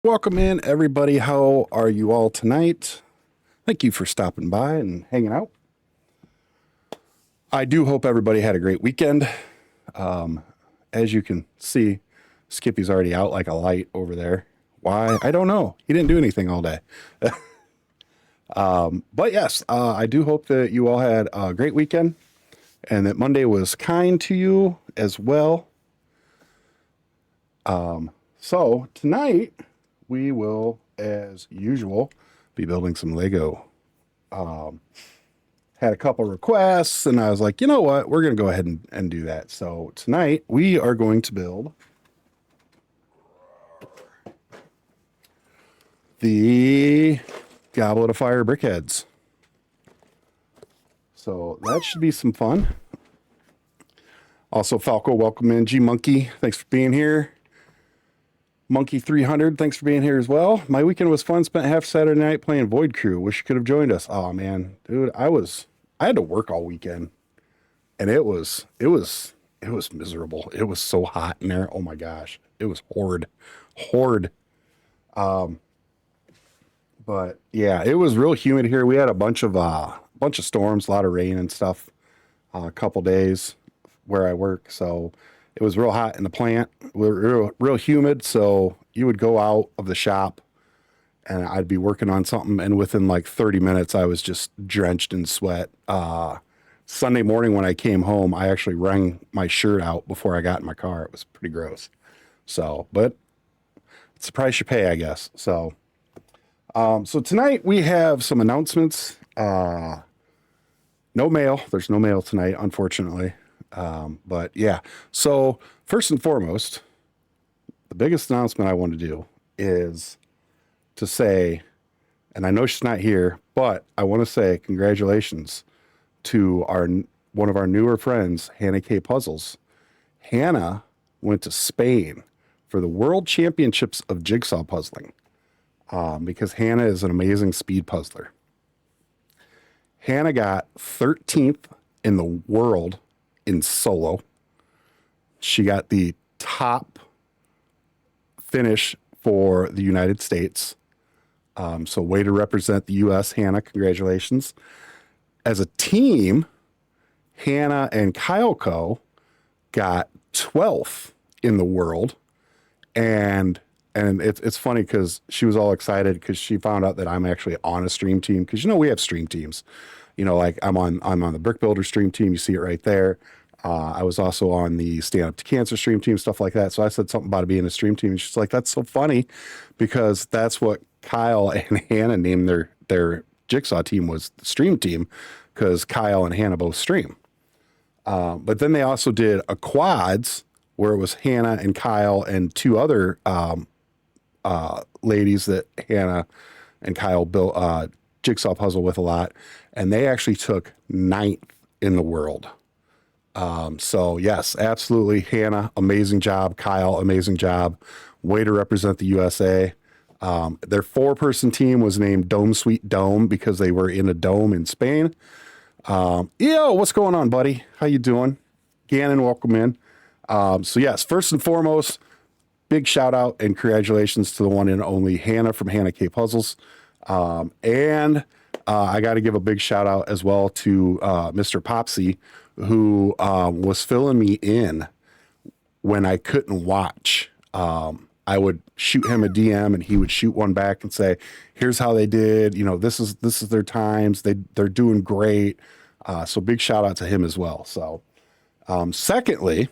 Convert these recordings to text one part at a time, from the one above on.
Welcome in, everybody. How are you all tonight? Thank you for stopping by and hanging out. I do hope everybody had a great weekend. As you can see, Skippy's already out like a light over there. Why? I don't know. He didn't do anything all day. But yes, I do hope that you all had a great weekend and that Monday was kind to you as well. So tonight we will, as usual, be building some Lego. Had a couple requests, and I was like, you know what? We're going to go ahead and do that. So tonight we are going to build the Goblet of Fire BrickHeadz. So that should be some fun. Also, Falco, welcome in. G Monkey, thanks for being here. Monkey 300, thanks for being here as well. My weekend was fun. Spent half Saturday night playing Void Crew. Wish you could have joined us. Oh man, dude, I had to work all weekend, and it was miserable. It was so hot in there. Oh my gosh, it was horrid. But yeah, it was real humid here. We had a bunch of storms, a lot of rain and stuff. A couple days where I work, so it was real hot in the plant. We were real humid, so you would go out of the shop and I'd be working on something, and within like 30 minutes, I was just drenched in sweat. Sunday morning when I came home, I actually wrung my shirt out before I got in my car. It was pretty gross. So, but it's the price you pay, I guess. So tonight we have some announcements. No mail. There's no mail tonight, unfortunately. But yeah, so first and foremost, the biggest announcement I want to do is to say, and I know she's not here, but I want to say congratulations to one of our newer friends, Hannah K. Puzzles. Hannah went to Spain for the World Championships of Jigsaw Puzzling, because Hannah is an amazing speed puzzler. Hannah got 13th in the world in solo. She got the top finish for the United States. So way to represent the U.S., Hannah. Congratulations. As a team, Hannah and Kyle Co. got 12th in the world. And it's funny because she was all excited because she found out that I'm actually on a stream team. Because, we have stream teams. Like I'm on the Brick Builder stream team. You see it right there. I was also on the Stand Up to Cancer stream team, stuff like that. So I said something about it being a stream team. And she's like, that's so funny because that's what Kyle and Hannah named their Jigsaw team, was the stream team, because Kyle and Hannah both stream. But then they also did a quads where it was Hannah and Kyle and two other ladies that Hannah and Kyle built jigsaw puzzle with a lot. And they actually took 9th in the world. So yes, absolutely. Hannah, amazing job. Kyle, amazing job. Way to represent the USA. Their 4-person team was named Dome Sweet Dome because they were in a dome in Spain. Yo, what's going on, buddy? How you doing? Gannon, welcome in. So yes, first and foremost, big shout out and congratulations to the one and only Hannah from Hannah K Puzzles. And I got to give a big shout out as well to Mr. Popsy, who was filling me in when I couldn't watch. I would shoot him a DM and he would shoot one back and say, here's how they did. This is their times. They're doing great. So big shout out to him as well. So secondly,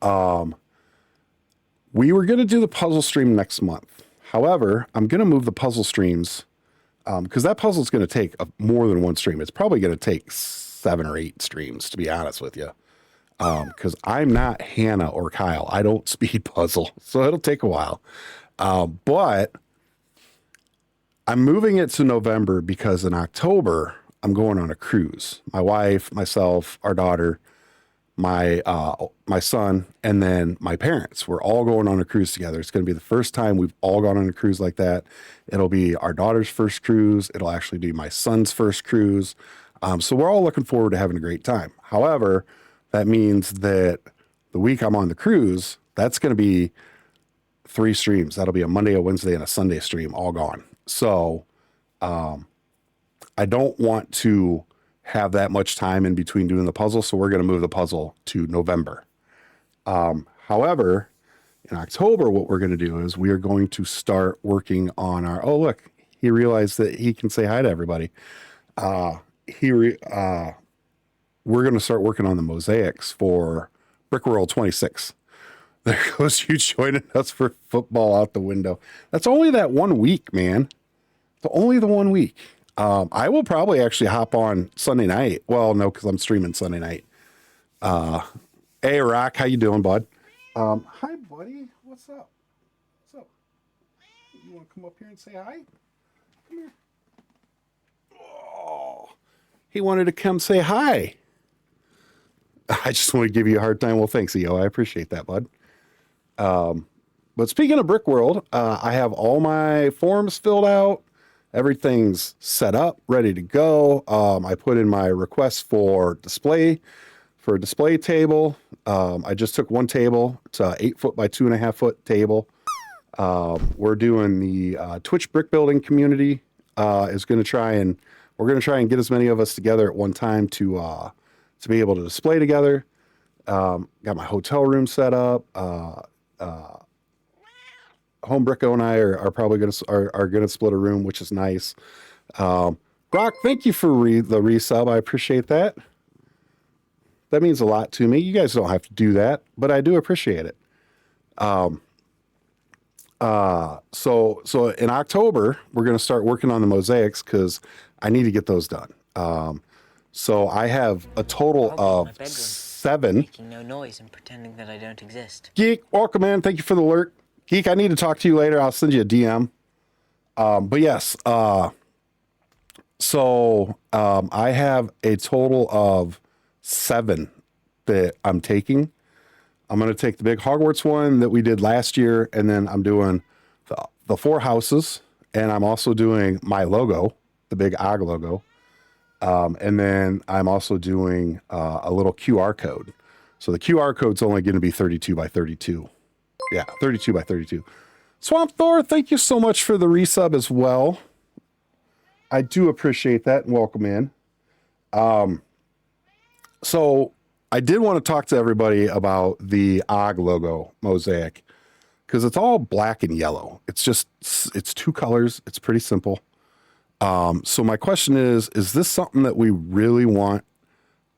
we were going to do the puzzle stream next month. However, I'm going to move the puzzle streams because that puzzle is going to take more than one stream. It's probably going to take 7 or 8 streams, to be honest with you. Because I'm not Hannah or Kyle. I don't speed puzzle, so it'll take a while. But I'm moving it to November because in October, I'm going on a cruise. My wife, myself, our daughter, my son, and then my parents. We're all going on a cruise together. It's going to be the first time we've all gone on a cruise like that. It'll be our daughter's first cruise. It'll actually be my son's first cruise. So we're all looking forward to having a great time. However, that means that the week I'm on the cruise, that's going to be 3 streams. That'll be a Monday, a Wednesday, and a Sunday stream, all gone. So I don't want to have that much time in between doing the puzzle, so we're going to move the puzzle to November. However, in October, what we're going to do is we are going to start working on our, oh, look, he realized that he can say hi to everybody. We're going to start working on the mosaics for Brick World 26. There goes you joining us for football out the window. That's only that 1 week, man. It's only the 1 week. I will probably actually hop on Sunday night. Well, no, because I'm streaming Sunday night. Hey, Rock, how you doing, bud? Hi, buddy. What's up? What's up? You want to come up here and say hi? Come here. Oh, he wanted to come say hi. I just want to give you a hard time. Well, thanks, EO. I appreciate that, bud. But speaking of Brick World, I have all my forms filled out. Everything's set up, ready to go. I put in my request for a display table. I just took one table. It's a 8 foot by 2.5 foot table. We're doing the Twitch brick building community we're going to try and get as many of us together at one time to be able to display together. Got my hotel room set up. Home Bricko and I are probably going to split a room, which is nice. Brock, thank you for the resub. I appreciate that. That means a lot to me. You guys don't have to do that, but I do appreciate it. So in October, we're going to start working on the mosaics because I need to get those done. So I have a total of 7. Making no noise and pretending that I don't exist. Geek, welcome in. Thank you for the alert. Geek, I need to talk to you later. I'll send you a DM. But yes, so I have a total of 7 that I'm taking. I'm going to take the big Hogwarts one that we did last year, and then I'm doing the 4 houses, and I'm also doing my logo, the big OG logo. And then I'm also doing a little QR code. So the QR code's only going to be 32 by 32. Yeah, 32 by 32. Swamp Thor, thank you so much for the resub as well. I do appreciate that, and welcome in. So I did want to talk to everybody about the OG logo mosaic because it's all black and yellow. It's 2 colors. It's pretty simple. So my question is this something that we really want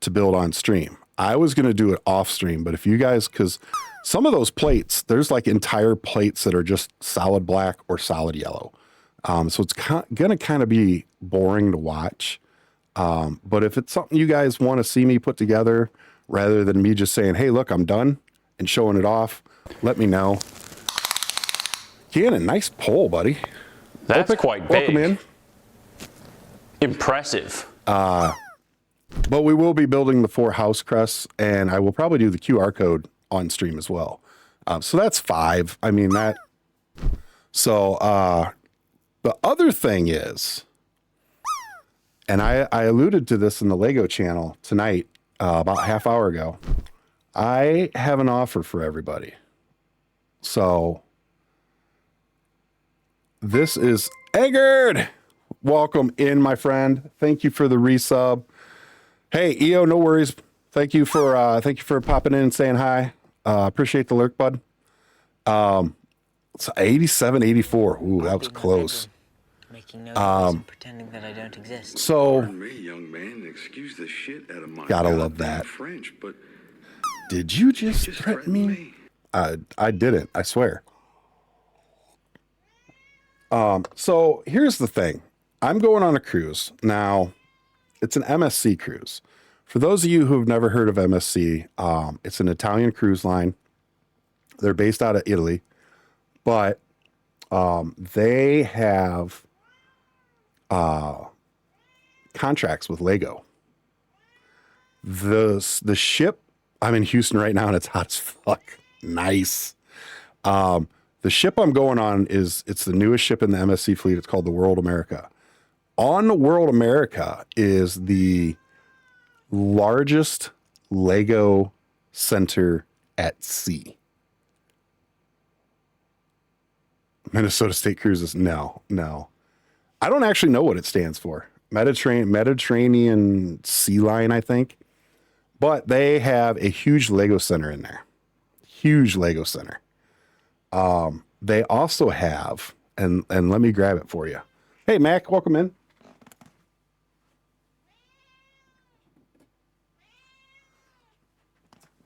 to build on stream? I was going to do it off stream, but if you guys, because some of those plates, there's like entire plates that are just solid black or solid yellow. So it's going to kind of be boring to watch. But if it's something you guys want to see me put together, rather than me just saying, hey, look, I'm done and showing it off, let me know. Gannon, nice poll, buddy. That's quite big. Welcome in. Impressive. But we will be building the 4 house crests, and I will probably do the QR code on stream as well. So that's 5. I mean, that. So the other thing is, and I alluded to this in the Lego channel tonight, about half hour ago. I have an offer for everybody. So this is Eggard. Welcome in, my friend. Thank you for the resub. Hey, EO, no worries. Thank you for popping in and saying hi. Appreciate the lurk, bud. It's 87, 84. Ooh, that was close. Making no noise and pretending that I don't exist. So, Pardon me, young man. Excuse the shit out of my gotta love that. French, but did you just threaten me? I didn't. I swear. So here's the thing. I'm going on a cruise now. It's an MSC cruise. For those of you who have never heard of MSC, it's an Italian cruise line. They're based out of Italy, but they have contracts with Lego. The ship, I'm in Houston right now and it's hot as fuck. Nice. The ship I'm going on it's the newest ship in the MSC fleet. It's called the World America. On the World America is the largest Lego center at sea. Minnesota State Cruises. No. I don't actually know what it stands for. Mediterranean Sea Line, I think. But they have a huge Lego center in there. Huge Lego center. They also have, and let me grab it for you. Hey, Mac, welcome in.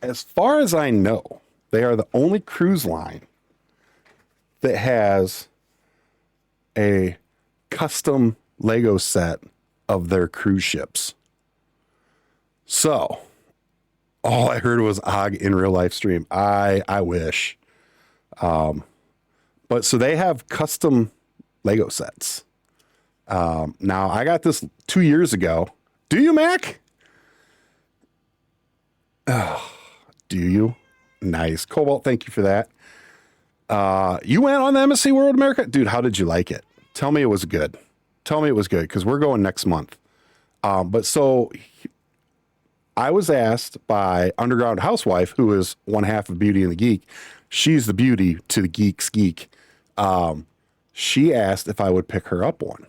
As far as I know, they are the only cruise line that has a custom Lego set of their cruise ships. So, all I heard was Og in real life stream. I wish. But so they have custom Lego sets. Now, I got this 2 years ago. Do you, Mac? Oh, do you? Nice. Cobalt, thank you for that. You went on the MSC World America? Dude, how did you like it? Tell me it was good. Tell me it was good, because we're going next month. But so I was asked by Underground Housewife, who is one half of Beauty and the Geek. She's the beauty to the geek's geek. She asked if I would pick her up one.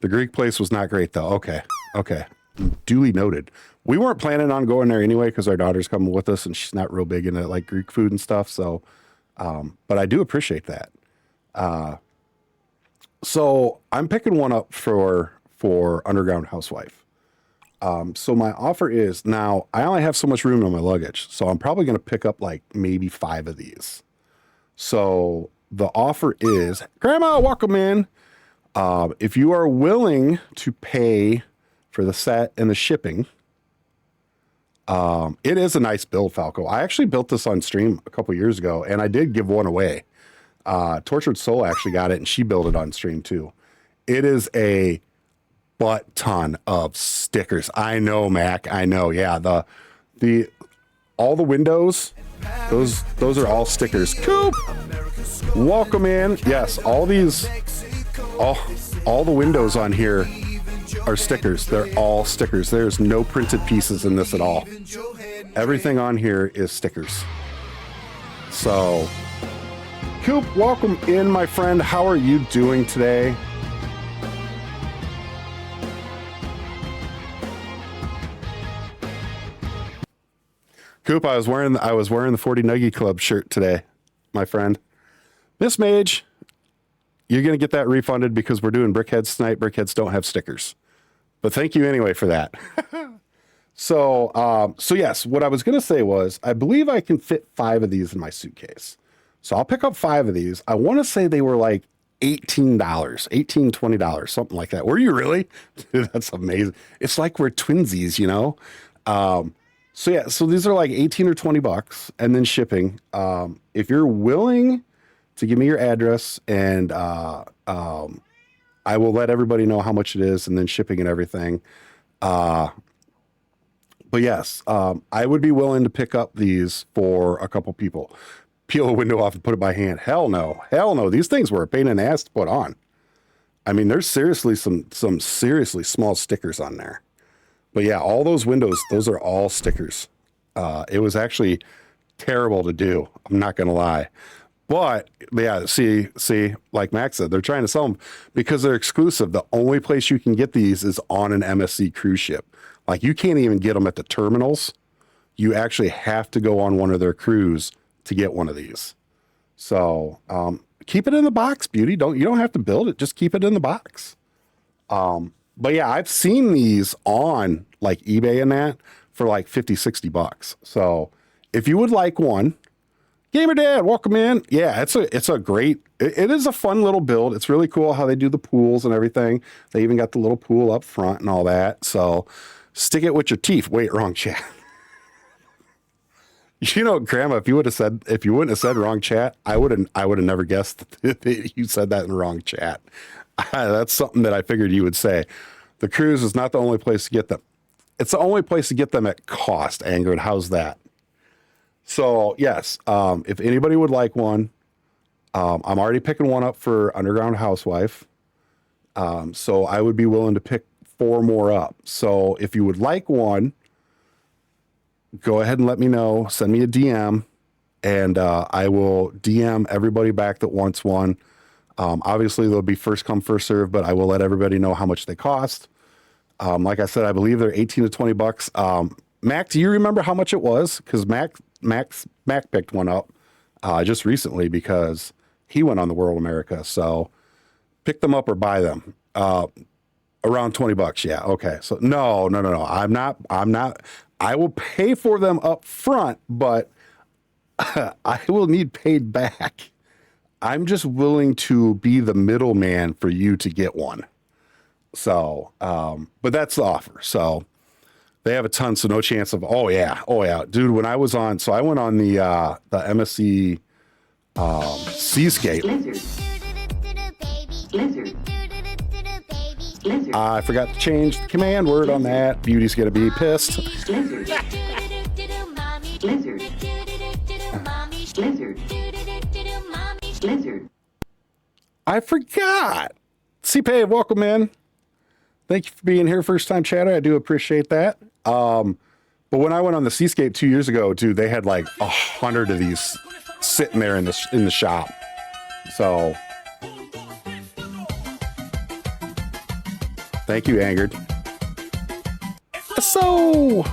The Greek place was not great, though. Okay. Duly noted. We weren't planning on going there anyway, because our daughter's coming with us, and she's not real big into like Greek food and stuff. So, but I do appreciate that. So I'm picking one up for Underground Housewife. So my offer is, now I only have so much room in my luggage, so I'm probably going to pick up like maybe 5 of these. So the offer is, Grandma, welcome in. If you are willing to pay for the set and the shipping, it is a nice build, Falco. I actually built this on stream a couple years ago, and I did give one away. Tortured Soul actually got it, and she built it on stream too. It is a butt ton of stickers. I know, Mac. I know. Yeah, the all the windows, those are all stickers. Coop, welcome in. Yes, all these, all the windows on here are stickers. They're all stickers. There's no printed pieces in this at all. Everything on here is stickers. So, Coop, welcome in, my friend. How are you doing today? Coop, I was wearing the 40 Nuggy Club shirt today, my friend. Miss Mage, you're gonna get that refunded because we're doing BrickHeadz tonight. BrickHeadz don't have stickers, but thank you anyway for that. So yes, what I was gonna say was, I believe I can fit 5 of these in my suitcase. So I'll pick up 5 of these. I want to say they were like $18, $20, something like that. Were you really? Dude, that's amazing. It's like we're twinsies, you know? So yeah, so these are like 18 or 20 bucks and then shipping. If you're willing to give me your address, and I will let everybody know how much it is, and then shipping and everything. But yes, I would be willing to pick up these for a couple people. Peel a window off and put it by hand. Hell no. These things were a pain in the ass to put on. I mean, there's seriously some seriously small stickers on there. But yeah, all those windows, those are all stickers. It was actually terrible to do. I'm not going to lie. But yeah, see, like Max said, they're trying to sell them because they're exclusive. The only place you can get these is on an MSC cruise ship. Like, you can't even get them at the terminals. You actually have to go on one of their cruise to get one of these. So keep it in the box, beauty. You don't have to build it. Just keep it in the box. But yeah, I've seen these on like eBay and that for like 50, 60 bucks. So if you would like one, Gamer Dad, welcome in. Yeah, it's a great, it is a fun little build. It's really cool how they do the pools and everything. They even got the little pool up front and all that. So stick it with your teeth. Wait, wrong chat. You know, Grandma, if you wouldn't have said wrong chat, I would have never guessed that you said that in the wrong chat. That's something that I figured you would say. The cruise is not the only place to get them. It's the only place to get them at cost, Angrid. How's that? So yes, if anybody would like one, I'm already picking one up for Underground Housewife. So I would be willing to pick 4 more up. So if you would like one, go ahead and let me know. Send me a DM, and I will DM everybody back that wants one. Obviously, they'll be first come, first serve, but I will let everybody know how much they cost. Like I said, I believe they're 18 to 20 bucks. Mac, do you remember how much it was? Because Mac picked one up just recently because he went on the World America. So pick them up or buy them. Around 20 bucks. Yeah. Okay. So no. I'm not. I will pay for them up front, but I will need paid back. I'm just willing to be the middleman for you to get one. So, but that's the offer. So they have a ton, so no chance of, oh yeah. Dude, when I was on, so I went on the MSC Seascape. I forgot to change the command word on that. Beauty's going to be pissed. I forgot. C-Pave, welcome in. Thank you for being here, first time chatter. I do appreciate that. But when I went on the Seascape 2 years ago, dude, they had like 100 of these sitting there in the shop. So thank you, Angered. So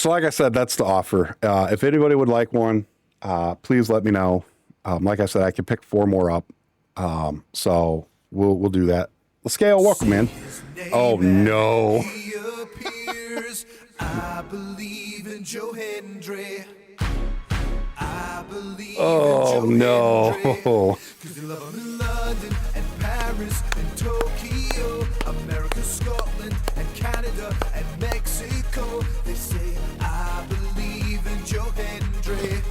So like I said, that's the offer. If anybody would like one, please let me know. Like I said, I can pick 4 more up. So we'll do that. Scale, welcome in. Oh no. I believe in Joe Hendry. Oh no. Cause they love him in London and Paris and Tokyo, America, Scotland and Canada and Mexico. They say I believe in Joe Hendry.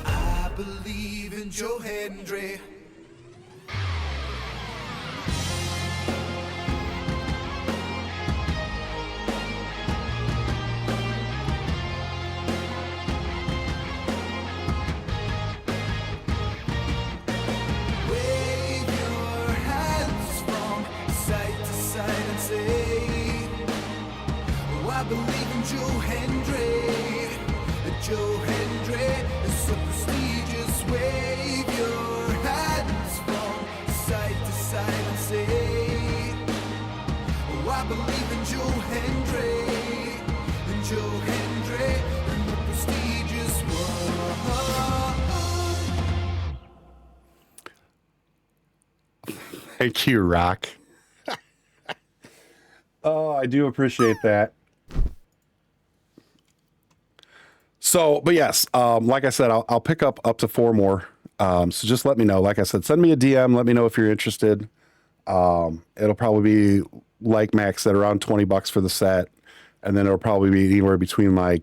I believe in Joe Hendry. I believe in Joe Hendry. Joe Hendry is so prestigious. Wave your hands from side to side and say, oh, I believe in Joe Hendry. And Joe Hendry and the prestigious one. Thank you, Rock. Oh, I do appreciate that. So, but yes, like I said, I'll pick up to 4 more. So just let me know. Like I said, send me a DM. Let me know if you're interested. It'll probably be, like Max said, around 20 bucks for the set. And then it'll probably be anywhere between like,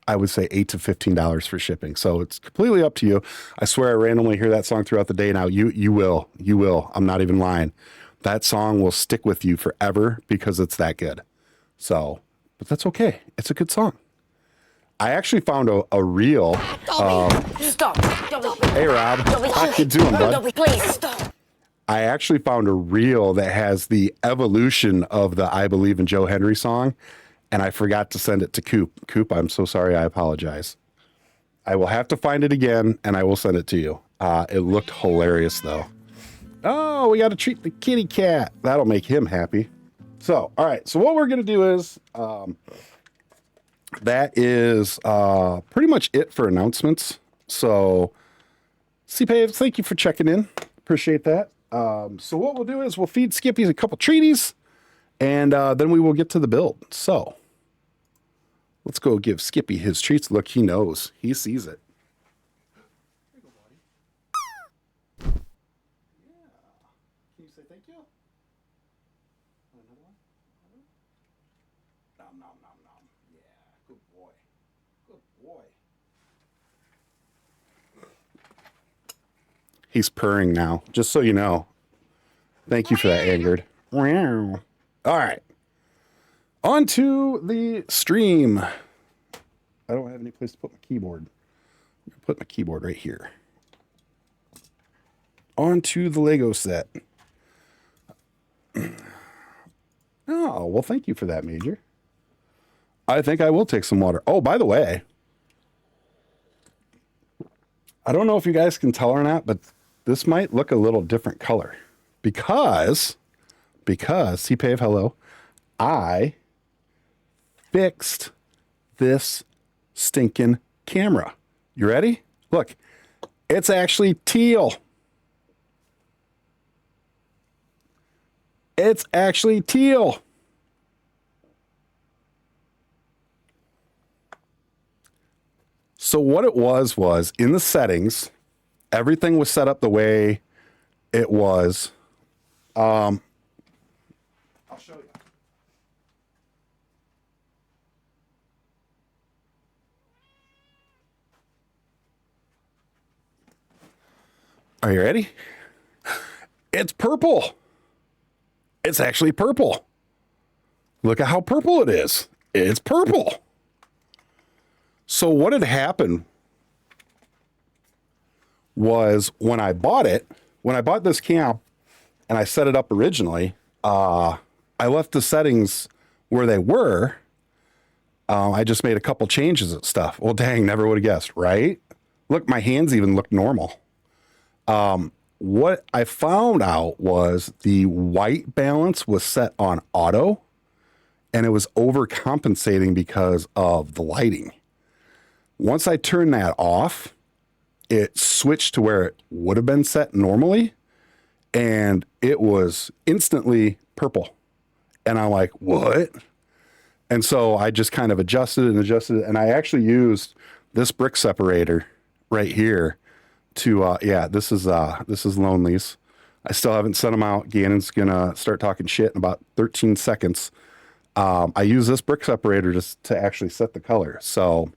I would say $8 to $15 for shipping. So it's completely up to you. I swear I randomly hear that song throughout the day. Now you will. I'm not even lying. That song will stick with you forever because it's that good. So, but that's okay. It's a good song. I actually found a reel. Stop. Hey, Rob. How you doing, bud? Please stop. I actually found a reel that has the evolution of the I Believe in Joe Hendry song, and I forgot to send it to Coop. Coop, I'm so sorry. I apologize. I will have to find it again, and I will send it to you. It looked hilarious, though. Oh, we got to treat the kitty cat. That'll make him happy. So, all right. So what we're going to do is... that is pretty much it for announcements. So, C-Paves, thank you for checking in. Appreciate that. So what we'll do is we'll feed Skippy a couple treaties, and then we will get to the build. So let's go give Skippy his treats. Look, he knows. He sees it. Here you go, buddy. Yeah. Can you say thank you? Another one? Nom, nom, nom, nom. Yeah, good boy. Good boy. He's purring now, just so you know. Thank you for that, Angered. All right. On to the stream. I don't have any place to put my keyboard. I'm gonna put my keyboard right here. On to the Lego set. Oh, well, thank you for that, Major. I think I will take some water. Oh, by the way, I don't know if you guys can tell or not, but this might look a little different color because CPave, hello, I fixed this stinking camera. You ready? Look, it's actually teal. It's actually teal. So what it was in the settings, everything was set up the way it was. I'll show you. Are you ready? It's purple. It's actually purple. Look at how purple it is. It's purple. So what had happened was when I bought this cam and I set it up originally, I left the settings where they were. I just made a couple changes and stuff. Well, dang, never would have guessed, right? Look, my hands even look normal. What I found out was the white balance was set on auto and it was overcompensating because of the lighting. Once I turned that off, it switched to where it would have been set normally and it was instantly purple. And I'm like, what? And so I just kind of adjusted it. And I actually used this brick separator right here to, this is Lonely's. I still haven't sent them out. Gannon's gonna start talking shit in about 13 seconds. I use this brick separator just to actually set the color. So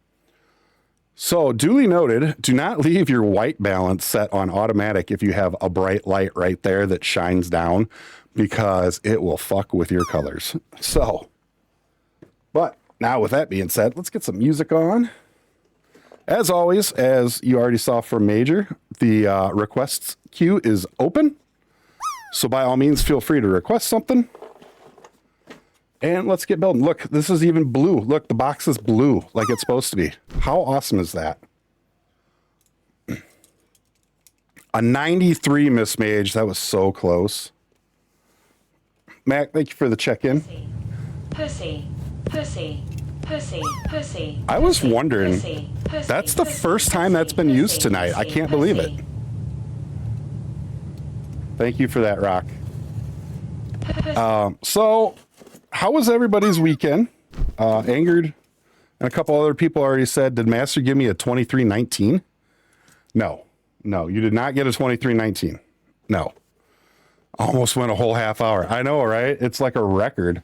duly noted, do not leave your white balance set on automatic if you have a bright light right there that shines down because it will fuck with your colors. So, but now with that being said, let's get some music on. As always, as you already saw from Major, the requests queue is open. So by all means, feel free to request something. And let's get building. Look, this is even blue. Look, the box is blue like it's supposed to be. How awesome is that? A 93, Miss Mage. That was so close. Mac, thank you for the check-in. Pussy. I was wondering, that's the first time that's been used tonight. I can't believe it. Thank you for that, Rock. So, how was everybody's weekend? Angered and a couple other people already said, did Master give me a 2319? No, you did not get a 2319. No. Almost went a whole half hour. I know, right? It's like a record.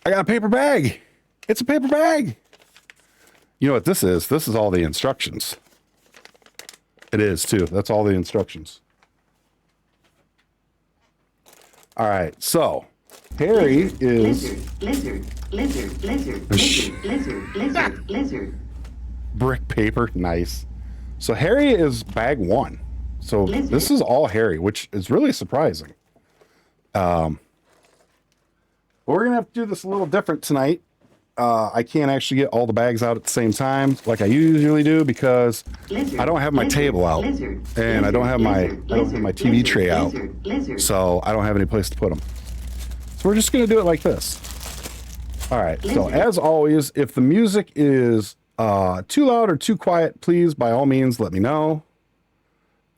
I got a paper bag. It's a paper bag. You know what this is? This is all the instructions. It is too. That's all the instructions. All right. So Harry is lizard. Brick paper. Nice. So Harry is bag one. So this is all Harry, which is really surprising. But we're gonna have to do this a little different tonight. I can't actually get all the bags out at the same time like I usually do because I don't have my table out and I don't have my TV tray out, so I don't have any place to put them. So we're just gonna do it like this. All right. So as always, if the music is too loud or too quiet, please by all means let me know,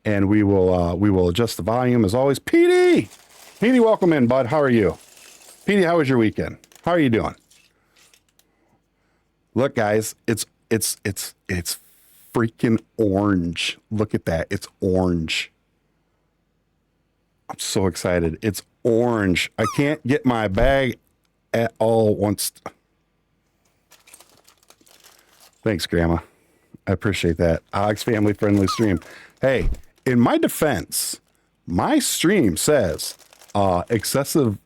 and we will adjust the volume as always. Petey, welcome in, bud. How are you? Petey, how was your weekend? How are you doing? Look, guys, it's freaking orange. Look at that. It's orange. I'm so excited. It's orange. I can't get my bag at all once. Thanks, Grandma. I appreciate that. Alex, family friendly stream. Hey, in my defense, my stream says excessive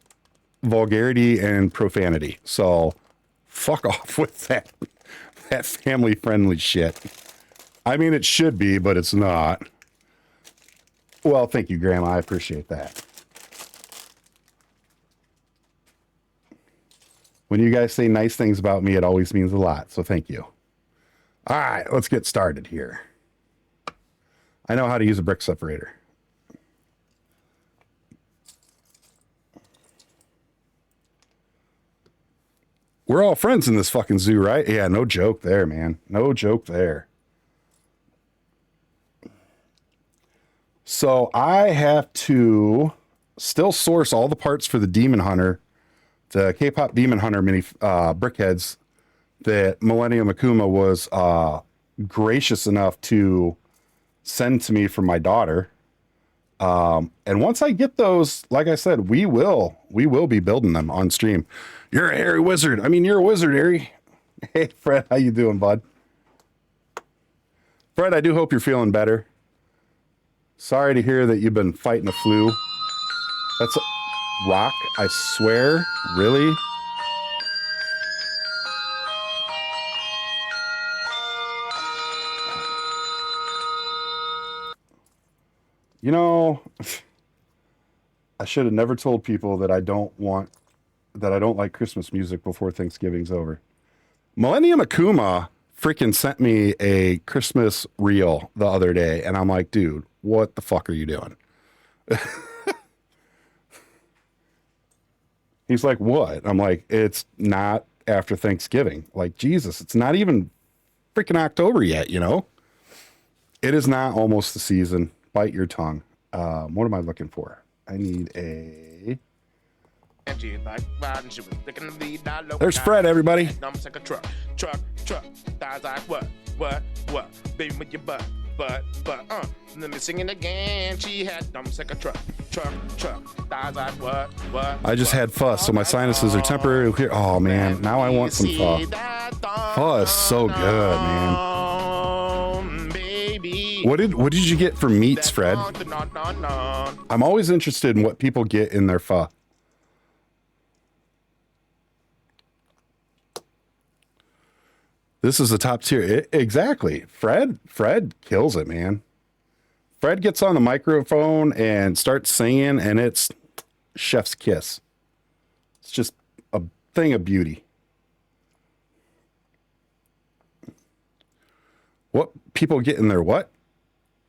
vulgarity and profanity. So fuck off with that family friendly shit. I mean, it should be, but it's not. Well, thank you, Grandma. I appreciate that. When you guys say nice things about me, it always means a lot. So thank you. All right, let's get started here. I know how to use a brick separator. We're all friends in this fucking zoo, right? Yeah, no joke there, man. No joke there. So I have to still source all the parts for the Demon Hunter, the K-pop Demon Hunter mini BrickHeadz that Millennium Akuma was gracious enough to send to me from my daughter. And once I get those, like I said, we will be building them on stream. You're a hairy wizard. I mean, you're a wizard, Harry. Hey, Fred, how you doing, bud? Fred, I do hope you're feeling better. Sorry to hear that you've been fighting the flu. That's a rock, I swear. Really? You know, I should have never told people that I don't like Christmas music before Thanksgiving's over. Millennium Akuma freaking sent me a Christmas reel the other day, and I'm like, dude, what the fuck are you doing? He's like, what? I'm like, it's not after Thanksgiving. Like, Jesus, it's not even freaking October yet, you know? It is not almost the season. Bite your tongue. What am I looking for? I need a... There's Fred, everybody. Let me sing it again. She had dumps like a truck. I just had fuss, so my sinuses are temporarily clear. Oh man, now I want some pho. Pho is so good, man. What did you get for meats, Fred? I'm always interested in what people get in their pho. This is the top tier. Exactly. Fred kills it, man. Fred gets on the microphone and starts singing, and it's chef's kiss. It's just a thing of beauty. What people get in their what?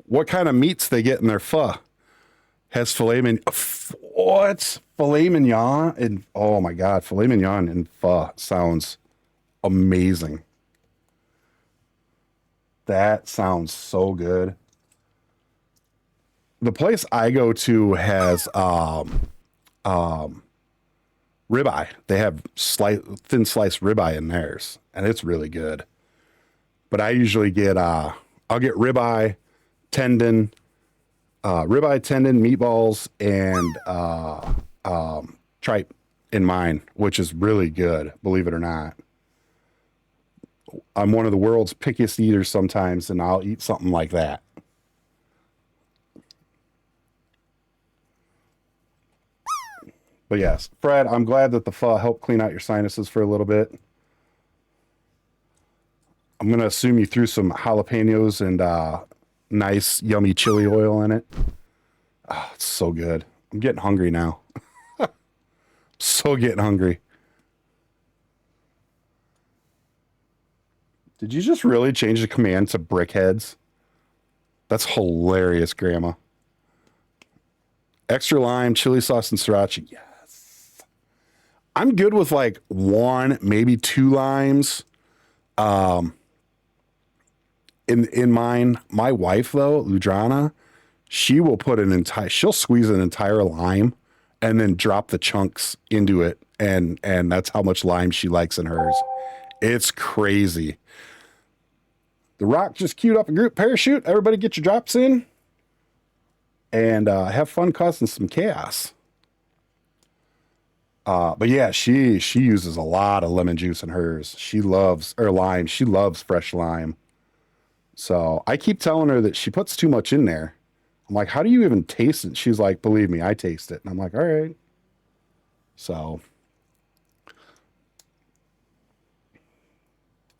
What kind of meats they get in their pho? Has filet mignon. What? Filet mignon? And oh my God, filet mignon and pho sounds amazing. That sounds so good. The place I go to has ribeye. They have thin sliced ribeye in theirs, and it's really good. But I usually get I'll get ribeye tendon, meatballs, and tripe in mine, which is really good, believe it or not. I'm one of the world's pickiest eaters sometimes, and I'll eat something like that. But yes, Fred, I'm glad that the pho helped clean out your sinuses for a little bit. I'm going to assume you threw some jalapenos and nice, yummy chili oil in it. Oh, it's so good. I'm getting hungry now. So getting hungry. Did you just really change the command to BrickHeadz? That's hilarious, Grandma. Extra lime, chili sauce, and sriracha. Yes. I'm good with like 1, maybe 2 limes. In mine, my wife though, Ludrana, she will put she'll squeeze an entire lime and then drop the chunks into it. And that's how much lime she likes in hers. It's crazy. The Rock just queued up a group parachute. Everybody get your drops in and have fun causing some chaos. But yeah, she uses a lot of lemon juice in hers. She loves lime. She loves fresh lime. So I keep telling her that she puts too much in there. I'm like, how do you even taste it? She's like, believe me, I taste it. And I'm like, all right. So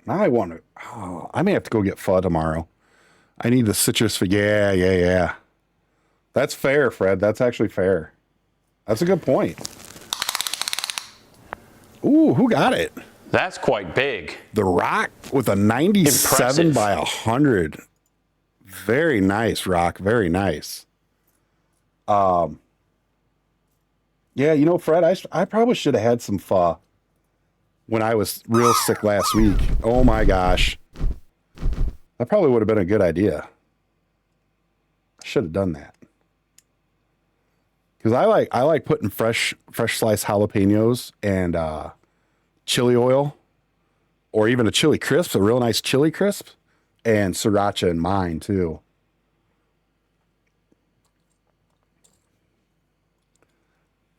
now I want to. Oh, I may have to go get pho tomorrow. I need the citrus for. Yeah. That's fair, Fred. That's actually fair. That's a good point. Ooh, who got it? That's quite big. The Rock with a 97 Impressive. by 100. Very nice, Rock. Very nice. Yeah, you know, Fred, I probably should have had some pho when I was real sick last week. Oh my gosh. That probably would have been a good idea. I should have done that. Because I like putting fresh sliced jalapenos and chili oil, or even a chili crisp, a real nice chili crisp, and sriracha in mine too.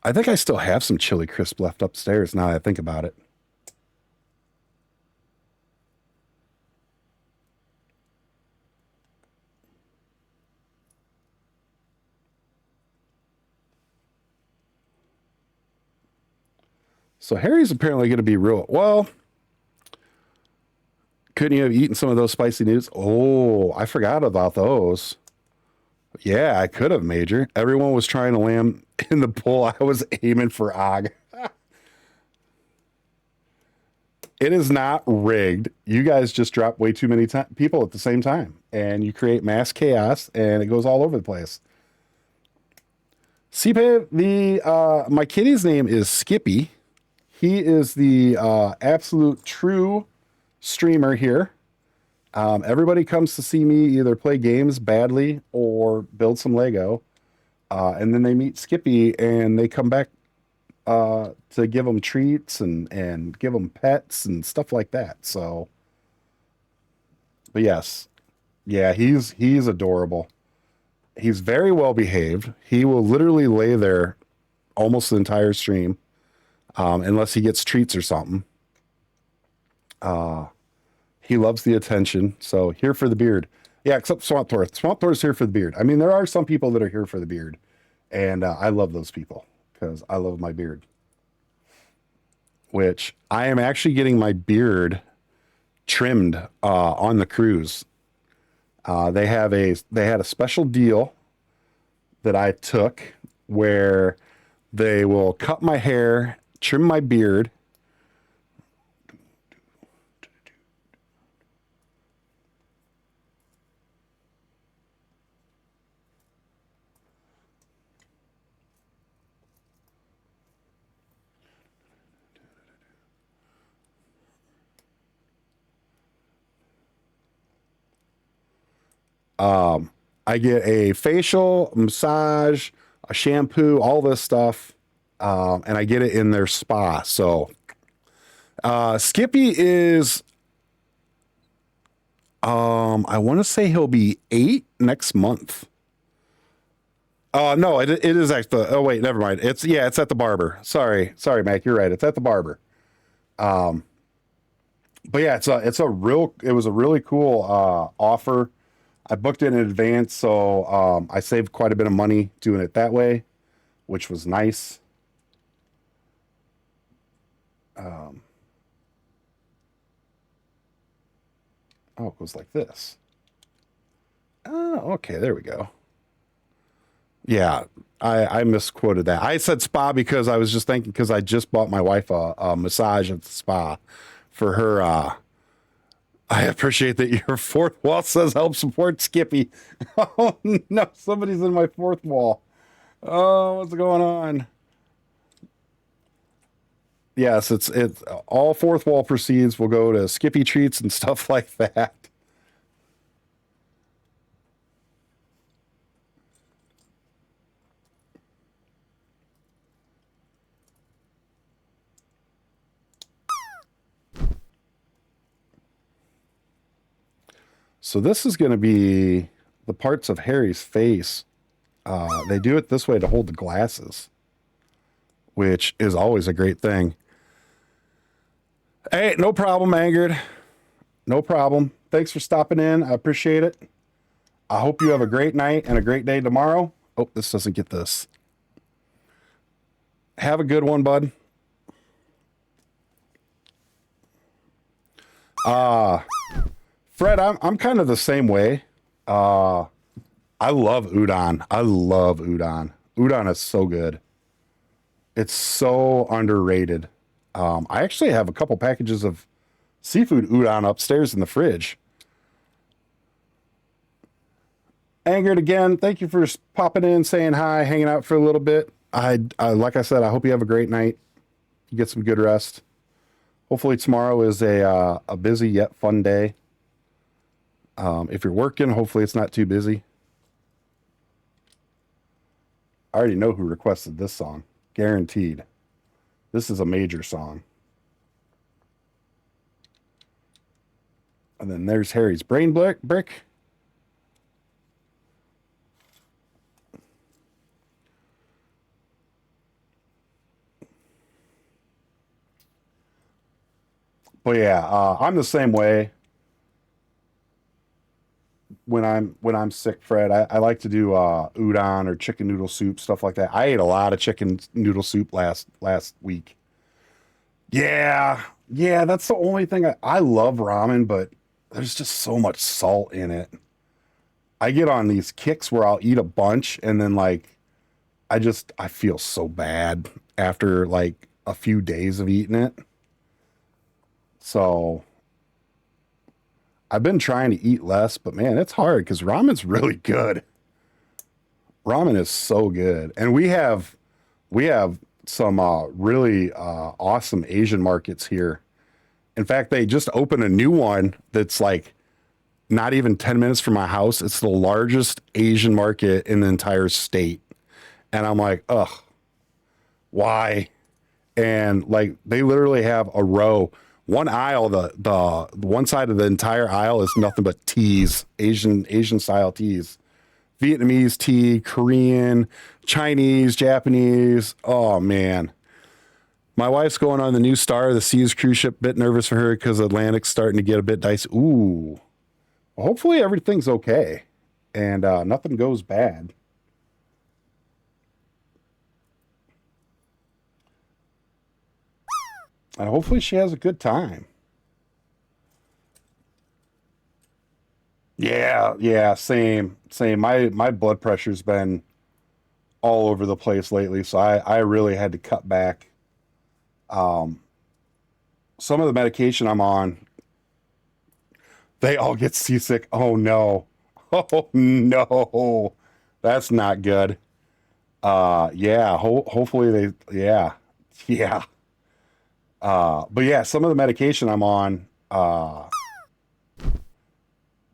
I think I still have some chili crisp left upstairs now that I think about it. So Harry's apparently going to be real. Well, couldn't you have eaten some of those spicy noodles? Oh, I forgot about those. Yeah, I could have, Major. Everyone was trying to land in the pool. I was aiming for Og. It is not rigged. You guys just drop way too many people at the same time, and you create mass chaos, and it goes all over the place. CPAV, my kitty's name is Skippy. He is the absolute true streamer here. Everybody comes to see me either play games badly or build some Lego. And then they meet Skippy and they come back to give them treats and give them pets and stuff like that. So, but yes, yeah, he's adorable. He's very well behaved. He will literally lay there almost the entire stream. Unless he gets treats or something. He loves the attention. So here for the beard. Yeah, except Swamp Thor. Swamp Thor's here for the beard. I mean, there are some people that are here for the beard. And I love those people because I love my beard. Which I am actually getting my beard trimmed on the cruise. They had a special deal that I took where they will cut my hair, trim my beard. I get a facial, massage, a shampoo, all this stuff. And I get it in their spa. So Skippy is, I want to say he'll be 8 next month. No, it is actually, oh wait, never mind. It's at the barber. Sorry, Mac, you're right. It's at the barber. But yeah, it was a really cool offer. I booked it in advance, so I saved quite a bit of money doing it that way, which was nice. Oh, it goes like this. Oh, okay, there we go. Yeah, I misquoted that. I said spa because I was just thinking, because I just bought my wife a massage at the spa for her. I appreciate that your fourth wall says help support Skippy. Oh no, somebody's in my fourth wall. Oh, what's going on? Yes, it's all fourth wall proceeds will go to Skippy treats and stuff like that. So this is going to be the parts of Harry's face. They do it this way to hold the glasses, which is always a great thing. Hey, no problem, Angered. No problem. Thanks for stopping in. I appreciate it. I hope you have a great night and a great day tomorrow. Oh, this doesn't get this. Have a good one, bud. Fred, I'm kind of the same way. I love udon. I love udon. Udon is so good. It's so underrated. I actually have a couple packages of seafood udon upstairs in the fridge. Angered again, thank you for popping in, saying hi, hanging out for a little bit. I like I said, I hope you have a great night. You get some good rest. Hopefully tomorrow is a busy yet fun day. If you're working, hopefully it's not too busy. I already know who requested this song. Guaranteed. This is a major song. And then there's Harry's brain brick. But yeah, I'm the same way. When I'm sick, Fred, I like to do udon or chicken noodle soup, stuff like that. I ate a lot of chicken noodle soup last week. Yeah, that's the only thing. I love ramen, but there's just so much salt in it. I get on these kicks where I'll eat a bunch and then like I feel so bad after like a few days of eating it. So I've been trying to eat less, but man, it's hard because ramen's really good. Ramen is so good. And we have some really awesome Asian markets here. In fact, they just opened a new one that's like not even 10 minutes from my house. It's the largest Asian market in the entire state. And I'm like, ugh, why? And like they literally have a row. One aisle, the one side of the entire aisle is nothing but teas, Asian style teas, Vietnamese tea, Korean, Chinese, Japanese. Oh man, my wife's going on the new Star of the Seas cruise ship. Bit nervous for her because Atlantic's starting to get a bit dicey. Ooh, well, hopefully everything's okay and nothing goes bad. And hopefully she has a good time. Yeah, same. My blood pressure's been all over the place lately, so I really had to cut back. Some of the medication I'm on, they all get seasick. Oh no. Oh no. That's not good. Yeah, hopefully yeah. But yeah, some of the medication I'm on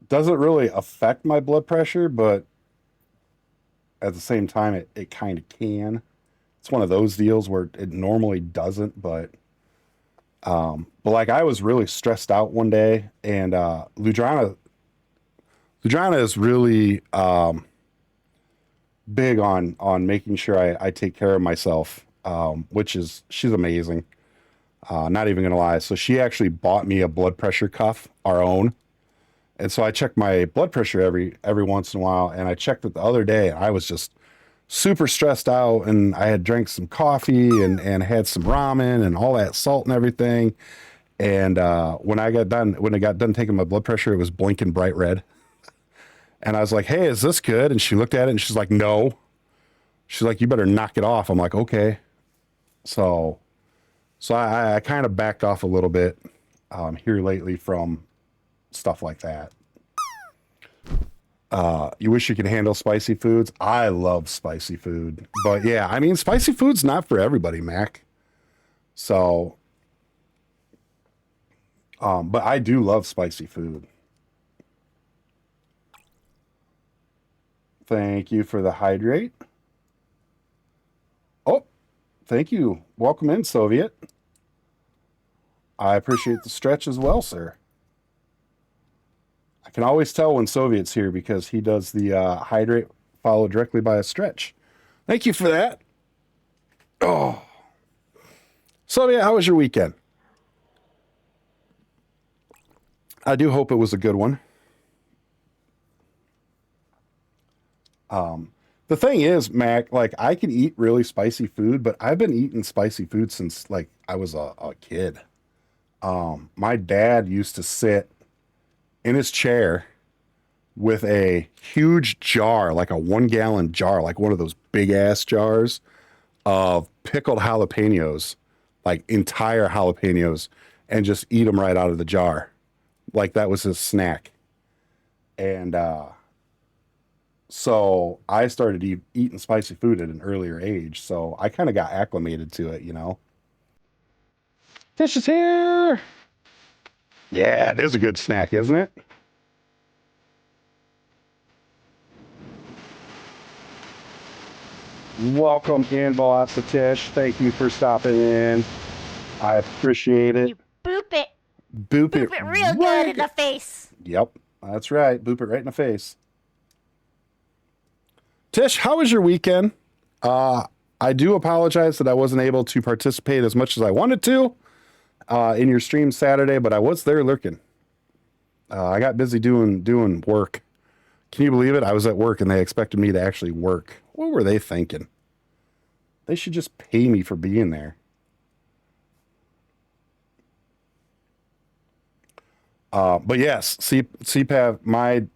doesn't really affect my blood pressure, but at the same time, it kind of can. It's one of those deals where it normally doesn't, but like I was really stressed out one day, and Ludrana is really big on making sure I take care of myself, she's amazing. Not even gonna lie. So she actually bought me a blood pressure cuff, our own. And so I check my blood pressure every once in a while. And I checked it the other day. I was just super stressed out, and I had drank some coffee and had some ramen and all that salt and everything. And when I got done taking my blood pressure, it was blinking bright red. And I was like, "Hey, is this good?" And she looked at it and she's like, "No." She's like, "You better knock it off." I'm like, "Okay." So I kind of backed off a little bit here lately from stuff like that. You wish you could handle spicy foods? I love spicy food. But yeah, I mean, spicy food's not for everybody, Mac. So, but I do love spicy food. Thank you for the hydrate. Oh, thank you. Welcome in, Soviet. I appreciate the stretch as well, sir. I can always tell when Soviet's here because he does the hydrate followed directly by a stretch. Thank you for that. Oh. Soviet, how was your weekend? I do hope it was a good one. The thing is, Mac, like I can eat really spicy food, but I've been eating spicy food since like I was a kid. My dad used to sit in his chair with a huge jar, like a 1 gallon jar, like one of those big ass jars of pickled jalapenos, like entire jalapenos, and just eat them right out of the jar. Like that was his snack. And so I started eating spicy food at an earlier age. So I kind of got acclimated to it, you know. Fish is here. Yeah, it is a good snack, isn't it? Welcome in, boss Tish. Thank you for stopping in. I appreciate it. You boop it. Boop Boop it real good in the face. Yep, that's right. Boop it right in the face. Tish, how was your weekend? I do apologize that I wasn't able to participate as much as I wanted to in your stream Saturday, but I was there lurking. I got busy doing work. Can you believe it? I was at work and they expected me to actually work. What were they thinking? They should just pay me for being there. But yes, CPAV,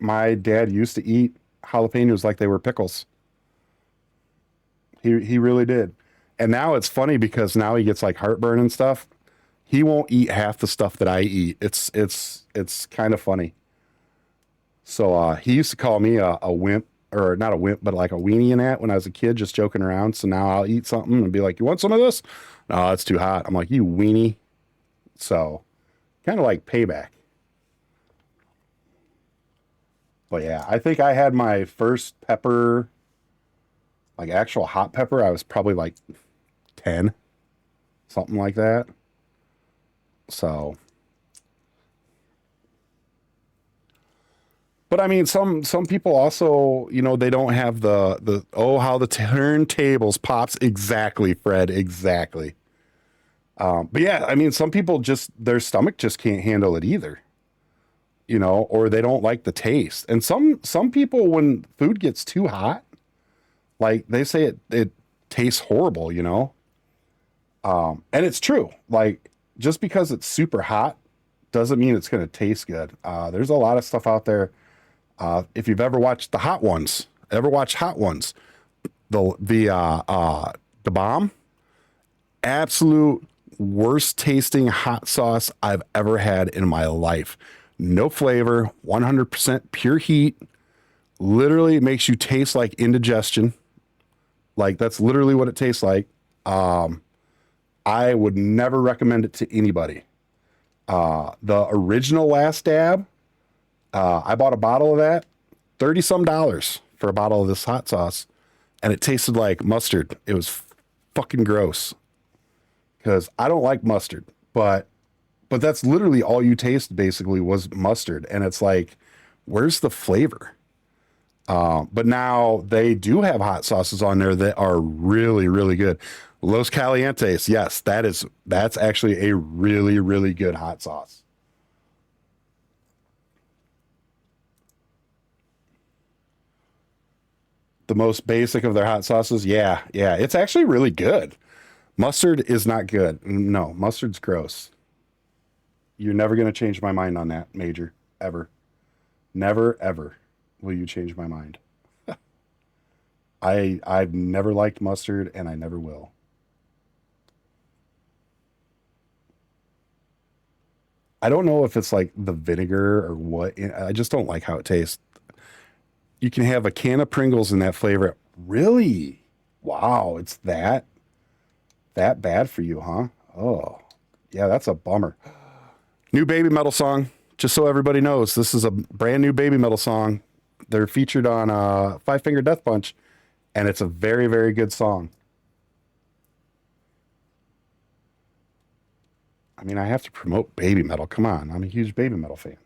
my dad used to eat jalapenos like they were pickles. He really did. And now it's funny because now he gets like heartburn and stuff. He won't eat half the stuff that I eat. It's kind of funny. So he used to call me a wimp, or not a wimp, but like a weenie and that when I was a kid, just joking around. So now I'll eat something and be like, "You want some of this?" "No, it's too hot." I'm like, "You weenie." So kind of like payback. But yeah, I think I had my first pepper, like actual hot pepper. I was probably like 10, something like that. So, but I mean, some people also, you know, they don't have the oh, how the turntables pops. Exactly, Fred, exactly. But yeah, I mean, some people just, their stomach just can't handle it either, you know, or they don't like the taste. And some people, when food gets too hot, like they say it tastes horrible, you know. And it's true. Like just because it's super hot doesn't mean it's going to taste good. There's a lot of stuff out there. If you've ever watched the Hot Ones, the bomb, absolute worst tasting hot sauce I've ever had in my life. No flavor, 100% pure heat. Literally makes you taste like indigestion. Like that's literally what it tastes like. I would never recommend it to anybody. The original Last Dab, I bought a bottle of that, $30 some for a bottle of this hot sauce, and it tasted like mustard. It was fucking gross because I don't like mustard, but that's literally all you taste basically was mustard, and it's like, where's the flavor? But now they do have hot sauces on there that are really, really good. Los Calientes, yes, that's actually a really, really good hot sauce. The most basic of their hot sauces, yeah, it's actually really good. Mustard is not good. No, mustard's gross. You're never going to change my mind on that, Major, ever. Never, ever will you change my mind. I've never liked mustard, and I never will. I don't know if it's like the vinegar or what. I just don't like how it tastes. You can have a can of Pringles in that flavor. Really? Wow, it's that bad for you, huh? Oh, yeah, that's a bummer. New Baby Metal song. Just so everybody knows, this is a brand new Baby Metal song. They're featured on Five Finger Death Punch, and it's a very, very good song. I mean, I have to promote Baby Metal. Come on, I'm a huge Baby Metal fan.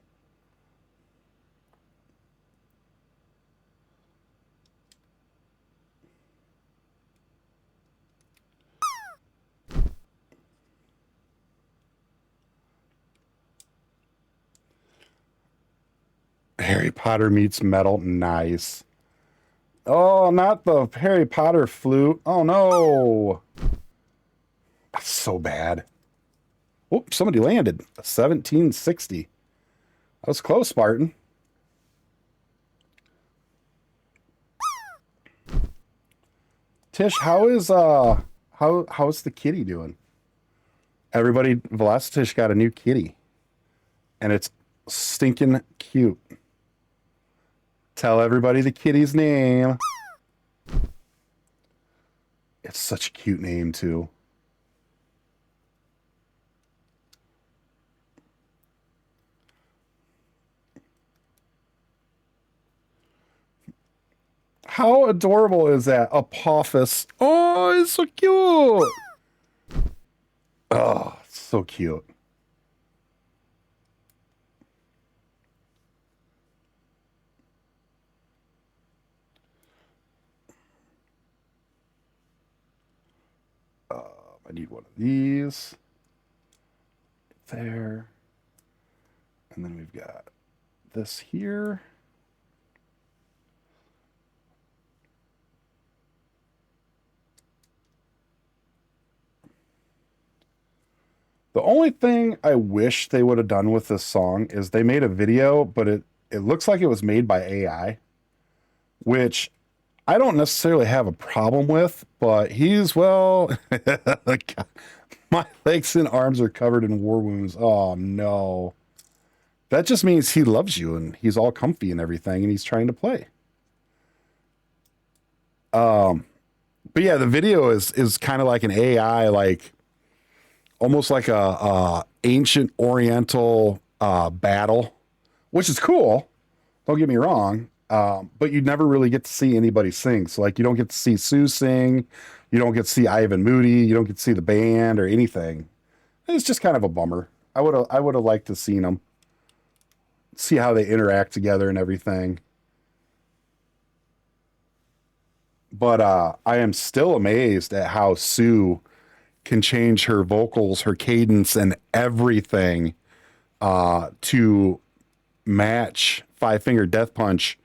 Harry Potter meets metal. Nice. Oh, not the Harry Potter flute. Oh, no. That's so bad. Oh, somebody landed. 1760. That was close, Spartan. Tish, how's the kitty doing? Everybody, Velocitish got a new kitty. And it's stinking cute. Tell everybody the kitty's name. It's such a cute name, too. How adorable is that? Apophis. Oh, it's so cute. Oh, it's so cute. I need one of these. There. And then we've got this here. The only thing I wish they would have done with this song is they made a video, but it looks like it was made by AI, which I don't necessarily have a problem with, but well, my legs and arms are covered in war wounds. Oh no. That just means he loves you and he's all comfy and everything and he's trying to play. But yeah, the video is kind of like an AI, like almost like a ancient Oriental battle, which is cool. Don't get me wrong. But you never really get to see anybody sing. So like you don't get to see Sue sing, you don't get to see Ivan Moody, you don't get to see the band or anything. It's just kind of a bummer. I would have liked to seen them, see how they interact together and everything. But I am still amazed at how Sue can change her vocals, her cadence, and everything to match Five Finger Death Punch,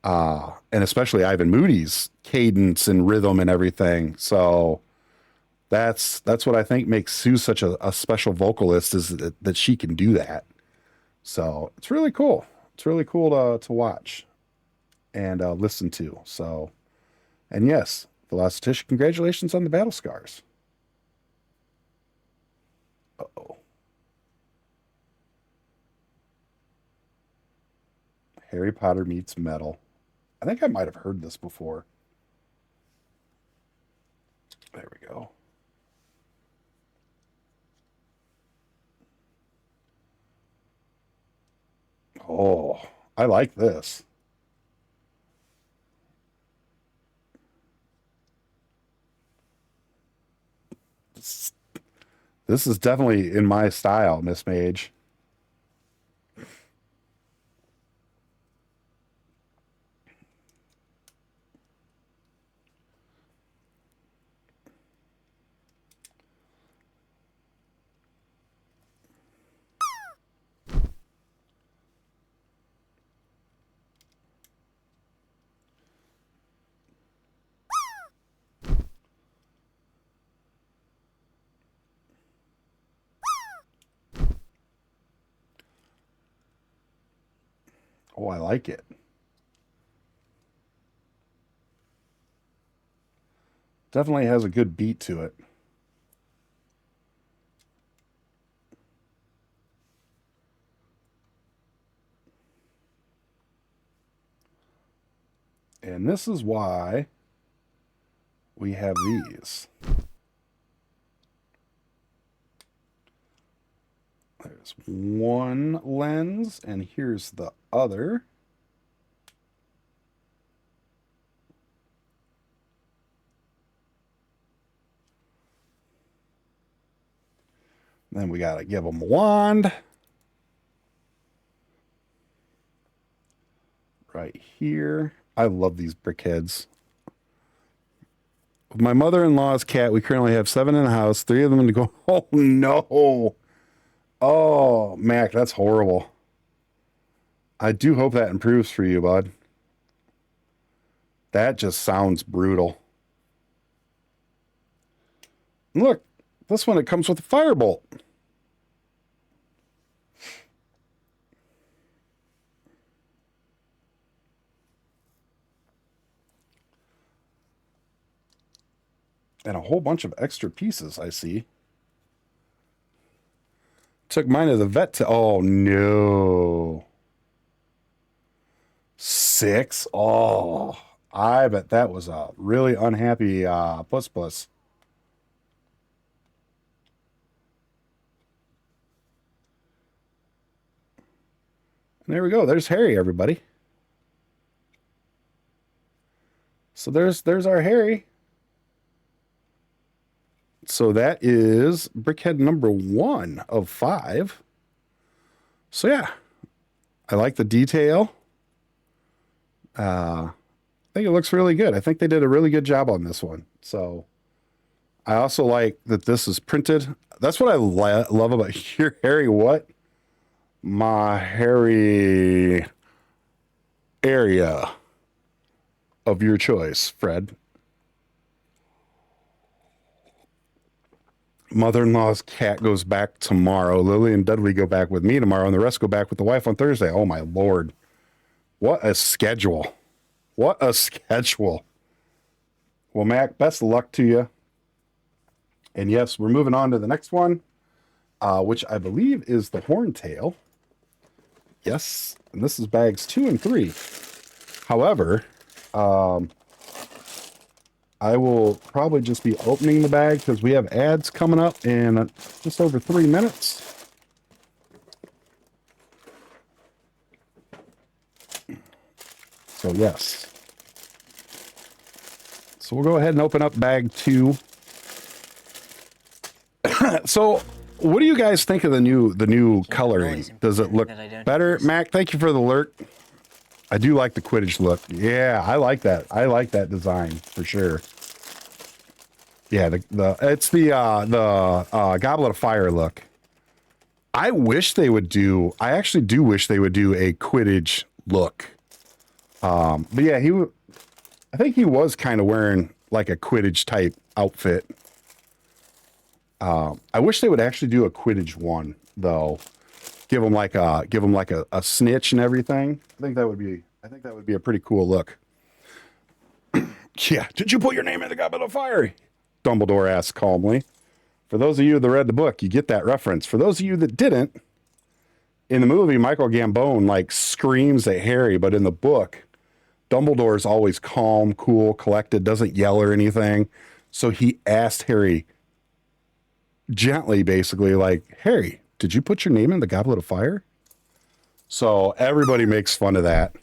and especially Ivan Moody's cadence and rhythm and everything. So that's what I think makes Sue such a special vocalist, is that she can do that. So it's really cool. It's really cool to watch and listen to. So, and yes, Velocitish, congratulations on the battle scars. Uh-oh. Harry Potter meets metal. I think I might have heard this before. There we go. Oh, I like this. This is definitely in my style, Miss Mage. Oh, I like it. Definitely has a good beat to it. And this is why we have these. There's one lens, and here's the other. Then we got to give them a wand. Right here. I love these BrickHeadz. With my mother-in-law's cat, we currently have 7 in the house, 3 of them to go. Oh, no. Oh, Mac, that's horrible. I do hope that improves for you, bud. That just sounds brutal. And look, this one, it comes with a firebolt. And a whole bunch of extra pieces, I see. Took mine to the vet to... Oh, no. 6? Oh, I bet that was a really unhappy puss. And there we go. There's Harry, everybody. So there's our Harry. So that is BrickHead number 1 of 5. So yeah, I like the detail. I think it looks really good. I think they did a really good job on this one. So I also like that this is printed. That's what I love about your Harry. What? My Harry area of your choice, Fred. Mother-in-law's cat goes back tomorrow. Lily and Dudley go back with me tomorrow, and the rest go back with the wife on Thursday. Oh, my Lord. What a schedule. What a schedule. Well, Mac, best of luck to you. And yes, we're moving on to the next one, which I believe is the Horntail. Yes, and this is bags 2 and 3. However, I will probably just be opening the bag because we have ads coming up in just over 3 minutes. So yes. So we'll go ahead and open up bag 2. So what do you guys think of the new coloring? Does it look better? Mac, thank you for the alert. I do like the Quidditch look. Yeah, I like that. I like that design for sure. Yeah, it's the Goblet of Fire look. I actually do wish they would do a Quidditch look. But yeah, I think he was kind of wearing like a Quidditch type outfit. I wish they would actually do a Quidditch one though. Give him like a snitch and everything. I think that would be a pretty cool look. Yeah, did you put your name in the Goblet of Fire? Dumbledore asked calmly. For those of you that read the book, you get that reference. For those of you that didn't, in the movie, Michael Gambon like screams at Harry, but in the book, Dumbledore is always calm, cool, collected, doesn't yell or anything. So he asked Harry gently, basically, like, Harry, did you put your name in the Goblet of Fire? So everybody makes fun of that.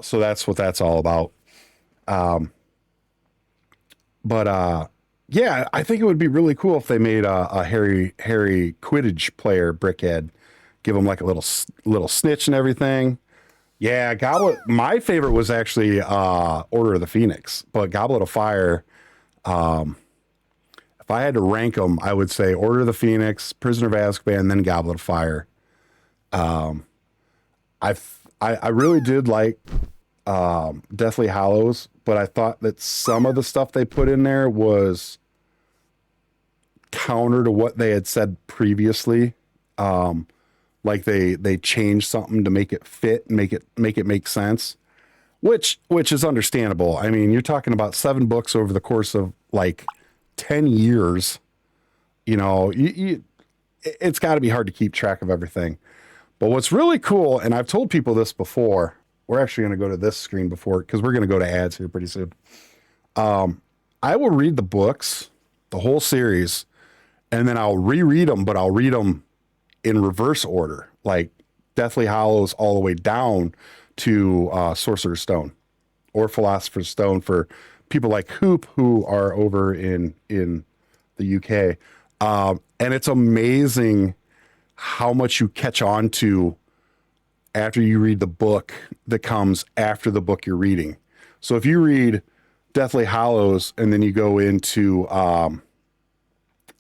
So that's what that's all about. Yeah, I think it would be really cool if they made a Harry Quidditch player BrickHead. Give him like a little snitch and everything. Yeah, Goblet. My favorite was actually Order of the Phoenix, but Goblet of Fire. If I had to rank them, I would say Order of the Phoenix, Prisoner of Azkaban, then Goblet of Fire. I really did like Deathly Hallows, but I thought that some of the stuff they put in there was counter to what they had said previously. Like they changed something to make it fit and make it make sense, which is understandable. I mean, you're talking about 7 books over the course of like 10 years. You know, it's got to be hard to keep track of everything. But what's really cool, and I've told people this before, we're actually going to go to this screen before, because we're going to go to ads here pretty soon. I will read the books, the whole series, and then I'll reread them, but I'll read them in reverse order, like Deathly Hallows all the way down to Sorcerer's Stone or Philosopher's Stone for people like Hoop who are over in the UK. And it's amazing how much you catch on to after you read the book that comes after the book you're reading. So if you read Deathly Hallows and then you go into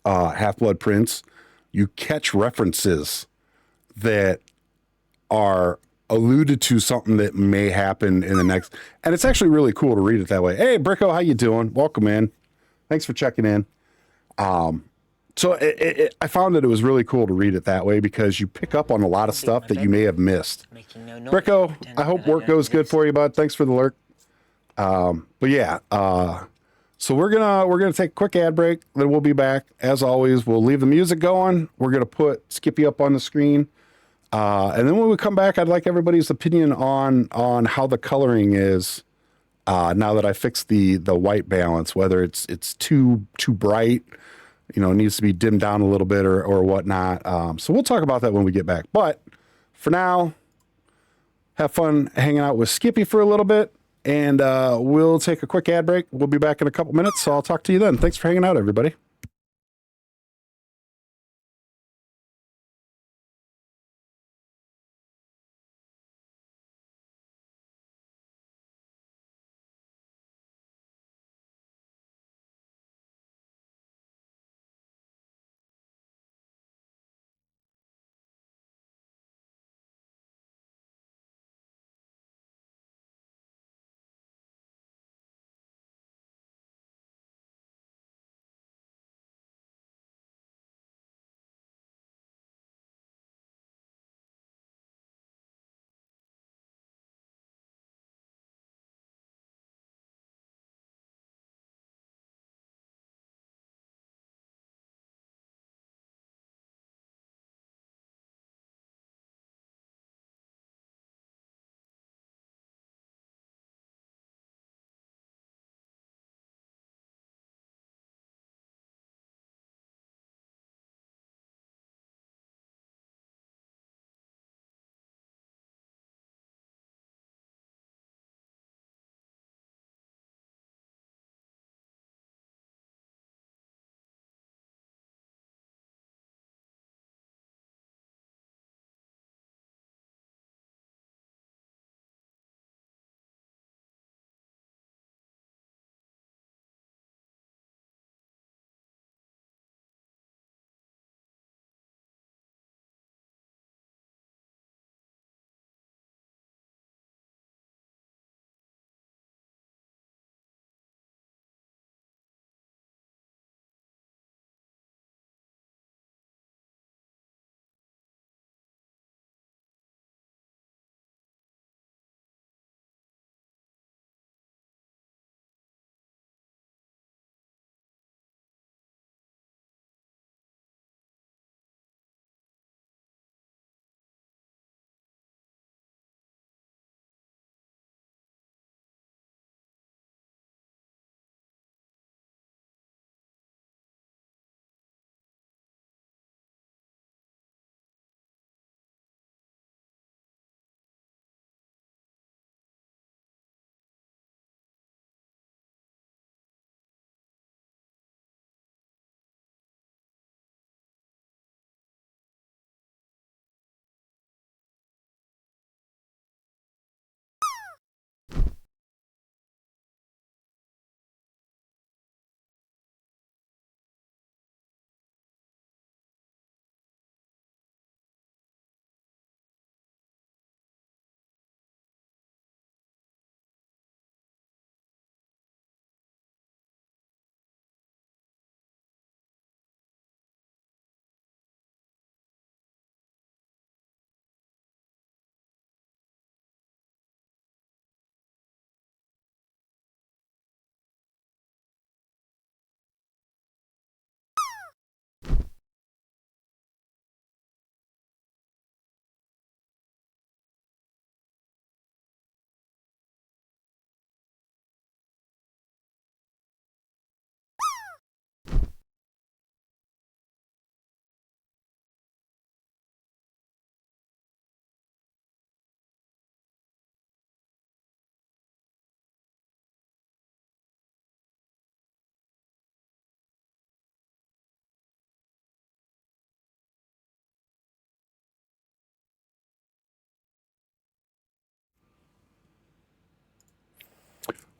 Half-Blood Prince, you catch references that are alluded to something that may happen in the next, and it's actually really cool to read it that way. Hey, Bricko, how you doing? Welcome in. Thanks for checking in. So I found that it was really cool to read it that way because you pick up on a lot of stuff that you may have missed. Making no noise, Bricko, pretending I hope that work don't goes good exist. for you, bud. Thanks for the lurk. But yeah, so we're gonna take a quick ad break, then we'll be back. As always, we'll leave the music going. We're gonna put Skippy up on the screen. And then when we come back, I'd like everybody's opinion on how the coloring is now that I fixed the white balance, whether it's too bright, it needs to be dimmed down a little bit or whatnot. So we'll talk about that when we get back. But for now, have fun hanging out with Skippy for a little bit, and we'll take a quick ad break. We'll be back in a couple minutes, so I'll talk to you then. Thanks for hanging out, everybody.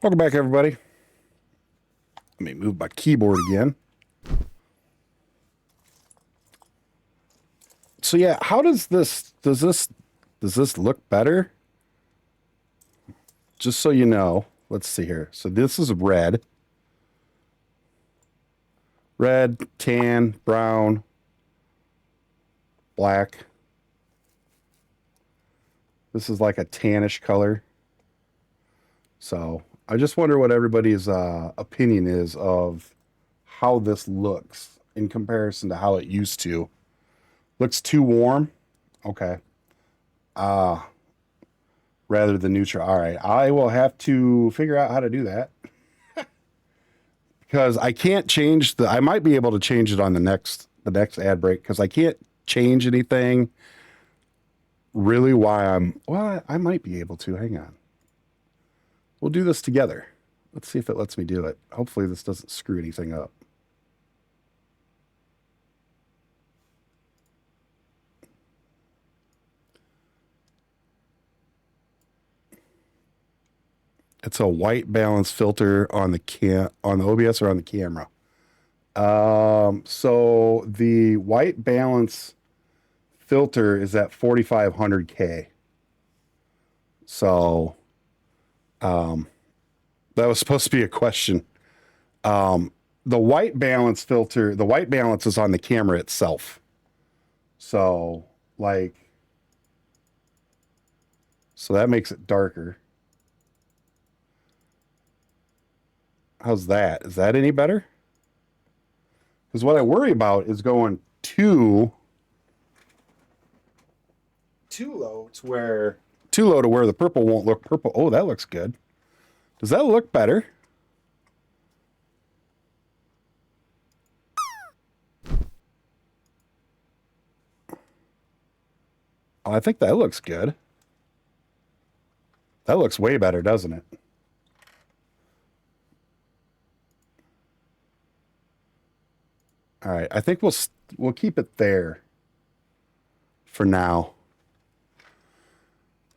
Welcome back, everybody. Let me move my keyboard again. So yeah, how does this Does this look better? Just so you know, let's see here. So this is red. Red, tan, brown, black. This is like a tannish color. So I just wonder what everybody's opinion is of how this looks in comparison to how it used to. Looks too warm. Okay. Rather than neutral. All right. I will have to figure out how to do that. Because I can't change I might be able to change it on the next ad break, because I can't change anything really well, I might be able to. Hang on. We'll do this together. Let's see if it lets me do it. Hopefully this doesn't screw anything up. It's a white balance filter on the OBS or on the camera. So the white balance filter is at 4500K. So that was supposed to be a question. The white balance filter, the white balance is on the camera itself. So so that makes it darker. How's that? Is that any better? Because what I worry about is going too low to where the purple won't look purple. Oh, that looks good. Does that look better? Oh, I think that looks good. That looks way better, doesn't it? All right, I think we'll keep it there for now.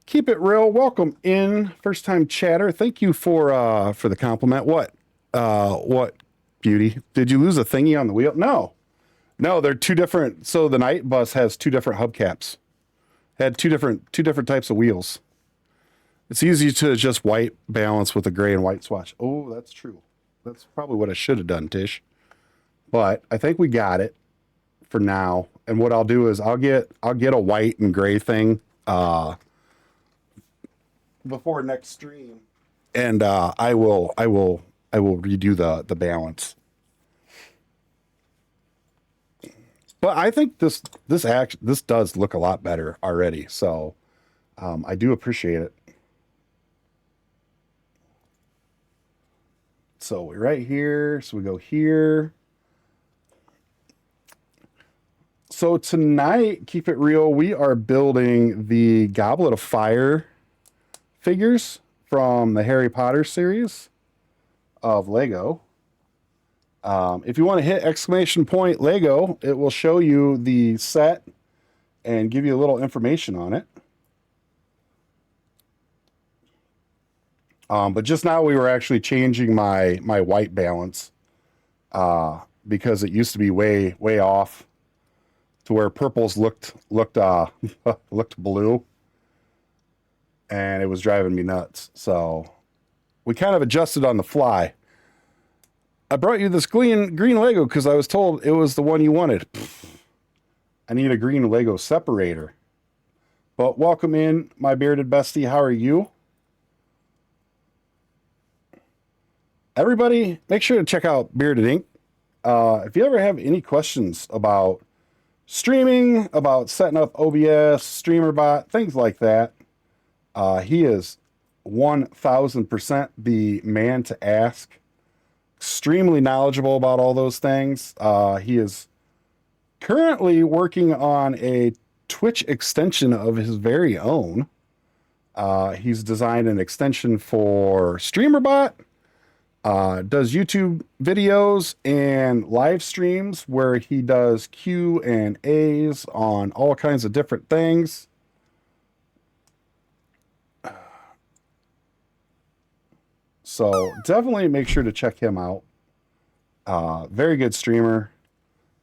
Keep it real. Welcome in, first time chatter. Thank you for the compliment. What beauty? Did you lose a thingy on the wheel? No, they're two different. So the night bus has two different hubcaps. Had two different types of wheels. It's easy to just white balance with a gray and white swatch. Oh, that's true. That's probably what I should have done, Tish. But I think we got it for now. And what I'll do is I'll get a white and gray thing before next stream, and I will redo the balance. But I think this does look a lot better already. So I do appreciate it. So we're right here. So we go here. So tonight, keep it real, we are building the Goblet of Fire figures from the Harry Potter series of Lego. If you want to hit / Lego, it will show you the set and give you a little information on it. But just now we were actually changing my white balance because it used to be way off, to where purples looked blue, and it was driving me nuts. So we kind of adjusted on the fly. I brought you this green Lego because I was told it was the one you wanted. I need a green Lego separator. But welcome in, my bearded bestie. How are you? Everybody, make sure to check out Bearded Ink. If you ever have any questions about streaming, about setting up OBS, StreamerBot, things like that, he is 1000% the man to ask. Extremely knowledgeable about all those things. He is currently working on a Twitch extension of his very own. He's designed an extension for StreamerBot. Does YouTube videos and live streams where he does Q&As on all kinds of different things. So definitely make sure to check him out. Very good streamer,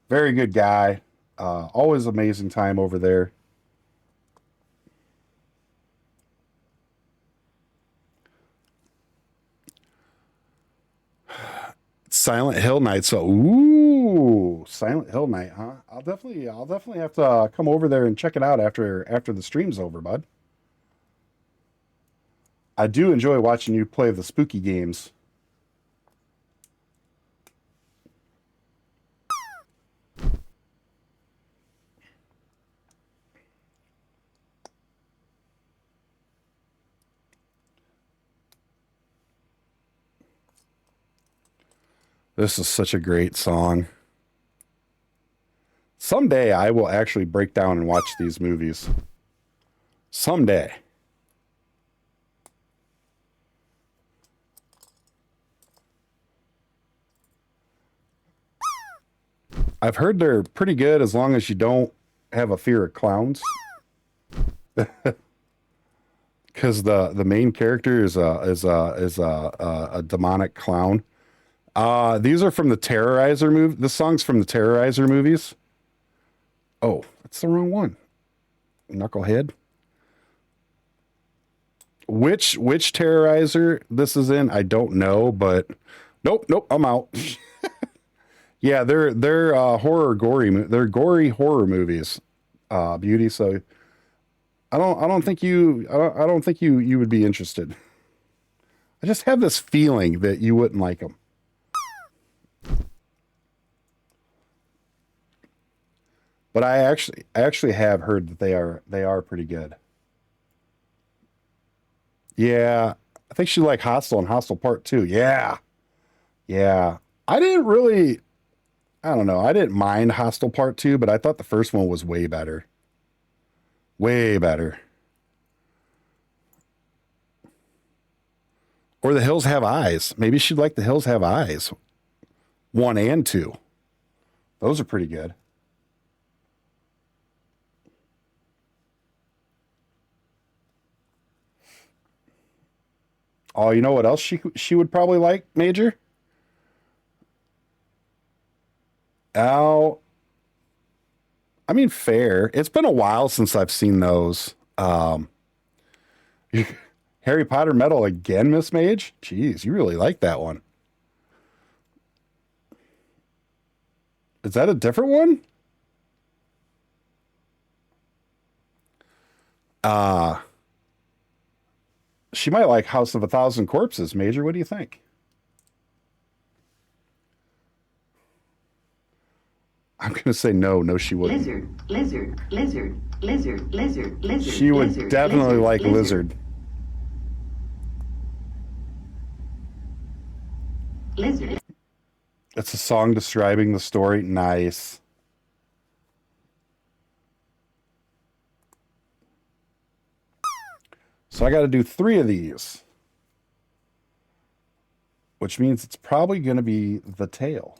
very good guy. Always amazing time over there. Silent Hill night. So, ooh, Silent Hill night, huh? I'll definitely have to come over there and check it out after the stream's over, bud. I do enjoy watching you play the spooky games. This is such a great song. Someday I will actually break down and watch these movies. Someday. I've heard they're pretty good as long as you don't have a fear of clowns. Because the main character is a demonic clown. These are from the Terrorizer movie. This song's from the Terrorizer movies. Oh, that's the wrong one. Knucklehead. Which Terrorizer this is in, I don't know, but nope, I'm out. Yeah, they're they're gory horror movies, Beauty. So I don't think you would be interested. I just have this feeling that you wouldn't like them. But I actually have heard that they are pretty good. Yeah, I think she liked Hostel and Hostel Part 2. Yeah. I don't know. I didn't mind Hostel Part 2, but I thought the first one was way better. Way better. Or The Hills Have Eyes. Maybe she'd like The Hills Have Eyes. 1 and 2. Those are pretty good. Oh, you know what else she would probably like, Major? Oh, I mean, fair. It's been a while since I've seen those. Harry Potter Metal again, Miss Mage? Jeez, you really like that one. Is that a different one? She might like House of a Thousand Corpses, Major. What do you think? I'm going to say no, she wouldn't. Lizard. She would definitely like Lizard. Lizard. It's a song describing the story. Nice. So I got to do 3 of these, which means it's probably going to be The Tale.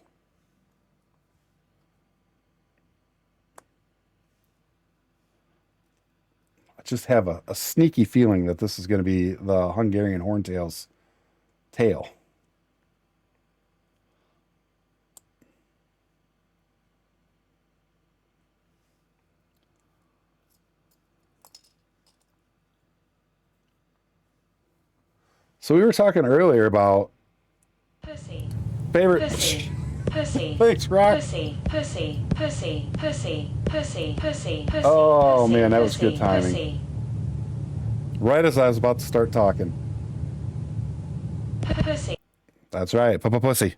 I just have a sneaky feeling that this is going to be the Hungarian Horntail's Tale. So we were talking earlier about Pussy. favorite. Pussy. Pussy. Thanks, Rock. Pussy. Pussy. Pussy. Pussy. Pussy. Pussy. Pussy. Oh, pussy, man, that was pussy, good timing. Pussy. Right as I was about to start talking. Pussy. That's right, pussy.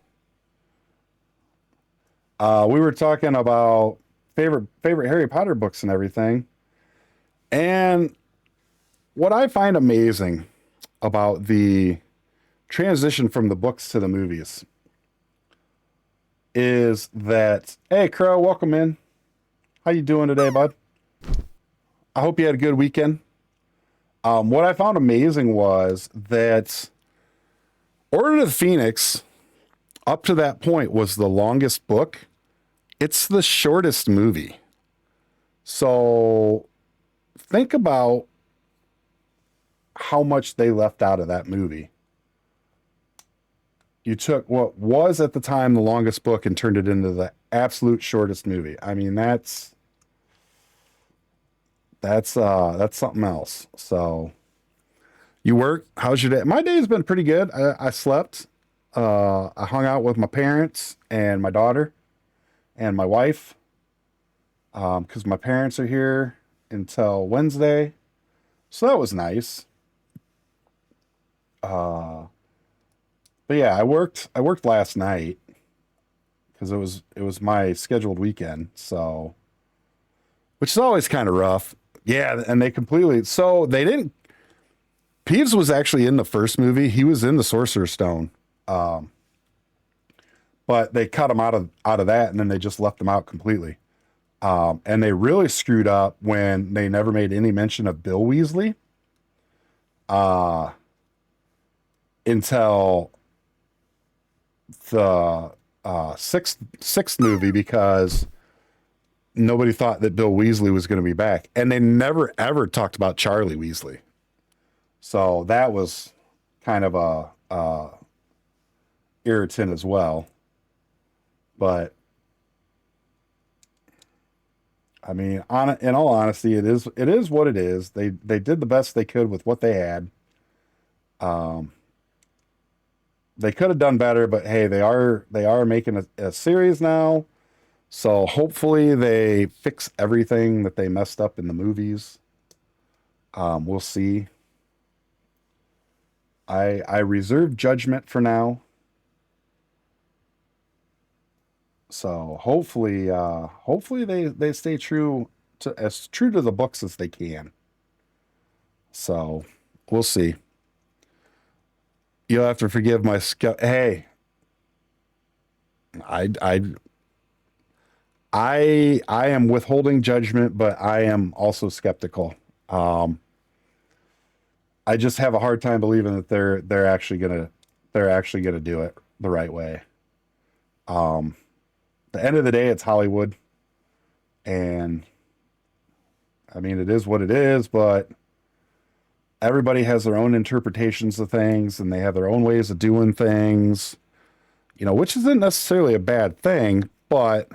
We were talking about favorite Harry Potter books and everything, and what I find amazing about the transition from the books to the movies is that, hey, Crow, welcome in. How you doing today, bud? I hope you had a good weekend. What I found amazing was that Order of the Phoenix, up to that point, was the longest book. It's the shortest movie. So think about how much they left out of that movie. You took what was at the time the longest book and turned it into the absolute shortest movie. I mean, that's something else. So you work? How's your day? My day's been pretty good. I slept. I hung out with my parents and my daughter and my wife. Because my parents are here until Wednesday. So that was nice. But yeah, I worked last night because it was my scheduled weekend. So, which is always kind of rough. Yeah. And they didn't, Peeves was actually in the first movie. He was in the Sorcerer's Stone. But they cut him out of that, and then they just left him out completely. And they really screwed up when they never made any mention of Bill Weasley until the sixth movie, because nobody thought that Bill Weasley was going to be back. And they never, ever talked about Charlie Weasley. So that was kind of a irritant as well. But I mean, in all honesty, it is what it is. They did the best they could with what they had. They could have done better, but hey, they are making a series now, so hopefully they fix everything that they messed up in the movies. We'll see. I reserve judgment for now. So hopefully they stay true to the books as they can. So we'll see. You'll have to forgive my hey. I am withholding judgment, but I am also skeptical. I just have a hard time believing that they're actually gonna do it the right way. The end of the day, it's Hollywood, and I mean, it is what it is, but everybody has their own interpretations of things, and they have their own ways of doing things, which isn't necessarily a bad thing, but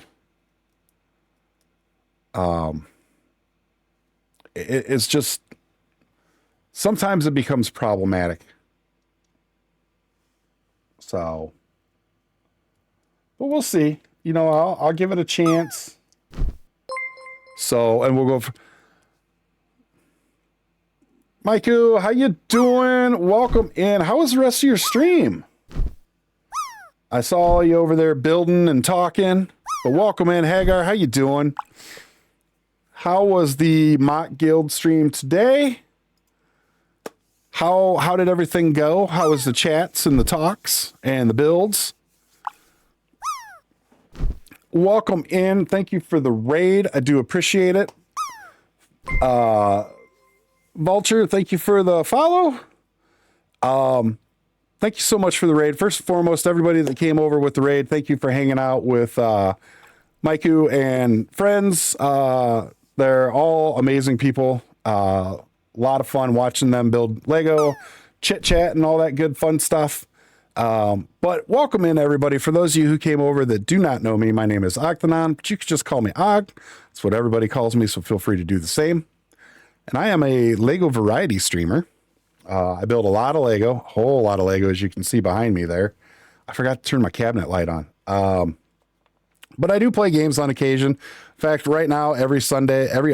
it's just sometimes it becomes problematic. So, but we'll see. I'll give it a chance. So, and we'll go for Maiku, how you doing? Welcome in. How was the rest of your stream? I saw you over there building and talking, but welcome in, Hagar. How you doing? How was the Mock Guild stream today? How did everything go? How was the chats and the talks and the builds? Welcome in. Thank you for the raid. I do appreciate it. Vulture, thank you for the follow. Thank you so much for the raid. First and foremost, everybody that came over with the raid, thank you for hanging out with Maiku and friends. They're all amazing people. A lot of fun watching them build Lego, chit chat, and all that good fun stuff. But welcome in, everybody. For those of you who came over that do not know me, my name is Ogthanon, but you can just call me Og. That's what everybody calls me, so feel free to do the same. And I am a Lego variety streamer. I build a lot of Lego, a whole lot of Lego, as you can see behind me there. I forgot to turn my cabinet light on. But I do play games on occasion. In fact, right now, every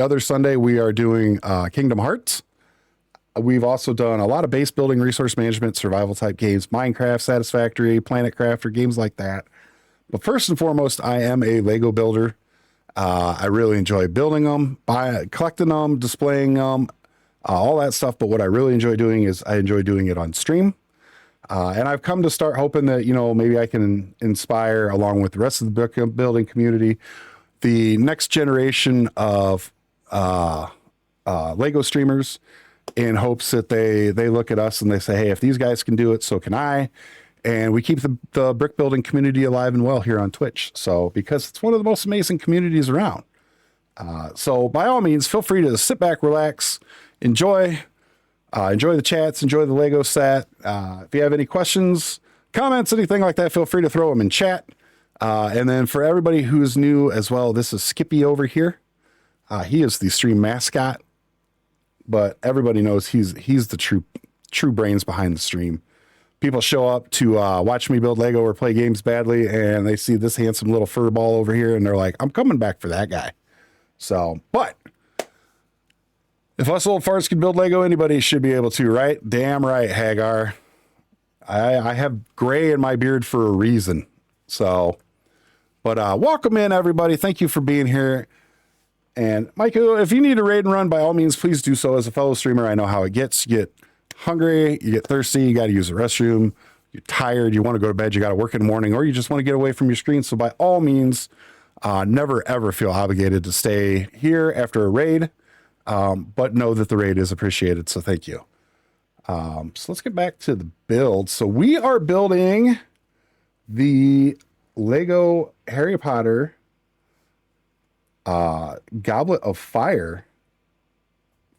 other Sunday, we are doing Kingdom Hearts. We've also done a lot of base building, resource management, survival type games, Minecraft, Satisfactory, Planet Crafter, games like that. But first and foremost, I am a Lego builder. I really enjoy building them, collecting them, displaying them, all that stuff. But what I really enjoy doing is I enjoy doing it on stream. And I've come to start hoping that, maybe I can inspire, along with the rest of the brick building community, the next generation of Lego streamers, in hopes that they look at us and they say, hey, if these guys can do it, so can I. And we keep the brick building community alive and well here on Twitch. So, because it's one of the most amazing communities around. So by all means, feel free to sit back, relax, enjoy the chats, enjoy the Lego set. If you have any questions, comments, anything like that, feel free to throw them in chat. And then for everybody who's new as well, this is Skippy over here. He is the stream mascot, but everybody knows he's the true brains behind the stream. people show up to watch me build Lego or play games badly, and they see this handsome little fur ball over here, and they're like, I'm coming back for that guy. So, but if us old farts can build Lego, anybody should be able to, right? Damn right, Hagar. I have gray in my beard for a reason. So, but welcome in, everybody. Thank you for being here. And Michael, if you need a raid and run, by all means, please do so. As a fellow streamer, I know how it gets. You get hungry, you get thirsty, you got to use the restroom, you're tired, you want to go to bed, you got to work in the morning, or you just want to get away from your screen. So by all means, never ever feel obligated to stay here after a raid, but know that the raid is appreciated. So thank you. So let's get back to the build. So we are building the Lego Harry Potter Goblet of Fire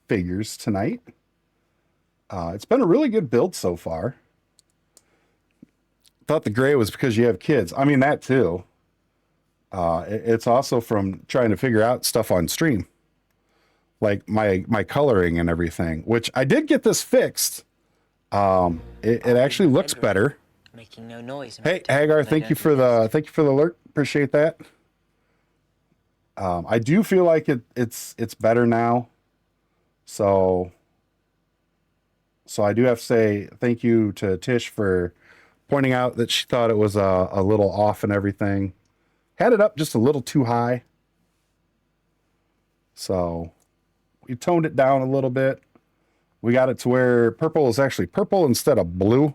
figures tonight. It's been a really good build so far. Thought the gray was because you have kids. I mean, that too. It's also from trying to figure out stuff on stream, like my coloring and everything, which I did get this fixed. It actually looks better. Making no noise. Hey, Hagar, thank you for the alert. Appreciate that. I do feel like it's better now. So I do have to say thank you to Tish for pointing out that she thought it was a little off and everything. Had it up just a little too high. So we toned it down a little bit. We got it to where purple is actually purple instead of blue.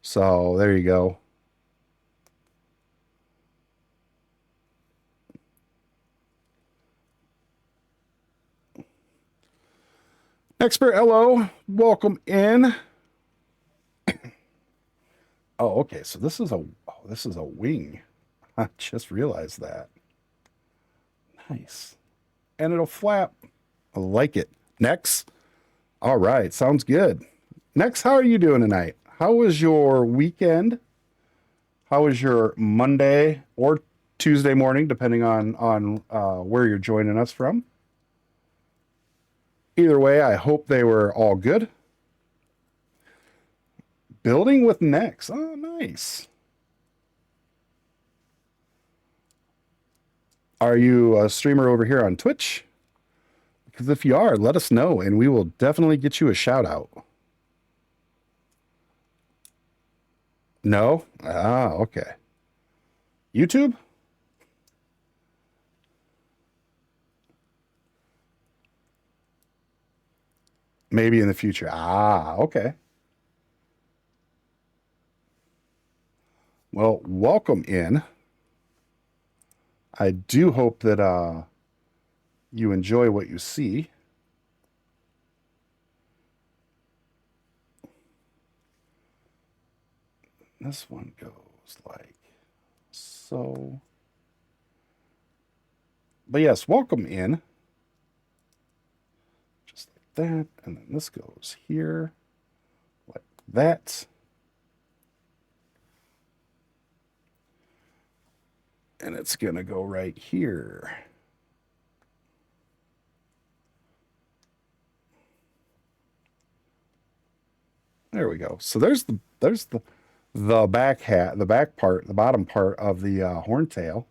So there you go. Expert, hello, welcome in. Oh, okay. So this is a wing. I just realized that. Nice, and it'll flap. I like it. Next, all right, sounds good. Next, how are you doing tonight? How was your weekend? How was your Monday or Tuesday morning, depending on where you're joining us from? Either way, I hope they were all good. Building with Nex. Oh, nice. Are you a streamer over here on Twitch? Because if you are, let us know, and we will definitely get you a shout out. No? Ah, okay. YouTube? Maybe in the future. Ah, okay. Well, welcome in. I do hope that you enjoy what you see. This one goes like so. But yes, welcome in. Just like that. And then this goes here like that. And it's going to go right here. There we go. So there's the back hat, the back part, the bottom part of the horntail.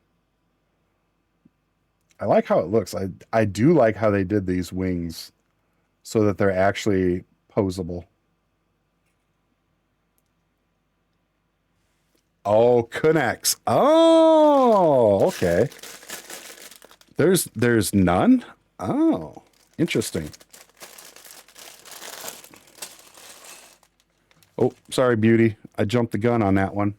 I like how it looks. I do like how they did these wings so that they're actually posable. Oh, connects. Oh, okay. There's none? Oh, interesting. Oh, sorry, Beauty. I jumped the gun on that one.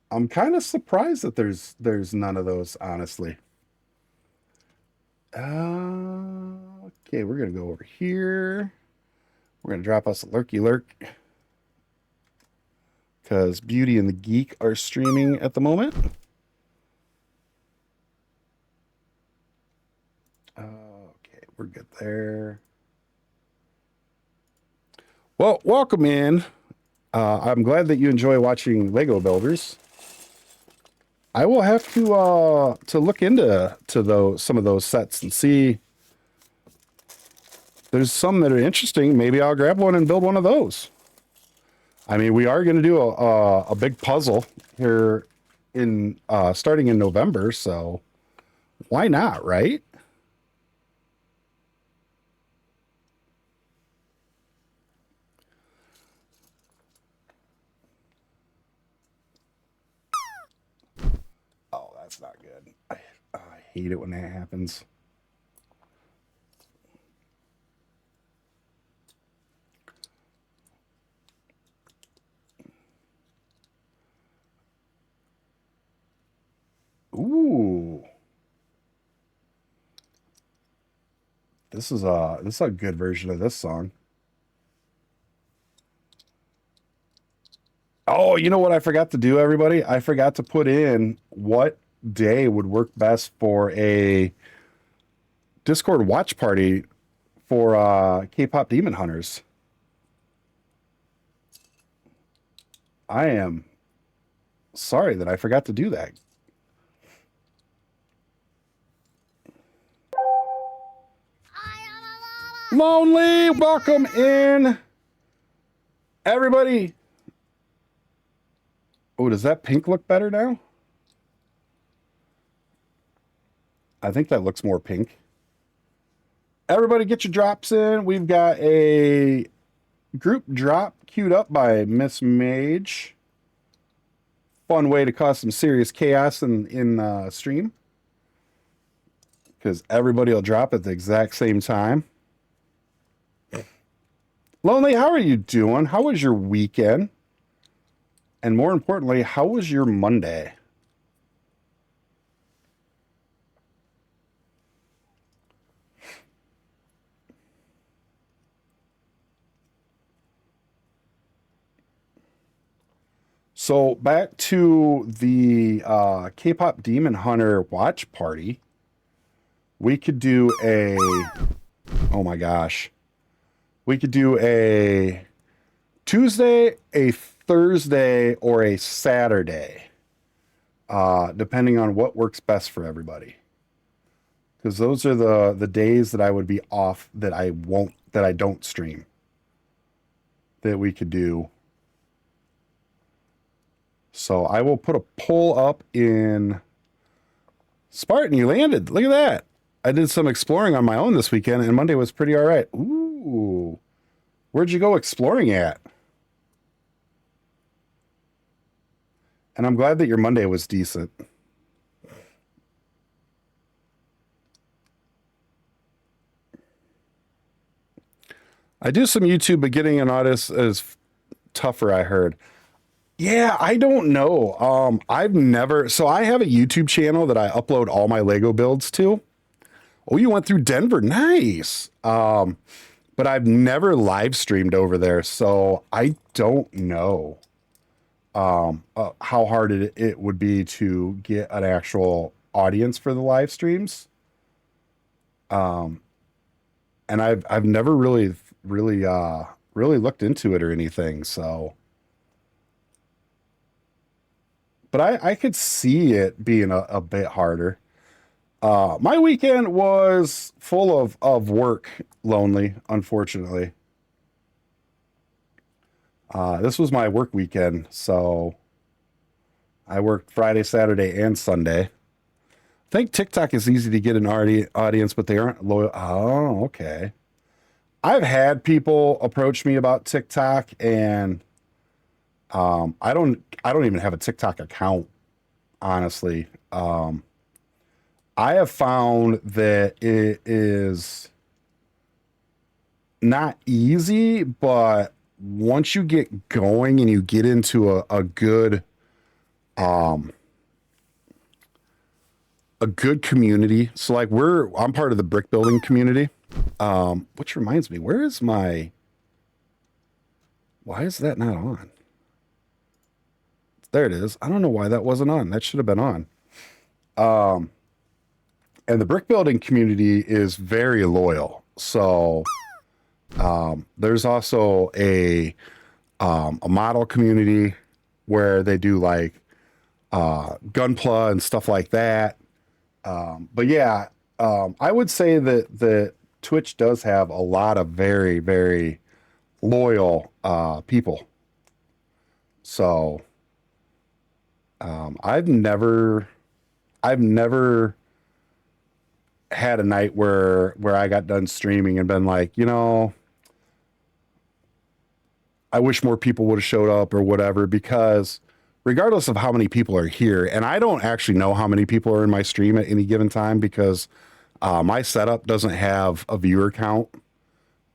I'm kind of surprised that there's none of those, honestly. Okay, we're going to go over here. We're going to drop us a lurky lurk. Because Beauty and the Geek are streaming at the moment. Okay, we're good there. Well, welcome in. I'm glad that you enjoy watching Lego Builders. I will have to look into some of those sets and see there's some that are interesting, maybe I'll grab one and build one of those. I mean, we are going to do a big puzzle here in starting in November, so why not, right? Oh, that's not good. I hate it when that happens. Ooh. This is a good version of this song. Oh, you know what I forgot to do, everybody? I forgot to put in what day would work best for a Discord watch party for K-pop Demon Hunters. I am sorry that I forgot to do that. Lonely, welcome in. Everybody. Oh, does that pink look better now? I think that looks more pink. Everybody get your drops in. We've got a group drop queued up by Miss Mage. Fun way to cause some serious chaos in stream. Because everybody will drop at the exact same time. Lonely, how are you doing? How was your weekend? And more importantly, how was your Monday? So back to the K-pop Demon Hunter watch party. We could do a... Oh my gosh. We could do a Tuesday, a Thursday, or a Saturday, depending on what works best for everybody. Because those are the days that I would be off that I don't stream. That we could do. So I will put a poll up in Spartan. You landed. Look at that. I did some exploring on my own this weekend, and Monday was pretty all right. Ooh. Where'd you go exploring at? And I'm glad that your Monday was decent. I do some YouTube, but getting an artist is tougher, I heard. Yeah, I don't know. I've never... So I have a YouTube channel that I upload all my Lego builds to. Oh, you went through Denver. Nice. But I've never live streamed over there, so I don't know how hard it would be to get an actual audience for the live streams. And I've never really looked into it or anything, so. But I could see it being a bit harder. My weekend was full of work, Lonely, unfortunately. This was my work weekend, so I worked Friday, Saturday, and Sunday. I think TikTok is easy to get an audience, but they aren't loyal. Oh, okay. I've had people approach me about TikTok, and I don't even have a TikTok account, honestly. I have found that it is not easy, but once you get going and you get into a good community. So like I'm part of the brick building community. Which reminds me, why is that not on? There it is. I don't know why that wasn't on. That should have been on. And the brick building community is very loyal. So there's also a model community where they do like Gunpla and stuff like that. But yeah, I would say that Twitch does have a lot of very, very loyal people. So I've never had a night where I got done streaming and been like, you know, I wish more people would have showed up or whatever, because regardless of how many people are here, and I don't actually know how many people are in my stream at any given time, because my setup doesn't have a viewer count.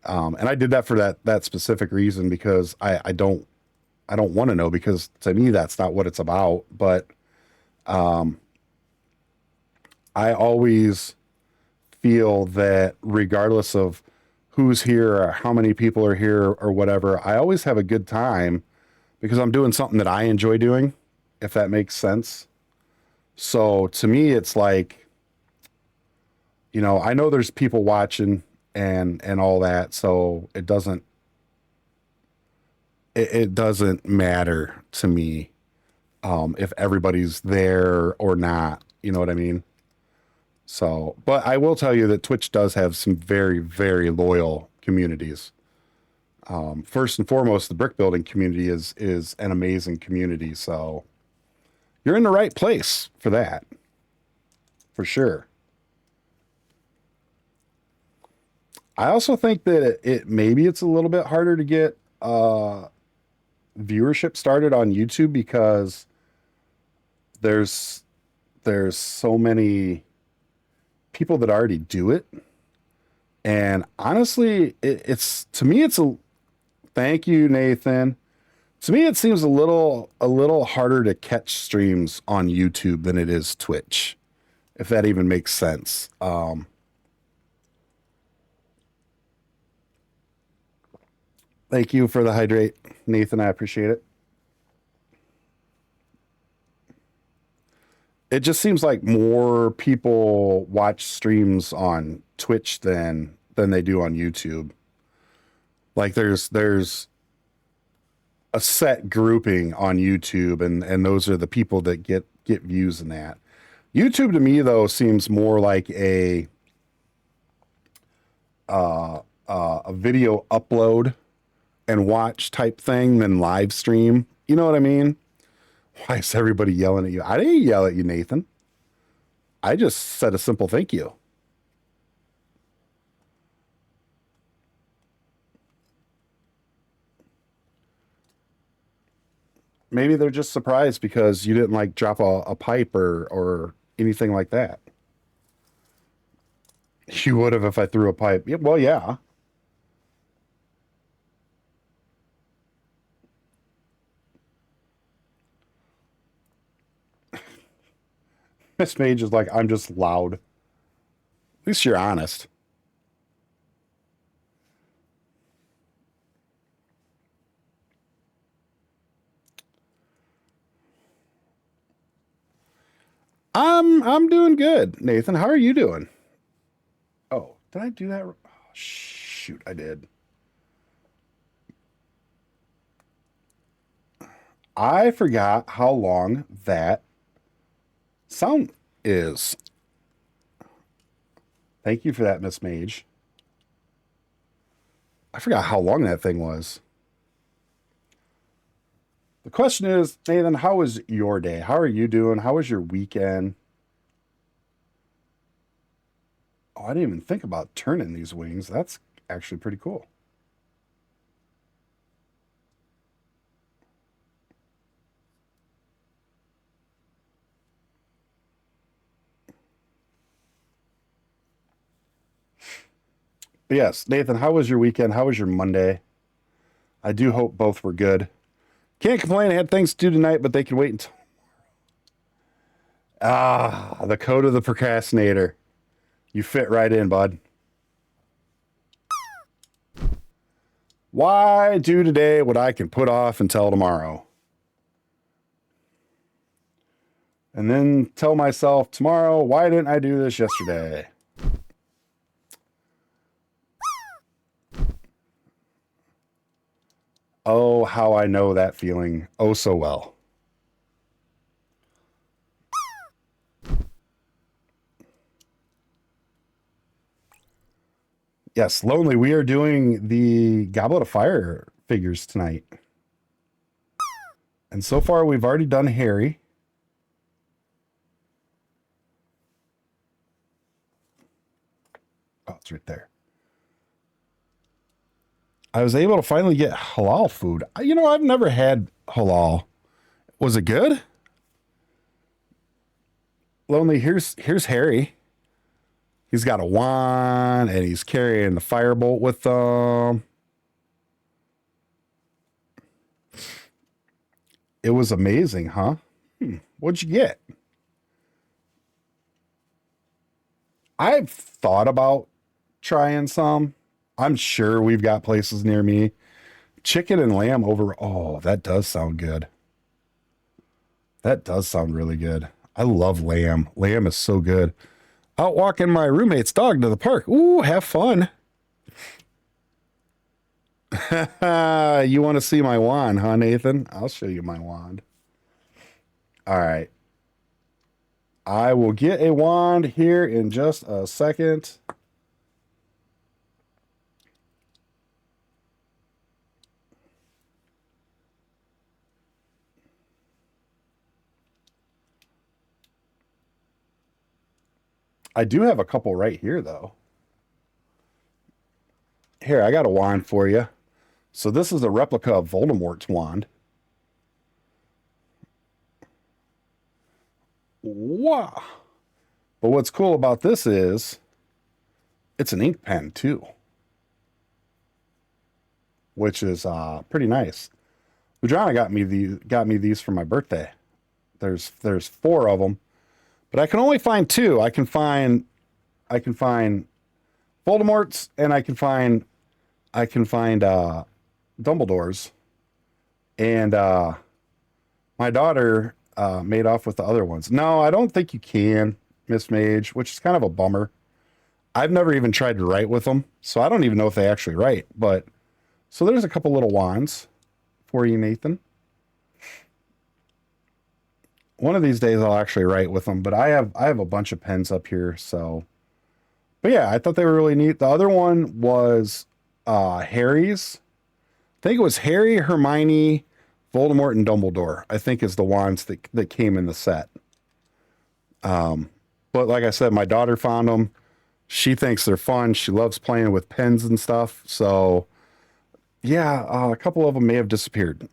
And I did that for that specific reason, because I don't want to know, because to me, that's not what it's about. But I always feel that regardless of who's here or how many people are here or whatever, I always have a good time because I'm doing something that I enjoy doing, if that makes sense. So to me, it's like, you know, I know there's people watching and all that, so it doesn't matter to me if everybody's there or not, you know what I mean? So, but I will tell you that Twitch does have some very, very loyal communities. First and foremost, the brick building community is an amazing community. So you're in the right place for that, for sure. I also think that maybe it's a little bit harder to get viewership started on YouTube, because there's so many people that already do it. And honestly, it's to me, thank you, Nathan. To me, it seems a little harder to catch streams on YouTube than it is Twitch, if that even makes sense. Thank you for the hydrate, Nathan. I appreciate it. It just seems like more people watch streams on Twitch than they do on YouTube. Like there's a set grouping on YouTube, and those are the people that get views in that. YouTube to me though seems more like a video upload and watch type thing than live stream. You know what I mean? Why is everybody yelling at you? I didn't yell at you, Nathan. I just said a simple thank you. Maybe they're just surprised because you didn't like drop a pipe or anything like that. You would have if I threw a pipe. Yeah, well, yeah. Miss Mage is like, I'm just loud. At least you're honest. I'm doing good, Nathan. How are you doing? Oh, did I do that? Oh, shoot, I did. I forgot how long that sound is. Thank you for that, Miss Mage. I forgot how long that thing was. The question is, Nathan, how was your day? How are you doing? How was your weekend? Oh, I didn't even think about turning these wings. That's actually pretty cool. But yes, Nathan, how was your weekend? How was your Monday? I do hope both were good. Can't complain. I had things to do tonight, but they can wait until tomorrow. The code of the procrastinator. You fit right in, bud. Why do today what I can put off until tomorrow? And then tell myself tomorrow, why didn't I do this yesterday? Oh, how I know that feeling oh so well. Yes, Lonely, we are doing the Goblet of Fire figures tonight. And so far, we've already done Harry. Oh, it's right there. I was able to finally get halal food. You know, I've never had halal. Was it good? Lonely, here's Harry. He's got a wand and he's carrying the firebolt with them. It was amazing, huh? What'd you get? I've thought about trying some. I'm sure we've got places near me. Chicken and lamb over. Oh, that does sound good. That does sound really good. I love lamb. Lamb is so good. Out walking my roommate's dog to the park. Ooh, have fun. You want to see my wand, huh, Nathan? I'll show you my wand. All right. I will get a wand here in just a second. I do have a couple right here, though. Here, I got a wand for you. So this is a replica of Voldemort's wand. Wow. But what's cool about this is it's an ink pen, too. Which is pretty nice. Udrana got me these for my birthday. There's 4 of them. But I can only find 2. I can find Voldemort's and I can find Dumbledore's. And my daughter made off with the other ones. No, I don't think you can, Miss Mage, which is kind of a bummer. I've never even tried to write with them, so I don't even know if they actually write. But so there's a couple little wands for you, Nathan. One of these days I'll actually write with them, but I have a bunch of pens up here, so. But yeah, I thought they were really neat. The other one was Harry's. I think it was Harry, Hermione, Voldemort, and Dumbledore, I think is the wands that came in the set. But like I said, my daughter found them. She thinks they're fun. She loves playing with pens and stuff. So yeah, a couple of them may have disappeared.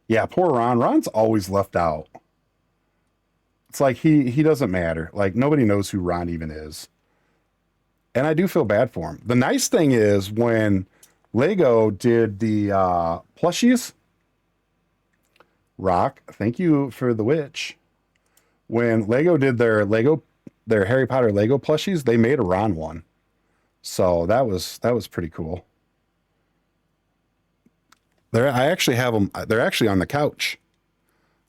Yeah, poor Ron. Ron's always left out. It's like he doesn't matter. Like nobody knows who Ron even is. And I do feel bad for him. The nice thing is when Lego did the plushies, Rock, thank you for the witch. When Lego did their Harry Potter Lego plushies, they made a Ron one. So that was pretty cool. I actually have them. They're actually on the couch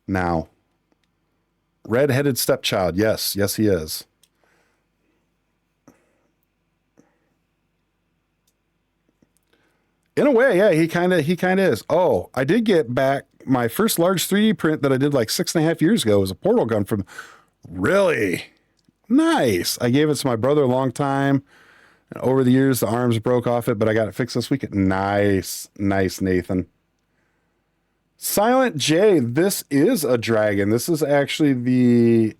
now. Red-headed stepchild. Yes, he is. In a way, yeah, he kind of is. Oh, I did get back my first large 3D print that I did like 6.5 years ago. It was a portal gun from. Really nice. I gave it to my brother a long time. And over the years, the arms broke off it, but I got it fixed this week. Nice, Nathan. Silent J, this is a dragon. This is actually the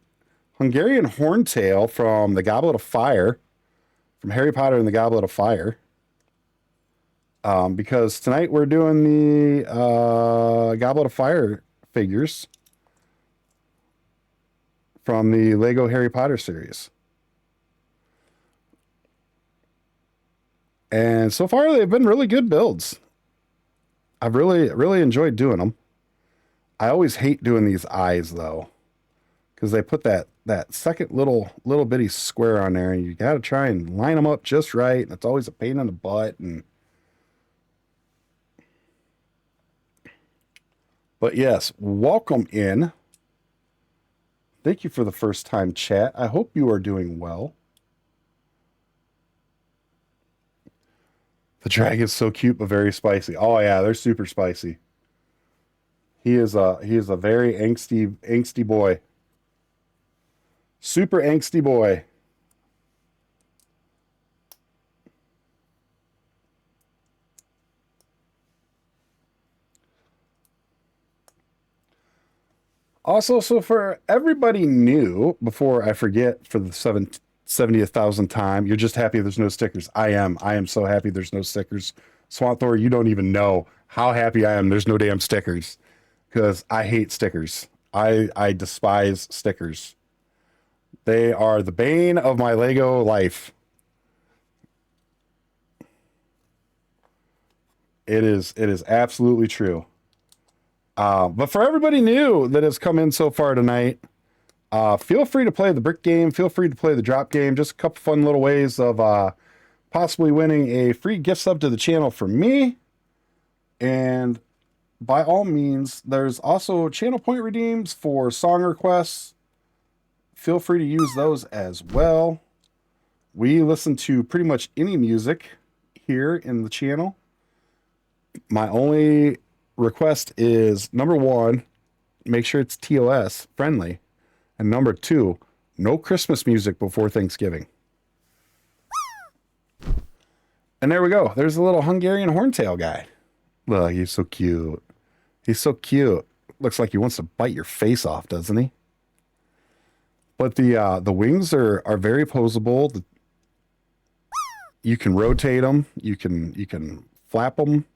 Hungarian horntail from the Goblet of Fire, from Harry Potter and the Goblet of Fire. Because tonight we're doing the Goblet of Fire figures from the Lego Harry Potter series. And so far, they've been really good builds. I've really enjoyed doing them. I always hate doing these eyes, though, because they put that second little bitty square on there, and you got to try and line them up just right, and it's always a pain in the butt. But yes, welcome in. Thank you for the first time chat. I hope you are doing well. The dragon's so cute, but very spicy. Oh yeah, they're super spicy. He is a very angsty boy. Super angsty boy. Also, so for everybody new, before I forget for the 70,000th time, you're just happy there's no stickers. I am. I am so happy there's no stickers. Swamp Thor, you don't even know how happy I am there's no damn stickers. Because I hate stickers. I despise stickers. They are the bane of my Lego life. It is absolutely true. But for everybody new that has come in so far tonight, feel free to play the brick game. Feel free to play the drop game. Just a couple fun little ways of possibly winning a free gift sub to the channel from me. And by all means, there's also channel point redeems for song requests. Feel free to use those as well. We listen to pretty much any music here in the channel. My only request is, number one, make sure it's TOS friendly. And number two, no Christmas music before Thanksgiving. And there we go. There's a little Hungarian horntail guy. Look, he's so cute. He's so cute. Looks like he wants to bite your face off, doesn't he? But the wings are very posable. You can rotate them. You can flap them.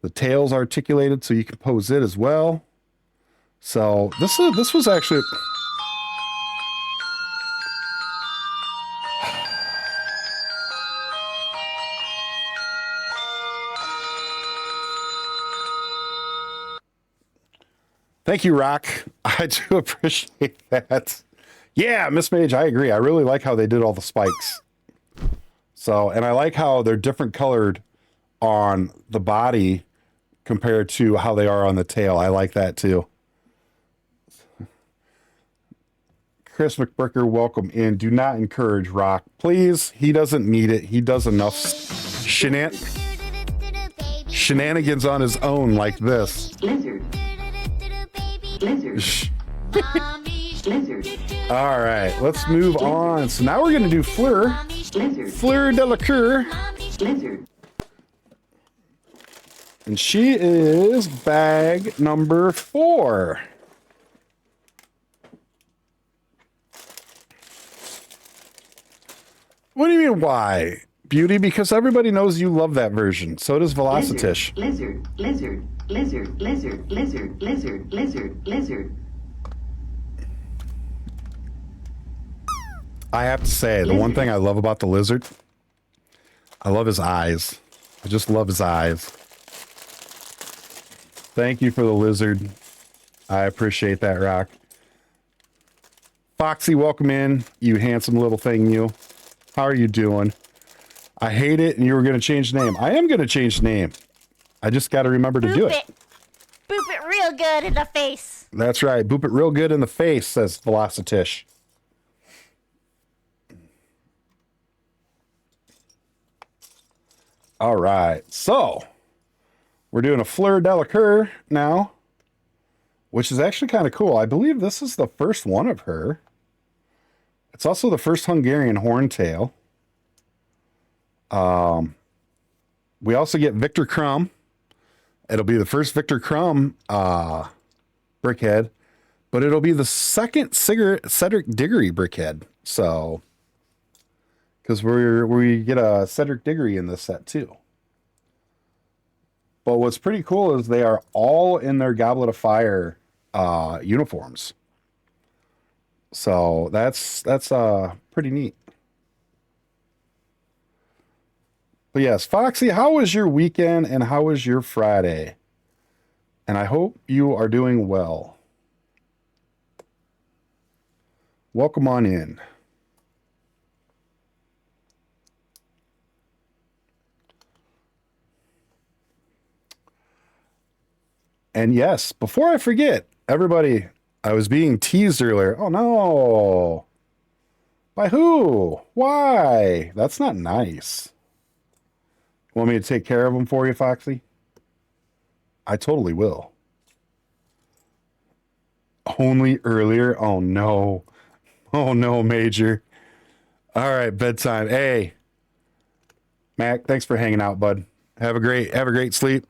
The tail's articulated so you can pose it as well. So this was actually. Thank you, Rock. I do appreciate that. Yeah, Miss Mage, I agree. I really like how they did all the spikes. So, and I like how they're different colored on the body compared to how they are on the tail. I like that too. Chris McBricker, welcome in. Do not encourage Rock. Please, he doesn't need it. He does enough shenanigans on his own like this. Lizard. Lizard. Lizard. All right, let's move on. So now we're going to do Fleur. Lizard. Fleur de la Cour. Lizard. And she is bag number 4. What do you mean, why? Beauty, because everybody knows you love that version. So does Velocitish. Lizard. Lizard. Lizard. Lizard. Lizard. Lizard. Lizard. Lizard. I have to say, the one thing I love about the lizard, I love his eyes. I just love his eyes. Thank you for the lizard. I appreciate that, Rock. Foxy, welcome in, you handsome little thing, you. How are you doing? I hate it, and you were going to change the name. I am going to change the name. I just got to remember to do it. Boop it real good in the face. That's right. Boop it real good in the face, says Velocitish. All right, so we're doing a Fleur de la Cour now, which is actually kind of cool. I believe this is the first one of her. It's also the first Hungarian horntail. We also get Victor Crumb. It'll be the first Victor Crumb brickhead, but it'll be the second Cedric Diggory brickhead. So, because we get a Cedric Diggory in this set too. But what's pretty cool is they are all in their Goblet of Fire uniforms. So that's pretty neat. But yes, Foxy, how was your weekend and how was your Friday? And I hope you are doing well. Welcome on in. And yes, before I forget, everybody, I was being teased earlier. Oh no. By who? Why? That's not nice. Want me to take care of them for you, Foxy? I totally will. Only earlier? Oh no. Oh no, Major. All right, bedtime. Hey, Mac, thanks for hanging out, bud. Have a great sleep.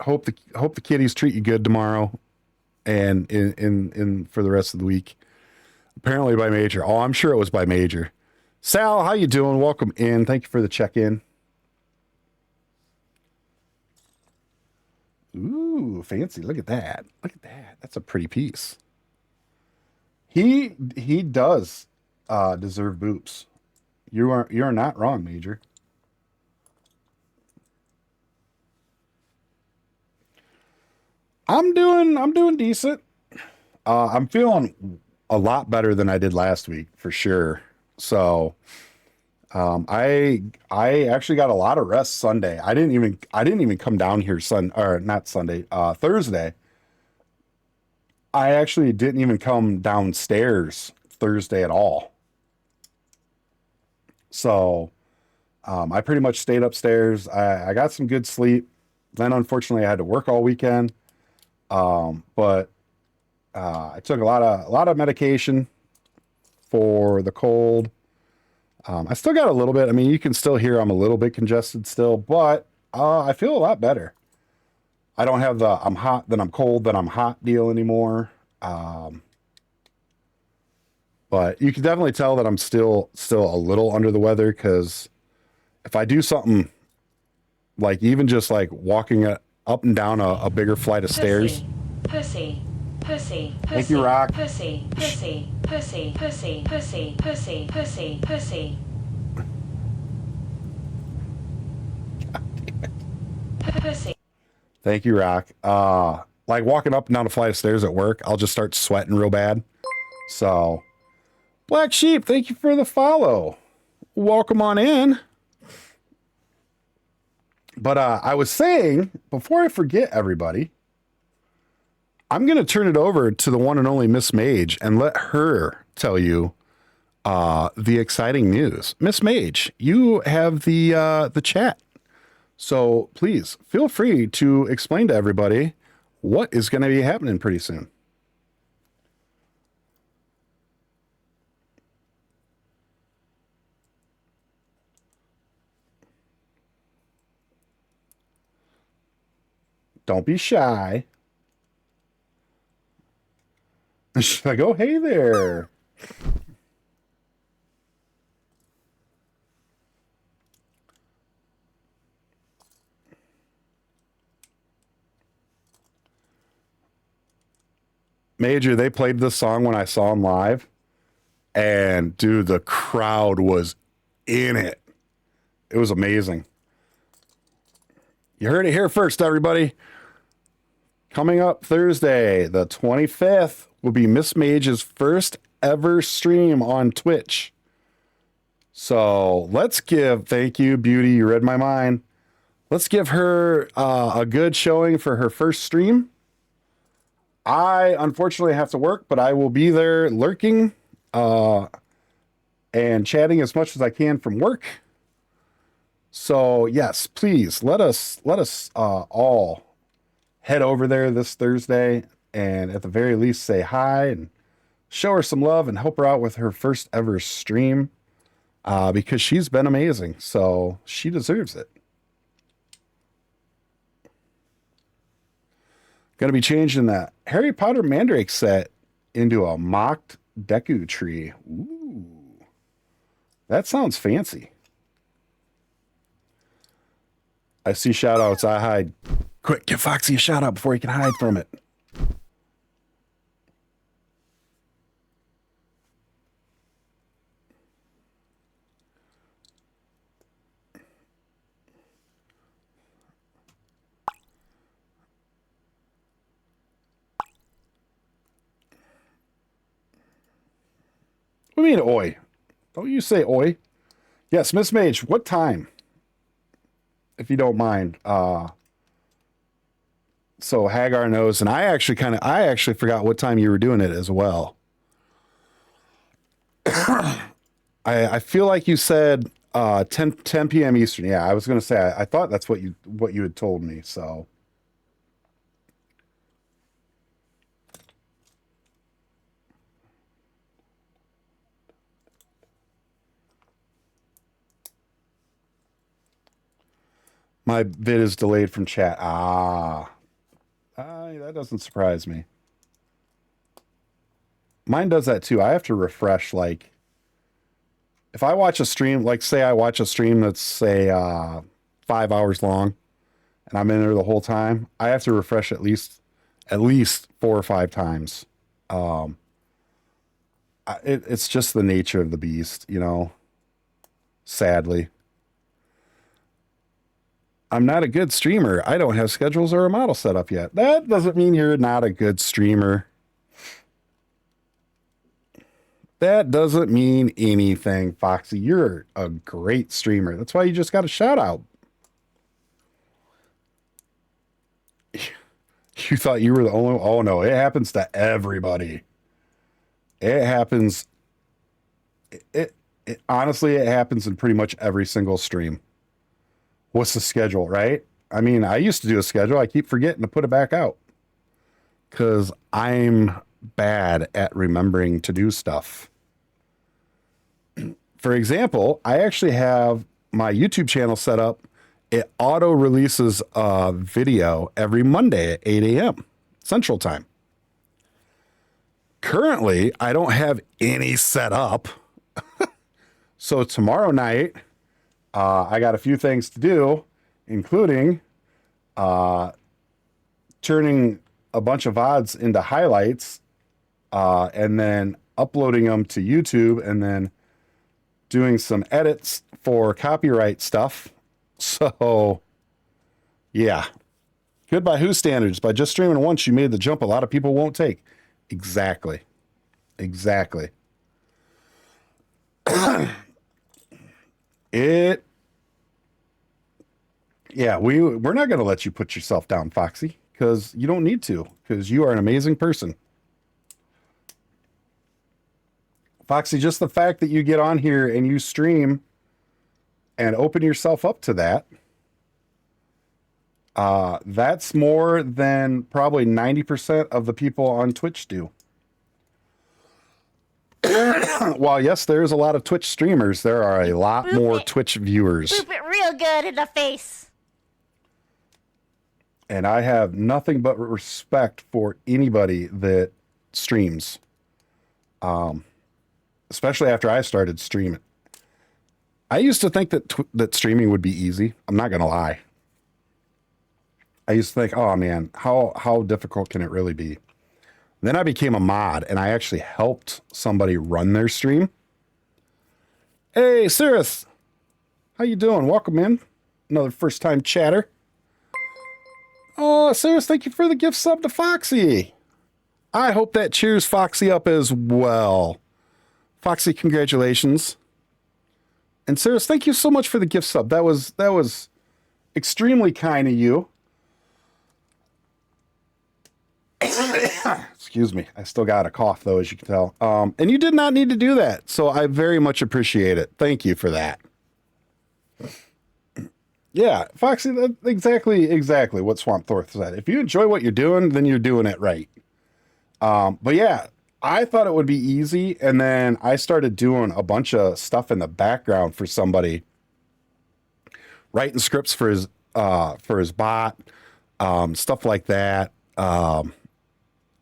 Hope the kitties treat you good tomorrow. and in for the rest of the week. Apparently by Major. Oh, I'm sure it was by Major. Sal, how you doing? Welcome in. Thank you for the check-in. Ooh, fancy. Look at that. Look at that. That's a pretty piece. He does deserve boops. You're not wrong, Major. I'm doing decent. I'm feeling a lot better than I did last week for sure. So I actually got a lot of rest Sunday. I didn't even come down here Thursday. I actually didn't even come downstairs Thursday at all. So I pretty much stayed upstairs. I got some good sleep. Then unfortunately I had to work all weekend. But I took a lot of medication for the cold. I still got a little bit. I mean, you can still hear I'm a little bit congested still, but I feel a lot better. I don't have the I'm hot, then I'm cold, then I'm hot deal anymore. But you can definitely tell that I'm still a little under the weather, because if I do something like even just like walking up and down a bigger flight of stairs. Pussy. Pussy. Thank you, Rock. Pussy. Pussy. Pussy. Pussy. Pussy. Pussy. Pussy. Pussy. Pussy. Thank you, Rock. Like walking up and down a flight of stairs at work, I'll just start sweating real bad. So, Black Sheep, thank you for the follow. Welcome on in. But I was saying, before I forget everybody, I'm going to turn it over to the one and only Miss Mage and let her tell you the exciting news. Miss Mage, you have the chat. So please feel free to explain to everybody what is going to be happening pretty soon. Don't be shy. She's like, oh, hey there. Major, they played this song when I saw them live, and dude, the crowd was in it. It was amazing. You heard it here first, everybody. Coming up Thursday, the 25th, will be Miss Mage's first ever stream on Twitch. So let's thank you, Beauty, you read my mind. Let's give her a good showing for her first stream. I unfortunately have to work, but I will be there lurking and chatting as much as I can from work. So yes, please let us all head over there this Thursday and at the very least say hi and show her some love and help her out with her first ever stream because she's been amazing. So she deserves it. Going to be changing that Harry Potter Mandrake set into a mocked Deku tree. Ooh, that sounds fancy. I see shout outs. I hide. Quick, give Foxy a shout out before he can hide from it. What do you mean, oi? Don't you say oi? Yes, Miss Mage, what time? If you don't mind. So Hagar knows, and I actually forgot what time you were doing it as well. I feel like you said 10 p.m. Eastern. Yeah, I was going to say, I thought that's what you had told me, so. My vid is delayed from chat. That doesn't surprise me. Mine does that too. I have to refresh, like, if I watch a stream, like say I watch a stream that's say 5 hours long and I'm in there the whole time, I have to refresh at least 4 or 5 times. It's just the nature of the beast, you know, sadly. I'm not a good streamer. I don't have schedules or a model set up yet. That doesn't mean you're not a good streamer. That doesn't mean anything, Foxy. You're a great streamer. That's why you just got a shout out. You thought you were the only one? Oh, no. It happens to everybody. It happens. Honestly, it happens in pretty much every single stream. What's the schedule, right? I mean, I used to do a schedule. I keep forgetting to put it back out because I'm bad at remembering to do stuff. For example, I actually have my YouTube channel set up. It auto releases a video every Monday at 8 a.m. Central Time. Currently, I don't have any set up. So tomorrow night, I got a few things to do, including turning a bunch of VODs into highlights and then uploading them to YouTube and then doing some edits for copyright stuff. So, yeah. Good by whose standards? By just streaming once, you made the jump a lot of people won't take. Exactly. Yeah, we're not going to let you put yourself down, Foxy, because you don't need to, because you are an amazing person. Foxy, just the fact that you get on here and you stream and open yourself up to that, that's more than probably 90% of the people on Twitch do. While yes, there's a lot of Twitch streamers, there are a lot more Twitch viewers. Boop it real good in the face. And I have nothing but respect for anybody that streams. Especially after I started streaming. I used to think that streaming would be easy. I'm not going to lie. I used to think, oh man, how difficult can it really be? Then I became a mod and I actually helped somebody run their stream. Hey, Cirrus. How you doing? Welcome in. Another first time chatter. Oh, Cirrus, thank you for the gift sub to Foxy. I hope that cheers Foxy up as well. Foxy, congratulations. And Cirrus, thank you so much for the gift sub. That was extremely kind of you. Excuse me. I still got a cough, though, as you can tell. And you did not need to do that. So I very much appreciate it. Thank you for that. Yeah, Foxy, that's exactly what Swamp Thor said. If you enjoy what you're doing, then you're doing it right. But yeah, I thought it would be easy. And then I started doing a bunch of stuff in the background for somebody. Writing scripts for his bot, stuff like that.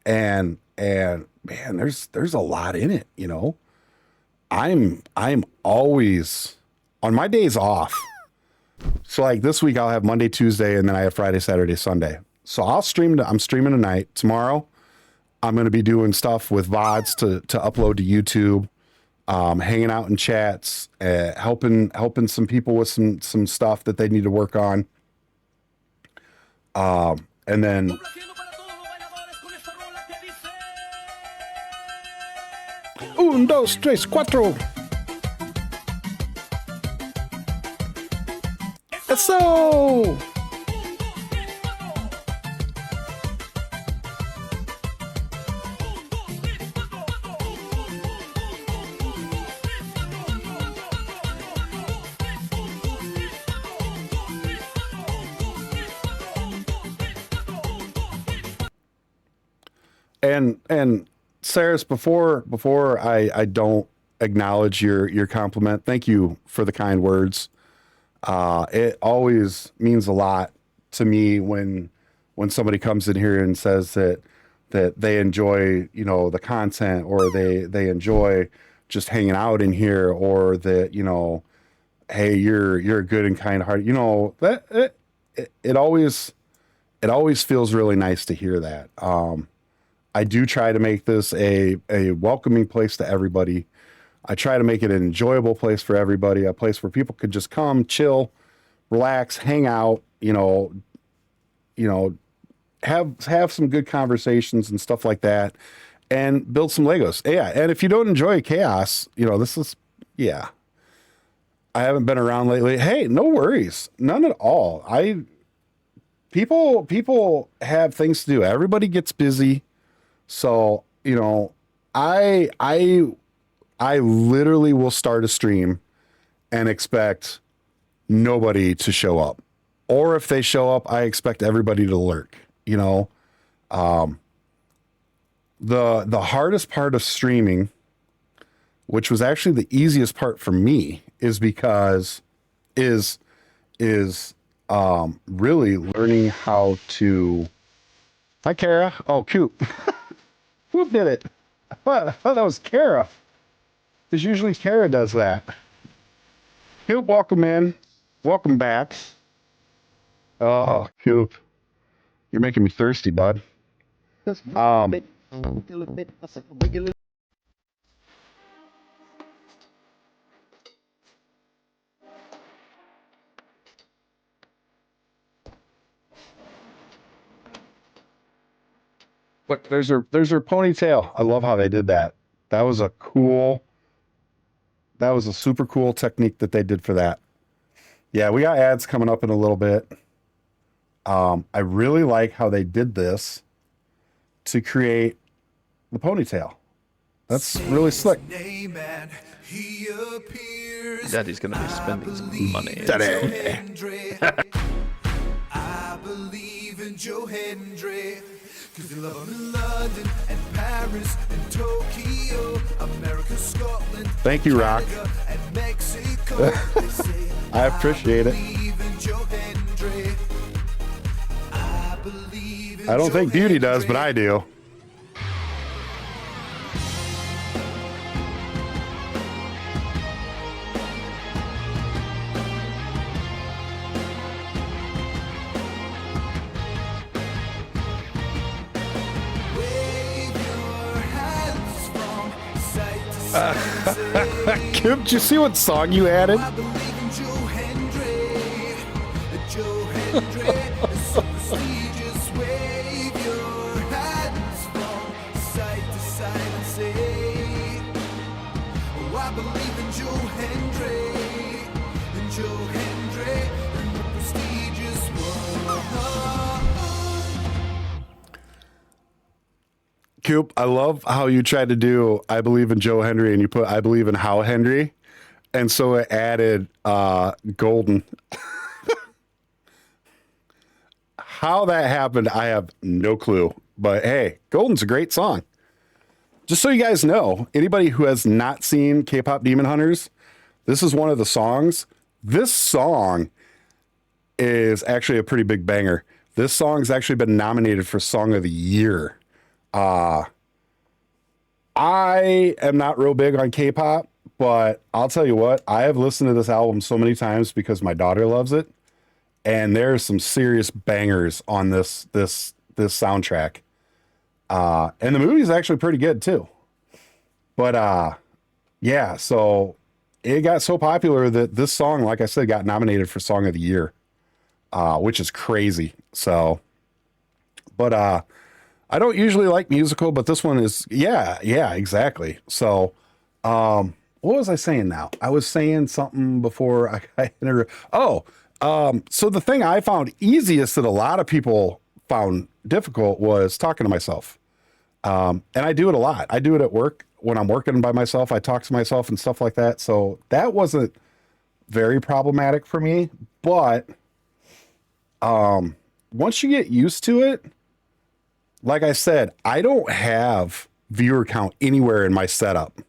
And man, there's a lot in it, you know. I'm always on my days off. So like this week I'll have Monday, Tuesday, and then I have Friday, Saturday, Sunday. So I'm streaming tonight. Tomorrow I'm going to be doing stuff with VODs to upload to YouTube, hanging out in chats, helping some people with some stuff that they need to work on. And then 1, 2, 3, 4. Eso! And Saris, before I don't acknowledge your compliment, thank you for the kind words. It always means a lot to me when somebody comes in here and says that that they enjoy, you know, the content, or they enjoy just hanging out in here, or that, you know, hey, you're a good and kind heart, you know, that it always feels really nice to hear that. I do try to make this a welcoming place to everybody. I try to make it an enjoyable place for everybody, a place where people could just come, chill, relax, hang out, you know, have some good conversations and stuff like that, and build some Legos. Yeah, and if you don't enjoy chaos, you know, this is, yeah. I haven't been around lately. Hey, no worries, none at all. People have things to do. Everybody gets busy, so you know, I literally will start a stream and expect nobody to show up, or if they show up, I expect everybody to lurk. You know, the hardest part of streaming, which was actually the easiest part for me, is really learning how to. Hi, Kara. Oh, cute. Who did it? I thought that was Kara. Because usually Kara does that. Hey, welcome in. Welcome back. Oh, cute. You're making me thirsty, bud. But there's her ponytail. I love how they did that. That was a super cool technique that they did for that. Yeah, we got ads coming up in a little bit. I really like how they did this to create the ponytail. That's really slick. Daddy's gonna be spending some money. Daddy. I believe in Joe Hendry, 'cause they love him in London and Paris and Tokyo, America, Scotland, Thank you, Rock. Canada, and Mexico. They say, I appreciate it. believe in Joe Hendry. I believe in I don't Joe think Beauty does, Hendry. but I do. Wave your hands from side to side. Kim, did you see what song you added? I believe in Joe Hendry. Joe Hendry is so prestigious. Wave your hands from side to side and say, oh, I believe in Joe Hendry. In Joe Hendry, in the prestigious world. Coop, I love how you tried to do I believe in Joe Hendry and you put I believe in How Hendry. And so it added Golden. How that happened, I have no clue. But hey, Golden's a great song. Just so you guys know, anybody who has not seen K-Pop Demon Hunters, this is one of the songs. This song is actually a pretty big banger. This song's actually been nominated for Song of the Year. I am not real big on K-pop, but I'll tell you what, I have listened to this album so many times because my daughter loves it, and there's some serious bangers on this soundtrack. And the movie's actually pretty good too. But yeah, so it got so popular that this song, like I said, got nominated for Song of the Year, which is crazy. So, but I don't usually like musical, but this one is, yeah, exactly. So, what was I saying now? I was saying something before I entered. So the thing I found easiest that a lot of people found difficult was talking to myself. And I do it a lot. I do it at work when I'm working by myself. I talk to myself and stuff like that. So that wasn't very problematic for me, but, once you get used to it, like I said, I don't have viewer count anywhere in my setup.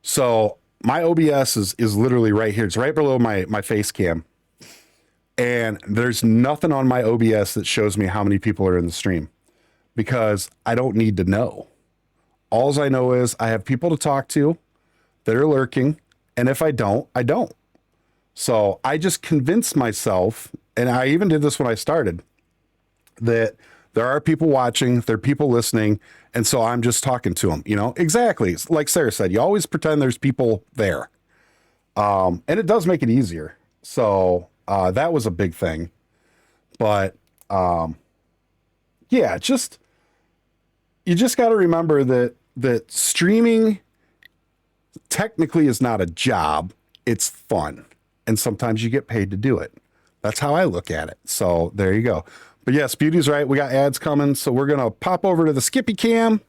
So my OBS is literally right here. It's right below my face cam. And there's nothing on my OBS that shows me how many people are in the stream. because I don't need to know. Alls I know is I have people to talk to that are lurking, and if I don't, I don't. So I just convinced myself, and I even did this when I started, that there are people watching, there are people listening, and so I'm just talking to them, you know? Exactly. Like Sarah said, you always pretend there's people there. And it does make it easier. So that was a big thing. But yeah, you just got to remember that streaming technically is not a job. It's fun. And sometimes you get paid to do it. That's how I look at it. So there you go. But yes, Beauty's right. We got ads coming. So we're going to pop over to the Skippy Cam.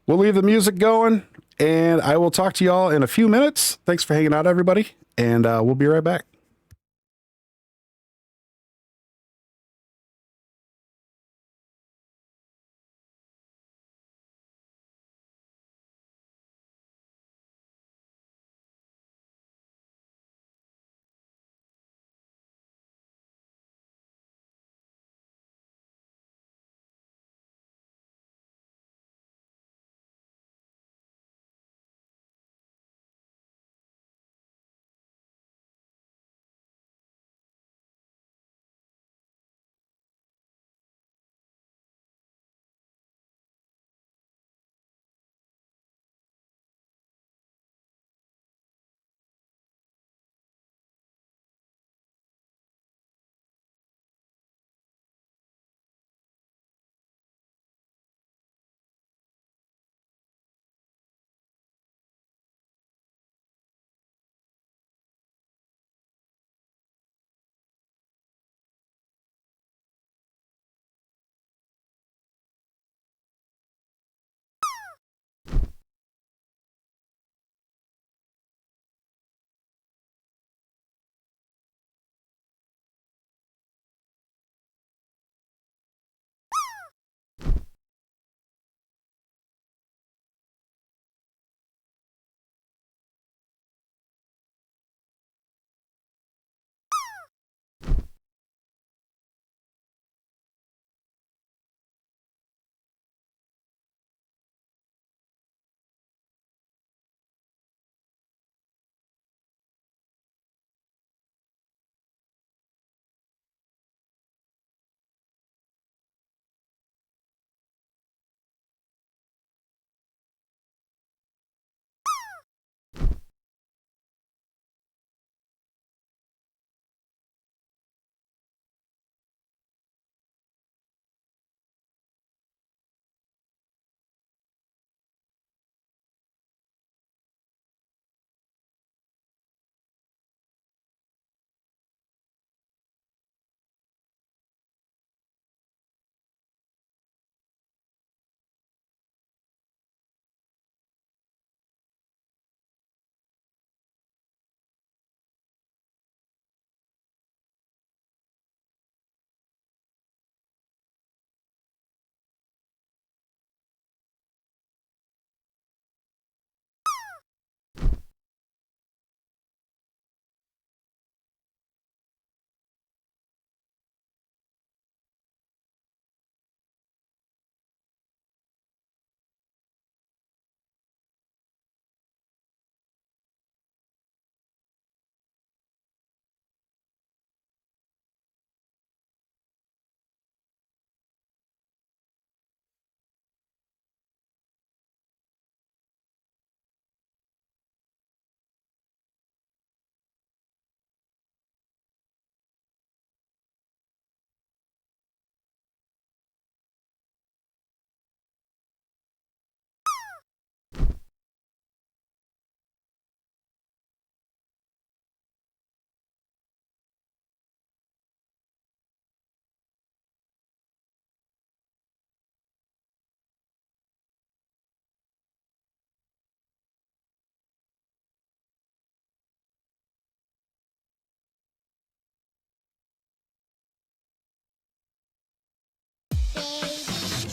We'll leave the music going, and I will talk to y'all in a few minutes. Thanks for hanging out, everybody. And we'll be right back.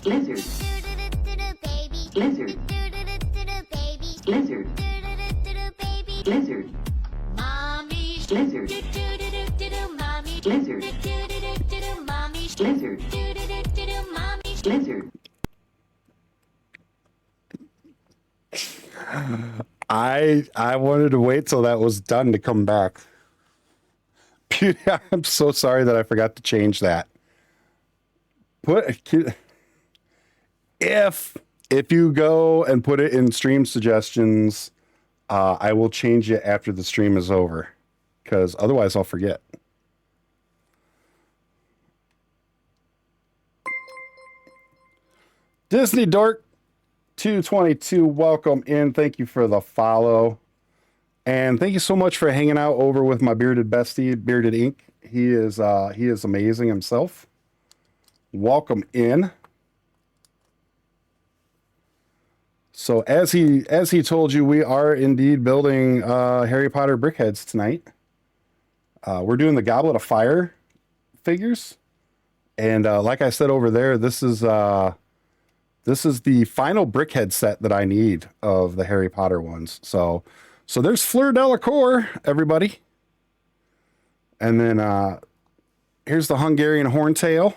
Lizard. Lizard. Lizard. Lizard. Mommy. Lizard. Mommy. Lizard. Lizard. Mommy. Lizard. I wanted to wait till that was done to come back. I'm so sorry that I forgot to change that. If you go and put it in stream suggestions, I will change it after the stream is over, because otherwise I'll forget. Disney Dork 222, welcome in. Thank you for the follow. And thank you so much for hanging out over with my bearded bestie, Bearded Ink. He is amazing himself. Welcome in. So as he told you, we are indeed building Harry Potter BrickHeadz tonight. We're doing the Goblet of Fire figures, and like I said over there, this is the final BrickHead set that I need of the Harry Potter ones. So there's Fleur Delacour, everybody. And then here's the Hungarian Horntail.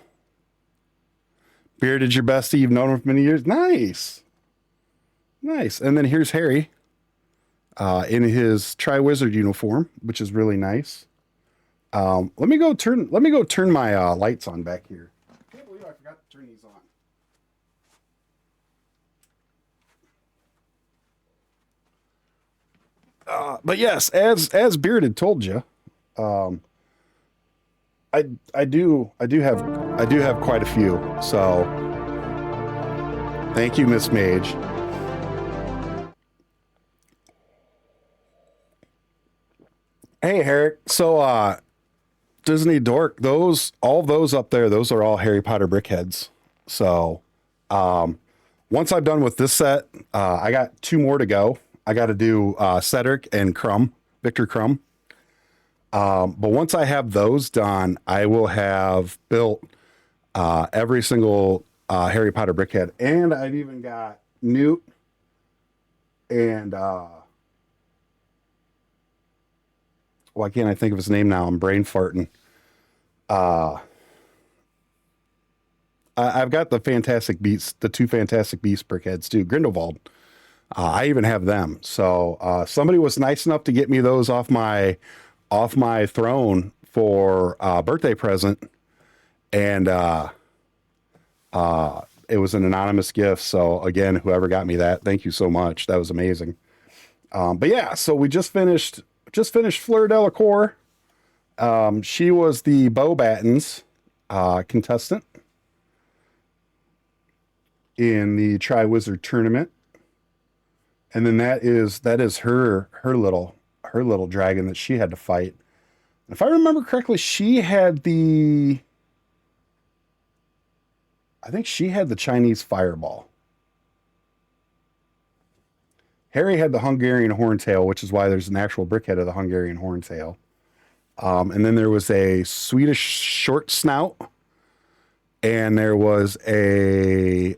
Bearded your bestie, you've known him for many years. Nice. Nice. And then here's Harry in his Triwizard uniform, which is really nice. Let me go turn my lights on back here. I can't believe I forgot to turn these on. But yes, as Bearded told you, I do have quite a few. So thank you, Miss Mage. Hey, Herrick. So Disney Dork, all those up there, those are all Harry Potter BrickHeadz. So once I'm done with this set, I got 2 more to go. I got to do Cedric and Crumb, Victor Crumb. But once I have those done, I will have built every single Harry Potter BrickHead. And I've even got Newt and why can't I think of his name now? I'm brain farting. I've got the Fantastic Beasts, the 2 Fantastic Beasts BrickHeadz too, Grindelwald. I even have them. So somebody was nice enough to get me those off my throne for a birthday present, and it was an anonymous gift. So again, whoever got me that, thank you so much. That was amazing. But yeah, so we just finished Fleur Delacour. She was the Beauxbatons contestant in the Triwizard tournament. And then that is her little dragon that she had to fight. If I remember correctly, I think she had the Chinese fireball. Harry had the Hungarian Horntail, which is why there's an actual BrickHead of the Hungarian Horntail. And then there was a Swedish short snout. And there was what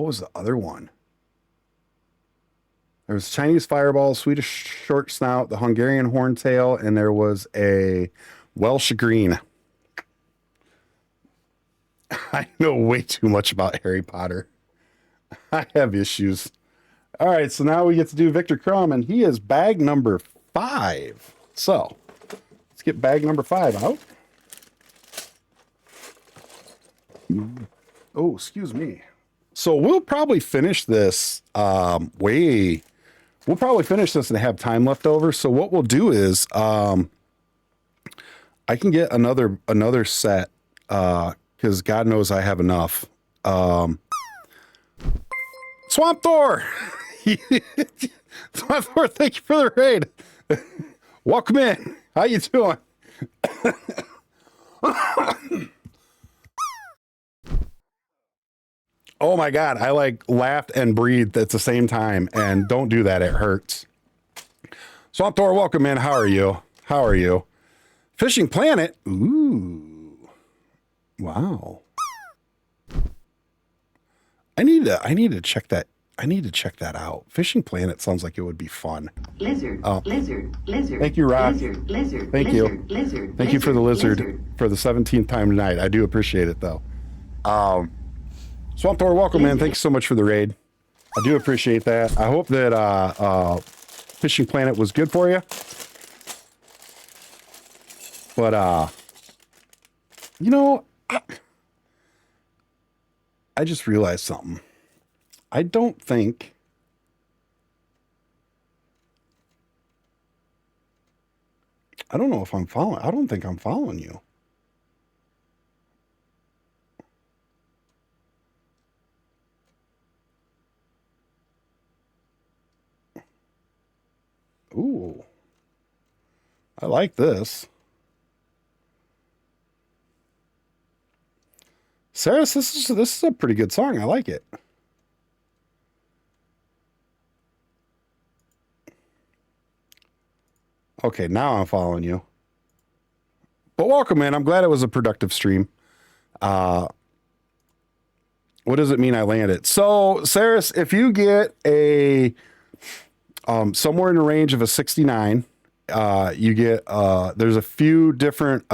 was the other one? There was Chinese fireball, Swedish short snout, the Hungarian Horntail, and there was a Welsh green. I know way too much about Harry Potter. I have issues. All right, so now we get to do Victor Crumb, and he is bag number 5. So let's get bag number 5 out. Oh, excuse me. So we'll probably finish this we'll probably finish this and have time left over. So what we'll do is I can get another set because God knows I have enough. Swamp Thor! Swamp Thor, thank you for the raid. Welcome in. How you doing? Oh my God, I laughed and breathed at the same time, and don't do that, it hurts. Swamp Thor, welcome in. How are you? Fishing Planet. Ooh. Wow. I need to check that. I need to check that out. Fishing Planet sounds like it would be fun. Lizard. Thank you, Rock. Lizard. Thank you. Thank you for the lizard for the 17th time tonight. I do appreciate it though. Swamp Thor, welcome, man. Thanks so much for the raid. I do appreciate that. I hope that Fishing Planet was good for you. But you know, I just realized something. I don't think I don't know if I'm following. I don't think I'm following you. Ooh. I like this. Sarah, this is a pretty good song. I like it. Okay, now I'm following you. But welcome in. I'm glad it was a productive stream. What does it mean I landed? So, Saris, if you get a somewhere in the range of a 69, you get there's a few different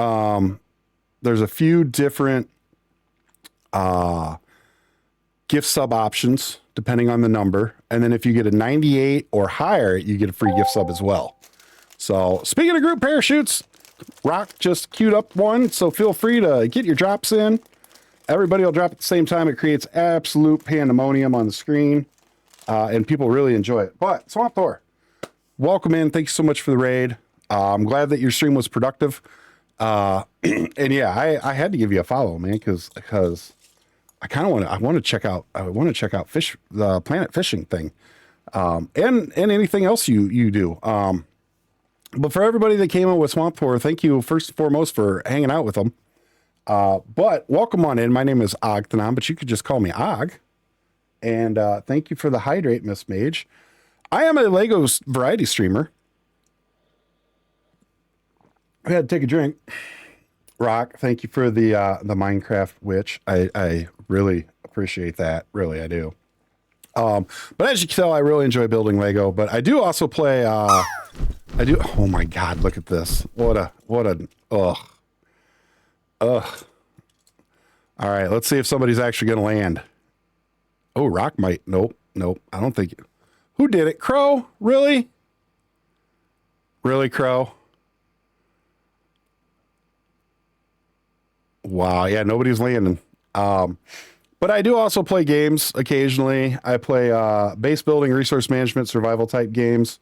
gift sub options depending on the number. And then if you get a 98 or higher, you get a free gift sub as well. So speaking of group parachutes, Rock just queued up one, so feel free to get your drops in. Everybody will drop at the same time. It creates absolute pandemonium on the screen, and people really enjoy it. But Swamp Thor, welcome in. Thank you so much for the raid. I'm glad that your stream was productive. And yeah, I had to give you a follow, man, because I kind of want to check out the Planet Fishing thing, and anything else you do. But for everybody that came in with Swamp Thor, thank you first and foremost for hanging out with them. But welcome on in. My name is Ogthanon, but you could just call me Og. And thank you for the hydrate, Miss Mage. I am a Lego variety streamer. I had to take a drink. Rock, thank you for the Minecraft witch. I really appreciate that. Really, I do. But as you can tell, I really enjoy building Lego. But I do also play. Oh my God! Look at this. Ugh. All right, let's see if somebody's actually gonna land. Oh, Rock might. Nope. I don't think. Who did it? Crow? Really? Really, Crow? Wow. Yeah, nobody's landing. But I do also play games occasionally. I play base building, resource management, survival type games.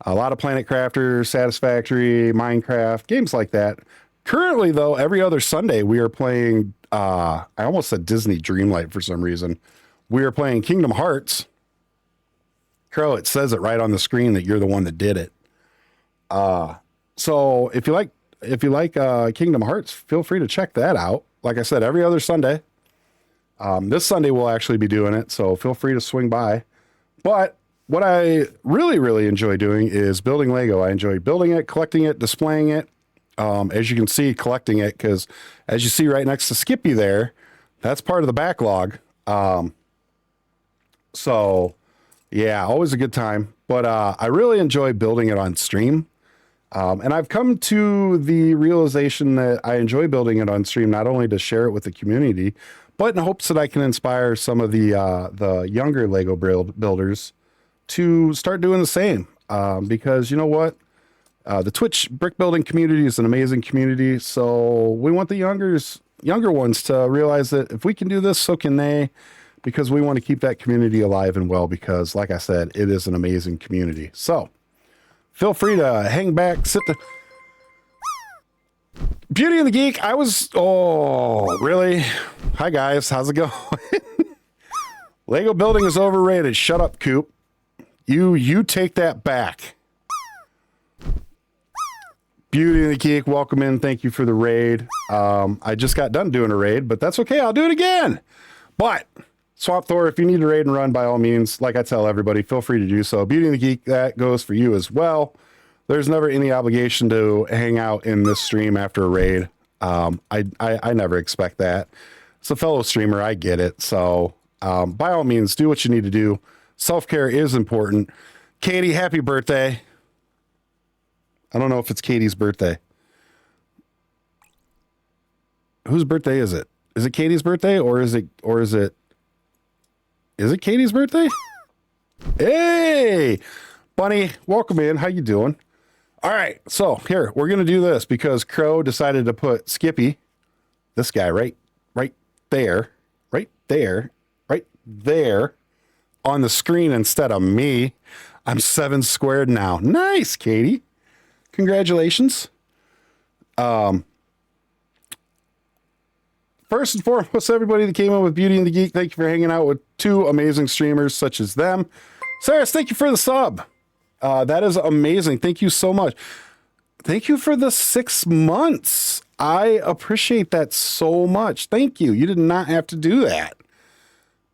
A lot of Planet Crafter, Satisfactory, Minecraft, games like that. Currently, though, every other Sunday we are playing, I almost said Disney Dreamlight for some reason. We are playing Kingdom Hearts. Crow, it says it right on the screen that you're the one that did it. So if you like Kingdom Hearts, feel free to check that out. Like I said, every other Sunday. This Sunday we'll actually be doing it, so feel free to swing by. But what I really, really enjoy doing is building Lego. I enjoy building it, collecting it, displaying it. As you can see, collecting it, because as you see right next to Skippy there, that's part of the backlog. So yeah, always a good time. But I really enjoy building it on stream. And I've come to the realization that I enjoy building it on stream, not only to share it with the community, but in hopes that I can inspire some of the younger Lego builders to start doing the same. Because you know what? The Twitch brick building community is an amazing community. So we want the younger ones to realize that if we can do this, so can they, because we want to keep that community alive and well, because like I said, it is an amazing community. So feel free to hang back, Beauty and the Geek. Really? Hi guys, how's it going? Lego building is overrated. Shut up, Coop. You take that back. Beauty and the Geek, welcome in. Thank you for the raid. I just got done doing a raid, but that's okay. I'll do it again. But Swamp Thor, if you need to raid and run, by all means, like I tell everybody, feel free to do so. Beauty and the Geek, that goes for you as well. There's never any obligation to hang out in this stream after a raid. I never expect that. It's a fellow streamer. I get it. So by all means, do what you need to do. Self-care is important. Katie, happy birthday. I don't know if it's Katie's birthday. Whose birthday is it? Is it Katie's birthday or is it Katie's birthday? Hey, Bunny, welcome in. How you doing? All right, so here we're gonna do this because Crow decided to put Skippy, this guy right there, right there, on the screen instead of me. I'm 7 squared now. Nice, Katie. Congratulations. First and foremost, everybody that came in with Beauty and the Geek, thank you for hanging out with 2 amazing streamers such as them. Saris, thank you for the sub. That is amazing. Thank you so much. Thank you for the 6 months. I appreciate that so much. Thank you. You did not have to do that,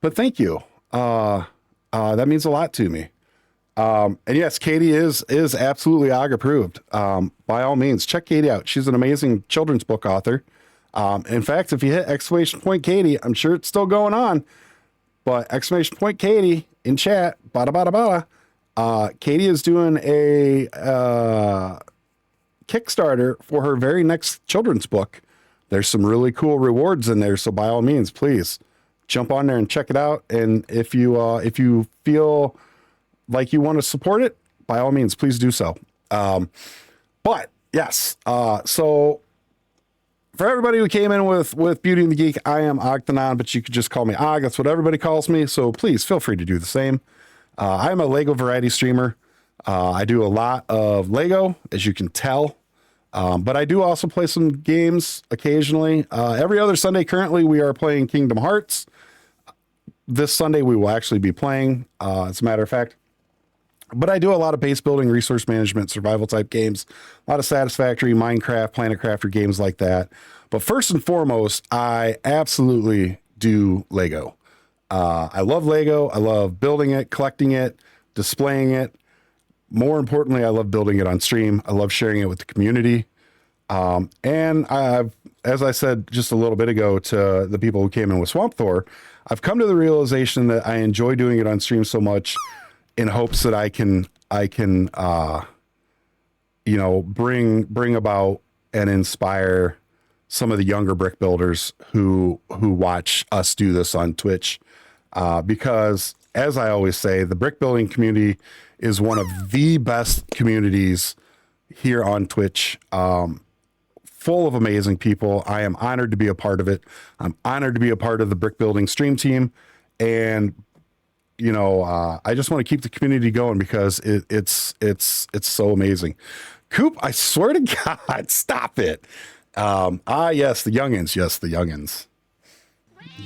but thank you. That means a lot to me. And yes, Katie is absolutely OG approved. By all means, check Katie out. She's an amazing children's book author. In fact, if you hit exclamation point Katie, I'm sure it's still going on, but exclamation point Katie in chat, bada bada bada. Katie is doing a Kickstarter for her very next children's book. There's some really cool rewards in there, so by all means, please jump on there and check it out. And if you feel like you want to support it, by all means, please do so. But yes, so for everybody who came in with Beauty and the Geek, I am Ogthanon, but you could just call me Og. That's what everybody calls me. So please feel free to do the same. I'm a Lego variety streamer. I do a lot of Lego, as you can tell. But I do also play some games occasionally. Every other Sunday, currently, we are playing Kingdom Hearts. This Sunday, we will actually be playing, as a matter of fact. But I do a lot of base building, resource management, survival type games, a lot of Satisfactory, Minecraft, Planet Crafter games like that. But first and foremost, I absolutely do Lego. I love Lego. I love building it, collecting it, displaying it. More importantly, I love building it on stream. I love sharing it with the community. And as I said just a little bit ago to the people who came in with Swamp Thor, I've come to the realization that I enjoy doing it on stream so much in hopes that I can bring about and inspire some of the younger brick builders who watch us do this on Twitch. Because as I always say, the brick building community is one of the best communities here on Twitch. Full of amazing people. I am honored to be a part of it. I'm honored to be a part of the brick building stream team. And I just want to keep the community going because it's so amazing. Coop, I swear to God, stop it. Yes, the youngins. Yes, the youngins.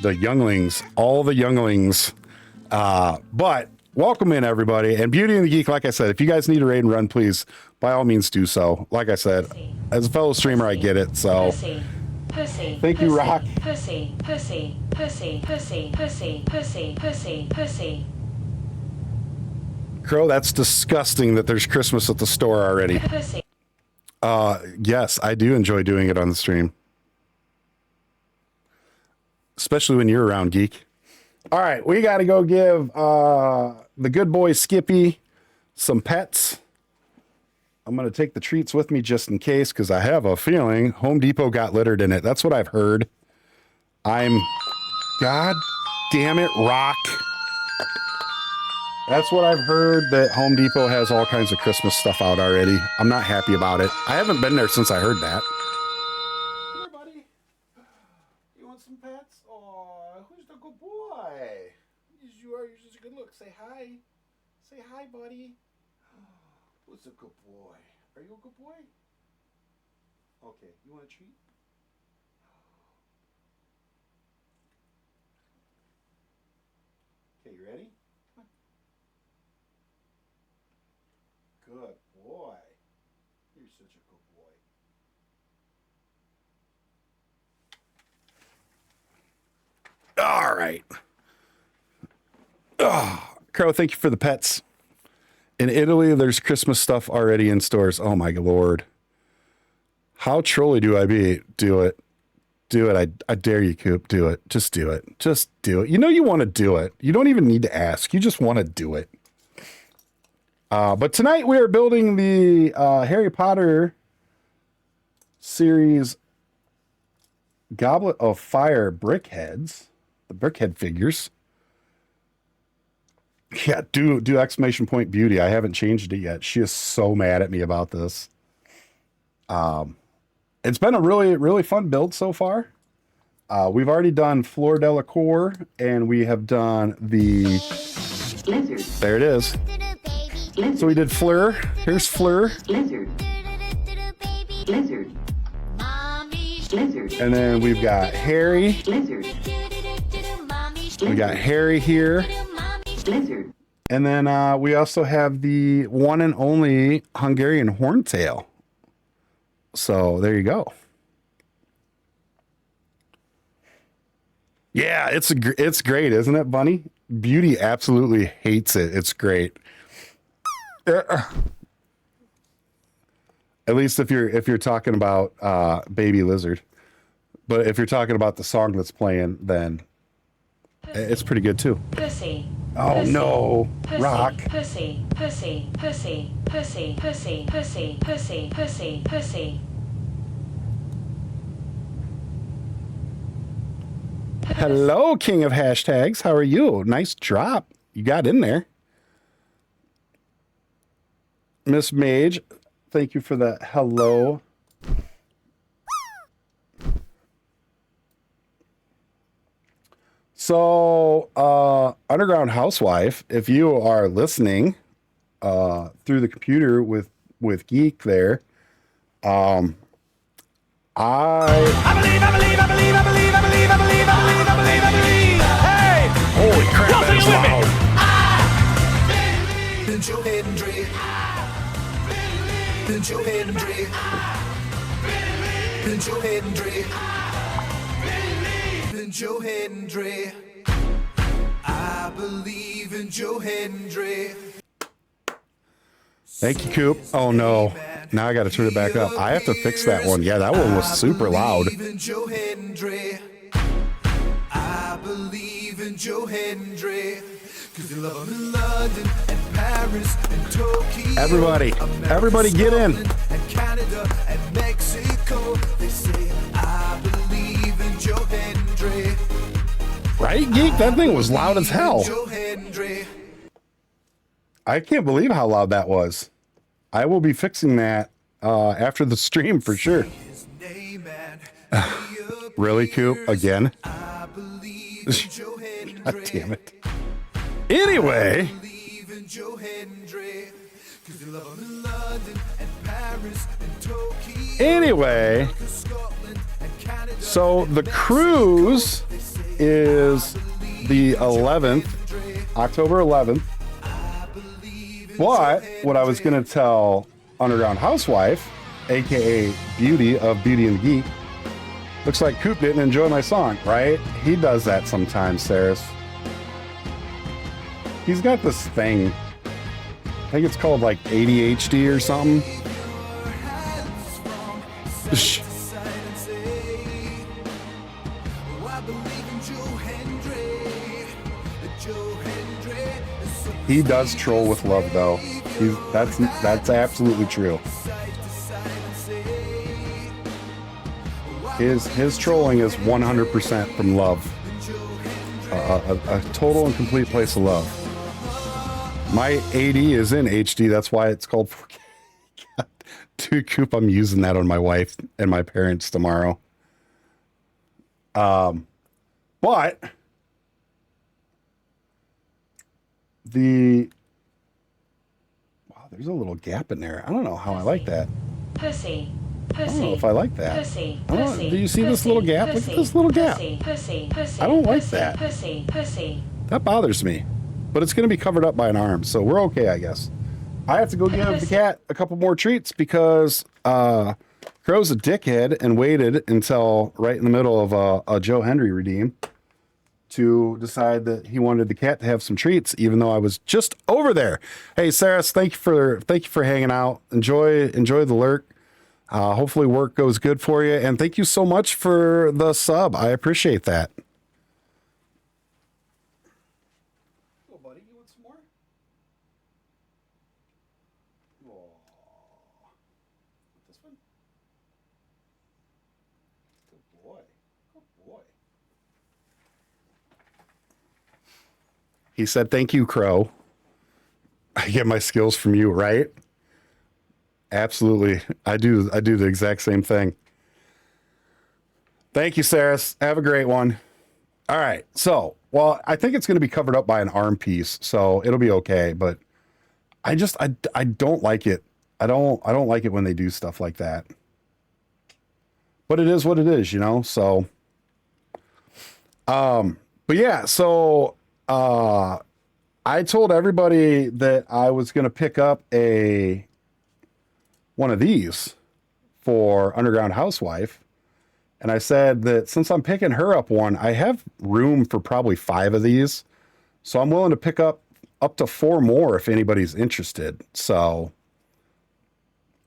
The younglings, all the younglings. But welcome in, everybody. And Beauty and the Geek, like I said, if you guys need a raid and run, please, by all means, do so. Like I said, as a fellow streamer, I get it. So thank you, Rock. Pussy. Crow, that's disgusting that there's Christmas at the store already. Pussy. Yes, I do enjoy doing it on the stream. Especially when you're around, Geek. All right, we got to go give the good boy Skippy some pets. I'm going to take the treats with me just in case because I have a feeling Home Depot got littered in it. That's what I've heard. God damn it, Rock. That's what I've heard, that Home Depot has all kinds of Christmas stuff out already. I'm not happy about it. I haven't been there since I heard that. Come here, buddy. You want some pets? Oh, who's the good boy? You're just a good look. Say hi. Say hi, buddy. Who's a good boy? Are you a good boy? Okay, you want a treat? Okay, you ready? Good boy. You're such a good boy. All right. Oh, Crow, thank you for the pets. In Italy, there's Christmas stuff already in stores. Oh my Lord. How trolly do I be? Do it. Do it. I dare you, Coop. Do it. Just do it. Just do it. You know you want to do it. You don't even need to ask. You just want to do it. But tonight we are building the Harry Potter series Goblet of Fire BrickHeadz, the BrickHead figures. Yeah, do exclamation point beauty. I haven't changed it yet. She is so mad at me about this. It's been a really, really fun build so far. We've already done Fleur Delacour, and we have done the... Lizard. There it is. Lizard. So we did Fleur. Here's Fleur. Lizard. Lizard. Lizard. And then we've got Harry. Lizard. We got Harry here. Lizard. And then we also have the one and only Hungarian Horntail. So there you go. Yeah, it's great, isn't it, Bunny? Beauty absolutely hates it. It's great. At least if you're talking about Baby Lizard. But if you're talking about the song that's playing, then it's pretty good too. Pussy. Oh Pussy. no, Pussy. Rock. Pussy. Pussy. Pussy. Pussy. Pussy. Pussy. Pussy. Pussy. Pussy. Hello, King of Hashtags. How are you? Nice drop. You got in there. Miss Mage, thank you for the hello. So, Underground Housewife, if you are listening through the computer with Geek there, I believe. Hey! Holy crap, that's loud. Joe Hendry. Joe Hendry. Joe Hendry. Joe Hendry. I believe in Joe Hendry. Thank you, Coop. Oh no. Now I got to turn it back up. I have to fix that one. Yeah, that one was super loud. I believe in Joe Hendry. I believe in Joe Hendry. Cause you love him in London and Paris and Tokyo. Everybody get in. And Canada and Mexico. They say, I believe in Joe Hendry. Right, Geek? That thing was loud as hell. Joe Hendry. I can't believe how loud that was. I will be fixing that after the stream for sure. His name and Really, Coop? Again? I believe in Joe Hendry. God damn it. Anyway. Believe in Joe Hendry. Cause you love him in London and Paris and Tokyo. Anyway. Scotland and Canada. So the cruise is the 11th, October 11th. But what I was going to tell Underground Housewife, aka Beauty of Beauty and the Geek, looks like Coop didn't enjoy my song, right? He does that sometimes, Saris. He's got this thing. I think it's called like ADHD or something. Shh. He does troll with love, though. That's absolutely true. His trolling is 100% from love. A total and complete place of love. My AD is in HD. That's why it's called 4K. God. Dude, Coop, I'm using that on my wife and my parents tomorrow. But there's a little gap in there. I don't know how I like that. Pussy. I don't know if I like that. Pussy. I don't know. Pussy. Do you see this little gap? Look at this little gap. I don't like that. Pussy. That bothers me. But it's going to be covered up by an arm, so we're okay, I guess. I have to go give the cat a couple more treats because Crow's a dickhead and waited until right in the middle of a Joe Hendry redeem to decide that he wanted the cat to have some treats, even though I was just over there. Hey, Saris, thank you for hanging out. Enjoy the lurk. Hopefully work goes good for you, and thank you so much for the sub. I appreciate that. Oh, buddy, you want some more? Oh. This one? Good boy. Good boy. He said, "Thank you, Crow." I get my skills from you, right? Absolutely. I do the exact same thing. Thank you, Saris. Have a great one. All right. So, well, I think it's going to be covered up by an arm piece, so it'll be okay. But I don't like it. I don't like it when they do stuff like that. But it is what it is, you know? So, but yeah, so, I told everybody that I was going to pick up one of these for Underground Housewife. And I said that since I'm picking her up one, I have room for probably 5 of these. So I'm willing to pick up to 4 more if anybody's interested. So,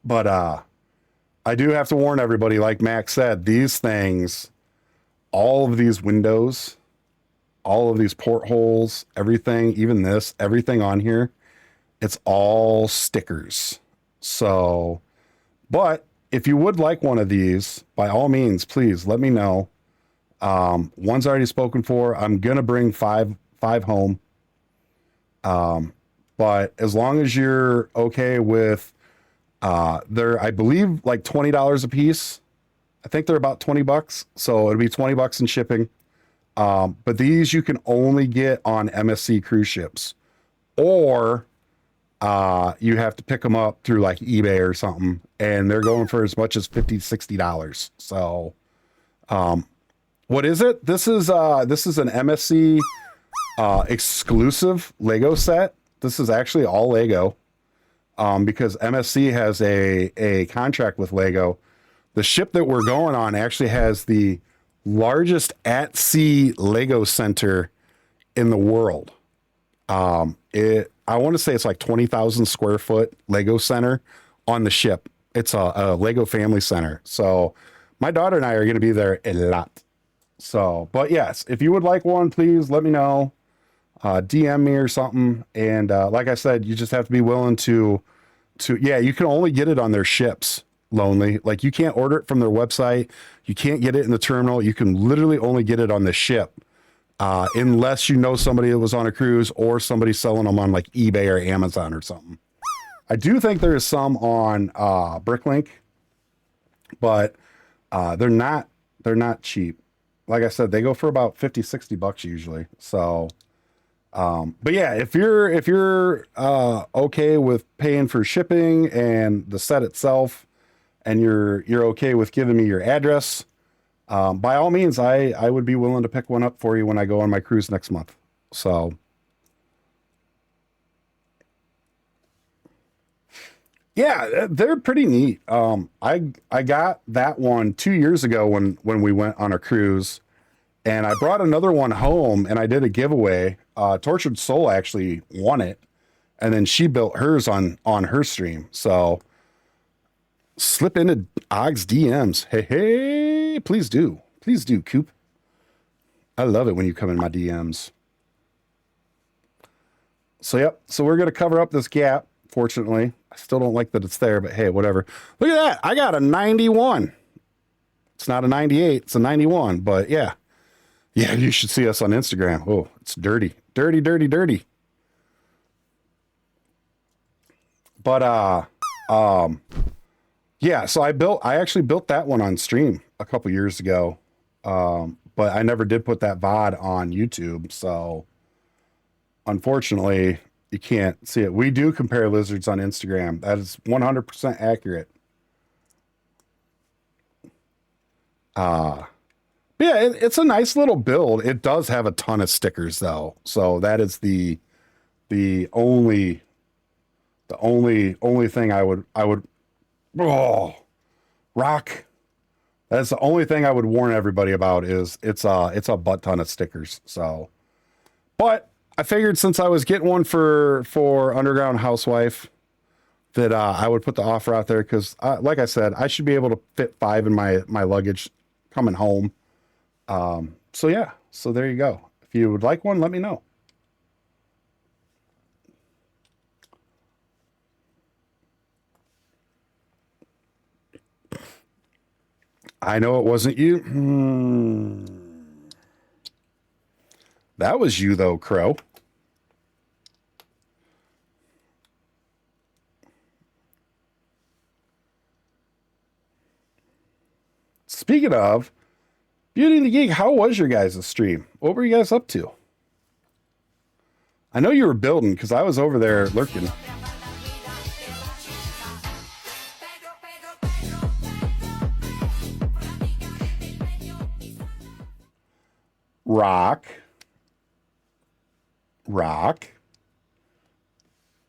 but, I do have to warn everybody, like Max said, these things, all of these windows, all of these portholes, everything, even this, everything on here, it's all stickers. So, but if you would like one of these, by all means, please let me know. One's already spoken for. I'm going to bring five home. But as long as you're okay with, they're, I believe, like $20 a piece. I think they're about $20. So it'll be $20 in shipping. But these you can only get on MSC cruise ships, or you have to pick them up through like eBay or something, and they're going for as much as $50, $60. So, what is it? This is an MSC exclusive Lego set. This is actually all Lego, because MSC has a contract with Lego. The ship that we're going on actually has the largest at sea Lego center in the world. I want to say it's like 20,000 square foot Lego center on the ship. It's a Lego family center. So my daughter and I are going to be there a lot. So, but yes, if you would like one, please let me know. DM me or something. And like I said, you just have to be willing to, yeah, you can only get it on their ships, Lonely. Like you can't order it from their website. You can't get it in the terminal. You can literally only get it on the ship. Unless you know somebody that was on a cruise or somebody selling them on like eBay or Amazon or something. I do think there is some on BrickLink, but they're not cheap. Like I said, they go for about $50-$60 usually. So, but yeah, if you're okay with paying for shipping and the set itself, and you're okay with giving me your address, by all means, I would be willing to pick one up for you when I go on my cruise next month. So, yeah, they're pretty neat. I got that one 2 years ago when we went on a cruise, and I brought another one home and I did a giveaway. Tortured Soul actually won it, and then she built hers on her stream. So slip into Og's DMs. Hey, please do. Please do, Coop. I love it when you come in my DMs. So, yep. So we're going to cover up this gap, fortunately. I still don't like that it's there, but hey, whatever. Look at that. I got a 91. It's not a 98. It's a 91, but yeah. Yeah, you should see us on Instagram. Oh, it's dirty. Dirty, dirty, dirty. But, yeah, so I actually built that one on stream a couple years ago. But I never did put that VOD on YouTube. So unfortunately, you can't see it. We do compare lizards on Instagram. That is 100% accurate. Yeah, it's a nice little build. It does have a ton of stickers though. So that is the only thing I would rock. That's the only thing I would warn everybody about is it's a butt ton of stickers. So, but I figured since I was getting one for Underground Housewife that I would put the offer out there because, like I said, I should be able to fit 5 in my luggage coming home. So yeah, so there you go. If you would like one, let me know. I know it wasn't you. That was you though, Crow. Speaking of Beauty and the Geek, how was your guys' stream? What were you guys up to? I know you were building because I was over there lurking. Rock.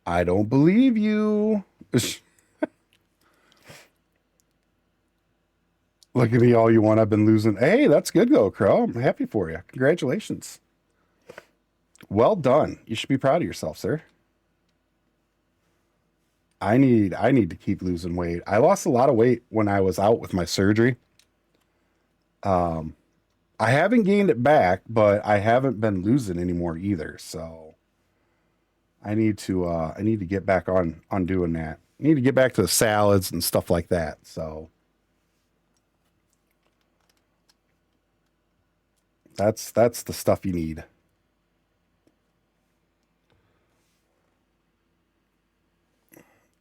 I don't believe you. Look at me all you want. I've been losing. Hey, that's good though, Crow. I'm happy for you. Congratulations. Well done. You should be proud of yourself, sir. I need to keep losing weight. I lost a lot of weight when I was out with my surgery. I haven't gained it back, but I haven't been losing anymore either. So I need to get back on doing that. I need to get back to the salads and stuff like that. So that's the stuff you need.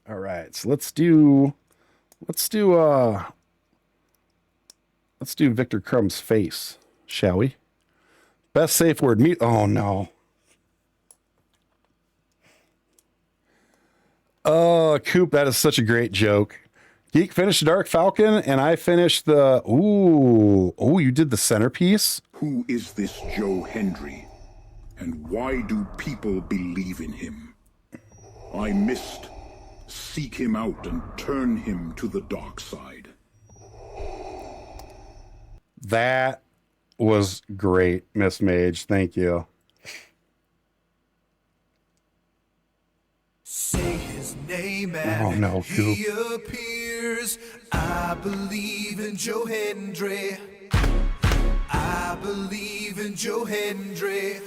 All right, so let's do Victor Crumb's face, shall we? Best safe word, meat. Oh no. Oh, Coop, that is such a great joke. Geek finished Dark Falcon, and I finished the. Ooh, you did the centerpiece. Who is this Joe Hendry? And why do people believe in him? I missed. Seek him out and turn him to the dark side. That was great, Miss Mage. Thank you. Say his name and Oh no, Coop. he appears. I believe in Joe Hendry. I believe in Joe Hendry.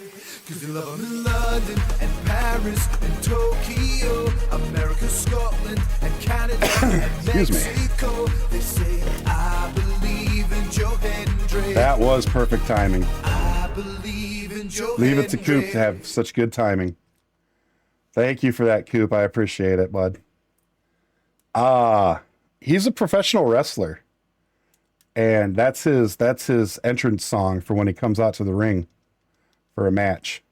Cause they love him in London and Paris and Tokyo, America, Scotland and Canada and Mexico. They say, I believe in Joe Hendry. That was perfect timing. I believe in Joe Leave it to Hendry. Coop to have such good timing. Thank you for that, Coop. I appreciate it, bud. He's a professional wrestler. And that's his entrance song for when he comes out to the ring for a match.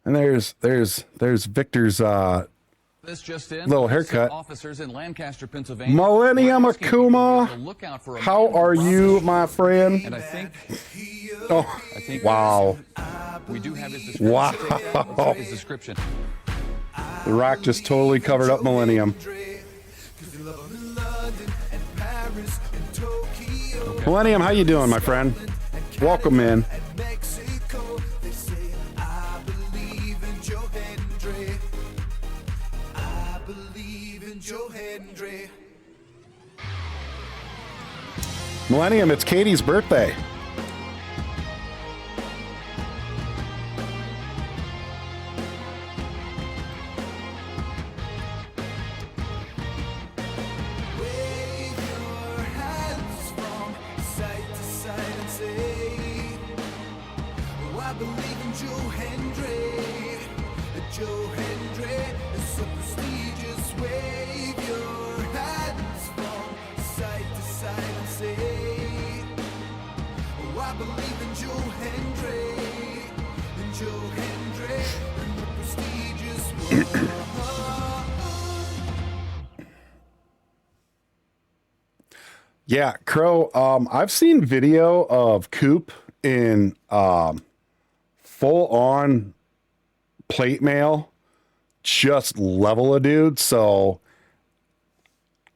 And there's Victor's This just in, little haircut. Officers in Lancaster, Pennsylvania. Millennium were asking people Akuma, to look out for a how man who are robbed you, a my store. friend? And I think Oh, wow. we do have his description. Wow. Let's check his description. The Rock just totally covered up Millennium. Millennium, how you doing, my friend? Welcome in. Millennium, it's Katie's birthday. Yeah, Crow, I've seen video of Coop in full on plate mail, just level a dude. So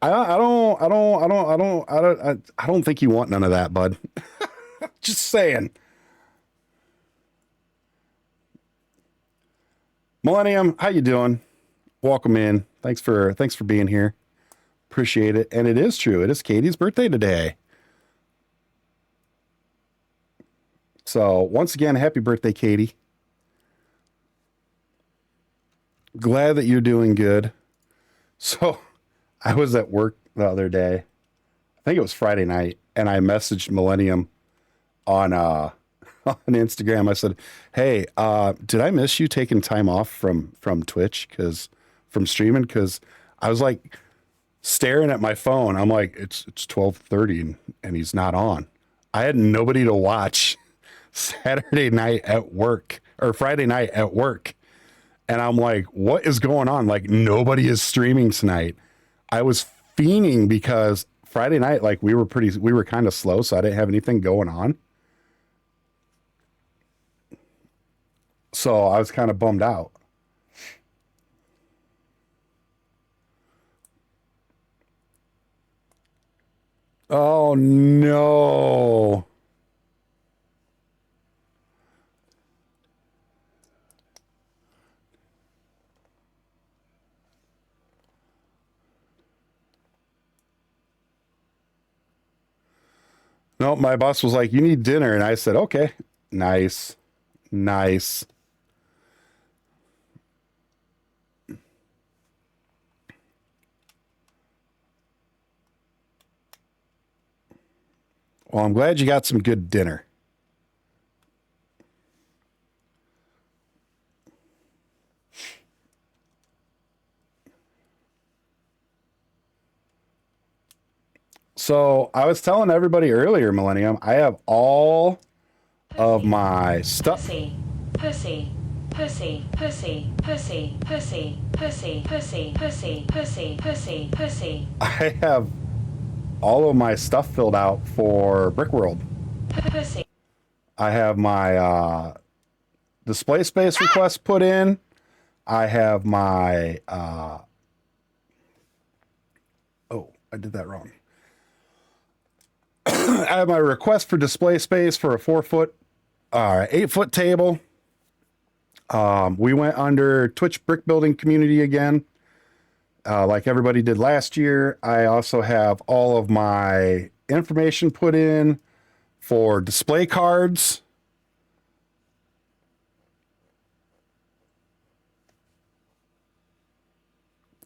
I don't think you want none of that, bud. Just saying. Millennium, how you doing? Welcome in. Thanks for being here. Appreciate it. And it is true. It is Katie's birthday today. So once again, happy birthday, Katie. Glad that you're doing good. So I was at work the other day. I think it was Friday night, and I messaged Millennium on on Instagram. I said, "Hey, did I miss you taking time off from Twitch from streaming? Because I was like staring at my phone. I'm like, it's 12:30 and he's not on. I had nobody to watch Saturday night at work or Friday night at work, and I'm like, what is going on? Like nobody is streaming tonight. I was fiending because Friday night, like we were kind of slow, so I didn't have anything going on. So I was kind of bummed out. Oh no. No, my boss was like, you need dinner. And I said, okay, nice. Nice. Well, I'm glad you got some good dinner. So I was telling everybody earlier, Millennium, I have all of my stuff. Pussy, pussy, pussy, pussy, pussy, pussy, pussy, pussy, pussy, pussy, pussy, pussy. I have all of my stuff filled out for Brickworld. Pussy. I have my display space request put in. I have my oh, I did that wrong. I have my request for display space for a 8-foot table. We went under Twitch brick building community again, like everybody did last year. I also have all of my information put in for display cards.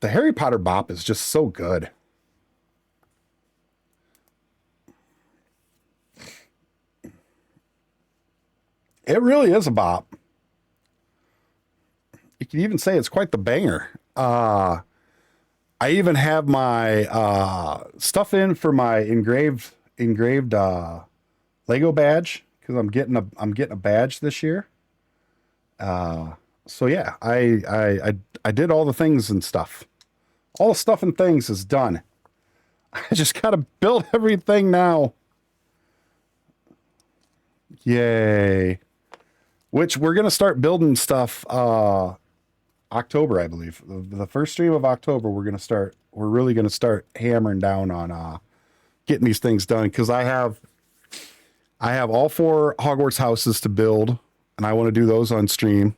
The Harry Potter bop is just so good. It really is a bop. You can even say it's quite the banger. I even have my stuff in for my engraved Lego badge because I'm getting a badge this year. So yeah, I did all the things and stuff. All the stuff and things is done. I just gotta build everything now. Yay. Which we're going to start building stuff October, I believe. The first stream of October, we're really going to start hammering down on getting these things done because I have all 4 Hogwarts houses to build, and I want to do those on stream.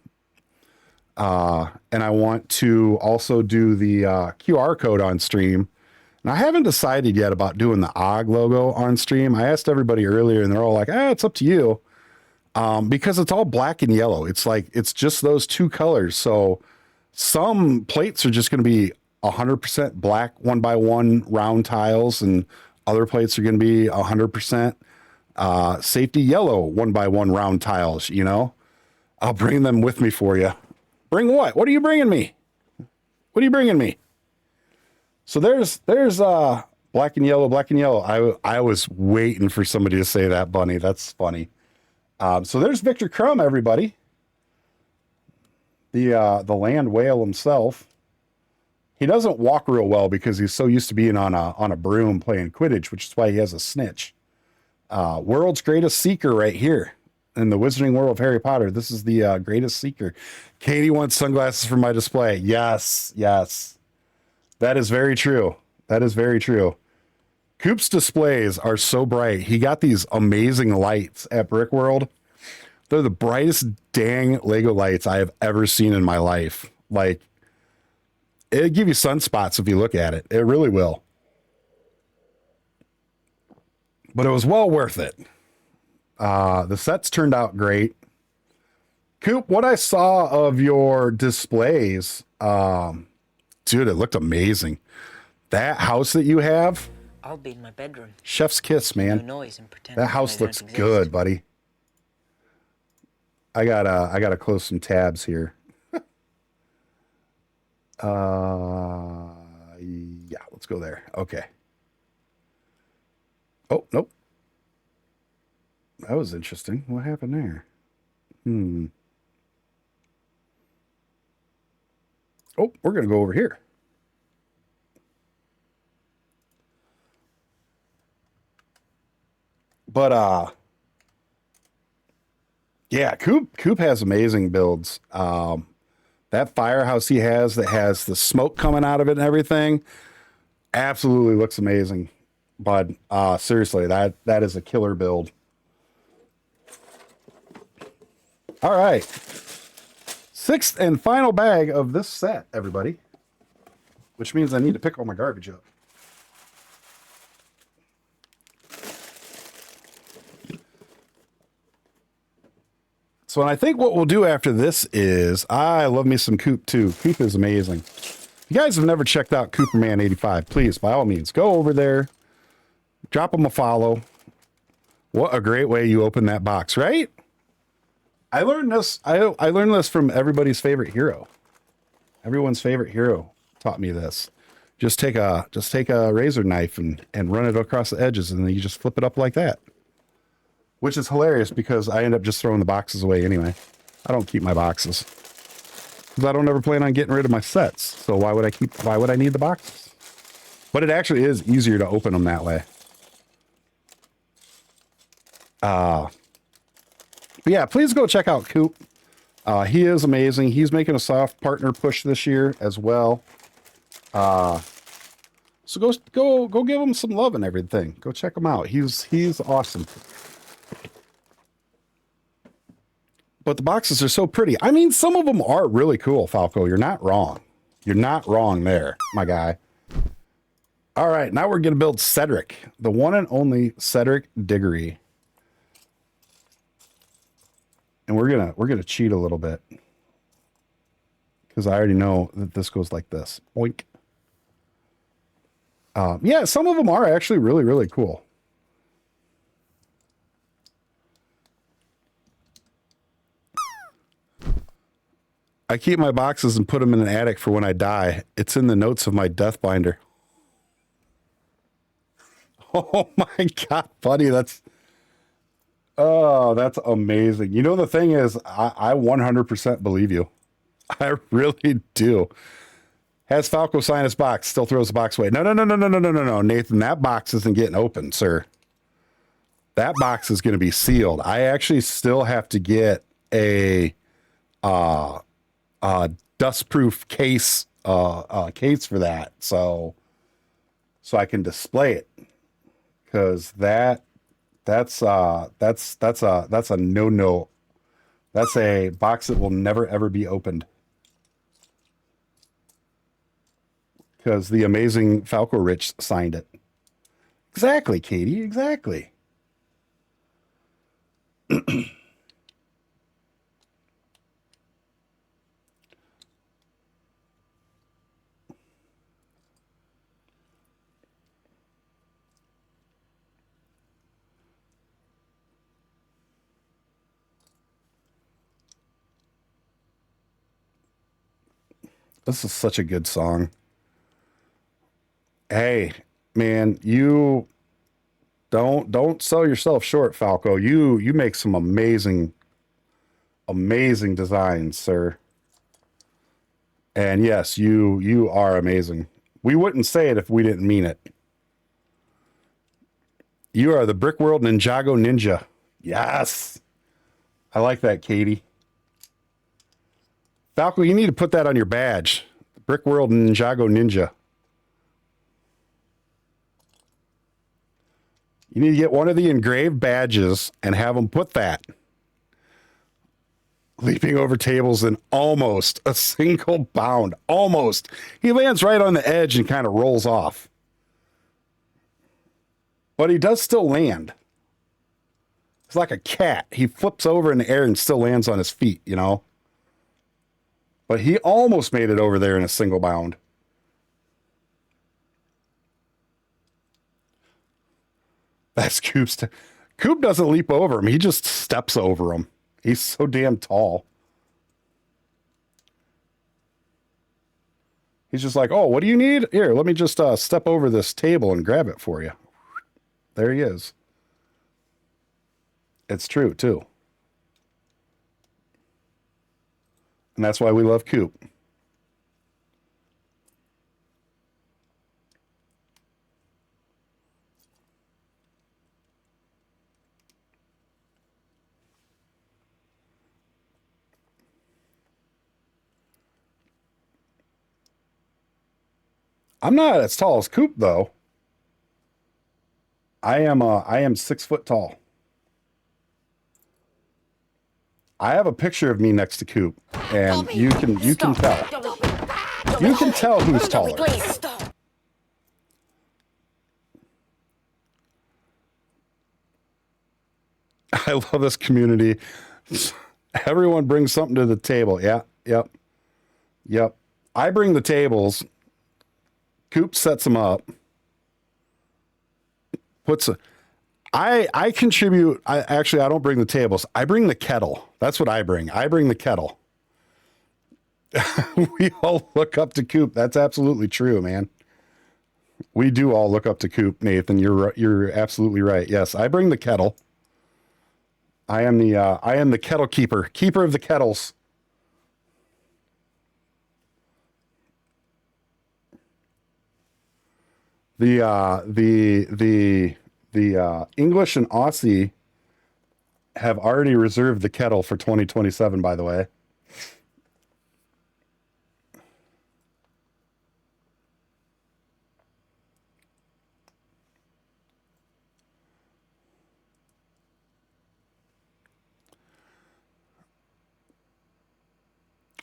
And I want to also do the QR code on stream. And I haven't decided yet about doing the OG logo on stream. I asked everybody earlier, and they're all like, it's up to you. Because it's all black and yellow. It's just those 2 colors. So some plates are just going to be 100% black 1x1 round tiles, and other plates are going to be 100% safety yellow 1x1 round tiles. You know, I'll bring them with me for you. Bring what? What are you bringing me? What are you bringing me? So there's black and yellow. I was waiting for somebody to say that, Bunny. That's funny. So there's Victor Crumb, everybody. The land whale himself. He doesn't walk real well because he's so used to being on a broom playing Quidditch, which is why he has a snitch. World's greatest seeker right here in the Wizarding World of Harry Potter. This is the greatest seeker. Katie wants sunglasses for my display. Yes. That is very true. Coop's displays are so bright. He got these amazing lights at Brickworld. They're the brightest dang Lego lights I have ever seen in my life. Like, it'll give you sunspots if you look at it. It really will. But it was well worth it. The sets turned out great. Coop, what I saw of your displays, dude, it looked amazing. That house that you have, I'll be in my bedroom. chef's kiss, No man. noise and pretend That house I don't looks exist. good, buddy. I gotta close some tabs here. Yeah, let's go there. Okay. Oh, nope. That was interesting. What happened there? Oh, we're gonna go over here. But yeah, Coop has amazing builds. That firehouse he has that has the smoke coming out of it and everything absolutely looks amazing. But seriously, that is a killer build. All right. Sixth and final bag of this set, everybody. Which means I need to pick all my garbage up. So I think what we'll do after this is, I love me some Coop too. Coop is amazing. If you guys have never checked out Cooperman85, please, by all means, go over there, drop him a follow. What a great way you open that box, right? I learned this. I learned this from everybody's favorite hero. Everyone's favorite hero taught me this. Just take a razor knife and run it across the edges, and then you just flip it up like that. Which is hilarious because I end up just throwing the boxes away anyway. I don't keep my boxes because I don't ever plan on getting rid of my sets. So why would I need the boxes? But it actually is easier to open them that way. But yeah, please go check out Coop. He is amazing. He's making a soft partner push this year as well. So go give him some love and everything. Go check him out. He's awesome. But the boxes are so pretty. I mean, some of them are really cool, Falco. You're not wrong. You're not wrong there, my guy. All right, now we're going to build Cedric, the one and only Cedric Diggory. And we're gonna cheat a little bit because I already know that this goes like this. Boink. Yeah, some of them are actually really, really cool. I keep my boxes and put them in an attic for when I die. It's in the notes of my death binder. Oh my God, buddy, that's amazing. You know, the thing is, I 100% believe you. I really do. Has Falco sign his box, still throws the box away. No, Nathan, that box isn't getting open, sir. That box is going to be sealed. I actually still have to get a dust-proof case for that, so I can display it, because that's a no. That's a box that will never ever be opened, because the amazing Falco Rich signed it. Exactly, Katie. Exactly. This is such a good song. Hey, man, you don't sell yourself short, Falco. You make some amazing designs, sir. And yes, you are amazing. We wouldn't say it if we didn't mean it. You are the Brick World Ninjago Ninja. Yes. I like that, Katie. Falco, you need to put that on your badge. Brick World Ninjago Ninja. You need to get one of the engraved badges and have them put that. Leaping over tables in almost a single bound. Almost. He lands right on the edge and kind of rolls off. But he does still land. It's like a cat. He flips over in the air and still lands on his feet, you know? But he almost made it over there in a single bound. That's Coop's. Coop doesn't leap over him. He just steps over him. He's so damn tall. He's just like, oh, what do you need? Here, let me just step over this table and grab it for you. There he is. It's true, too. And that's why we love Coop. I'm not as tall as Coop, though. I am 6 foot tall. I have a picture of me next to Coop, and you can tell. You can tell who's taller. I love this community. Everyone brings something to the table. Yeah, yep. I bring the tables. Coop sets them up. I contribute. I don't bring the tables. I bring the kettle. That's what I bring. I bring the kettle. We all look up to Coop. That's absolutely true, man. We do all look up to Coop, Nathan. You're absolutely right. Yes, I bring the kettle. I am the kettle keeper of the kettles. The English and Aussie have already reserved the kettle for 2027, by the way.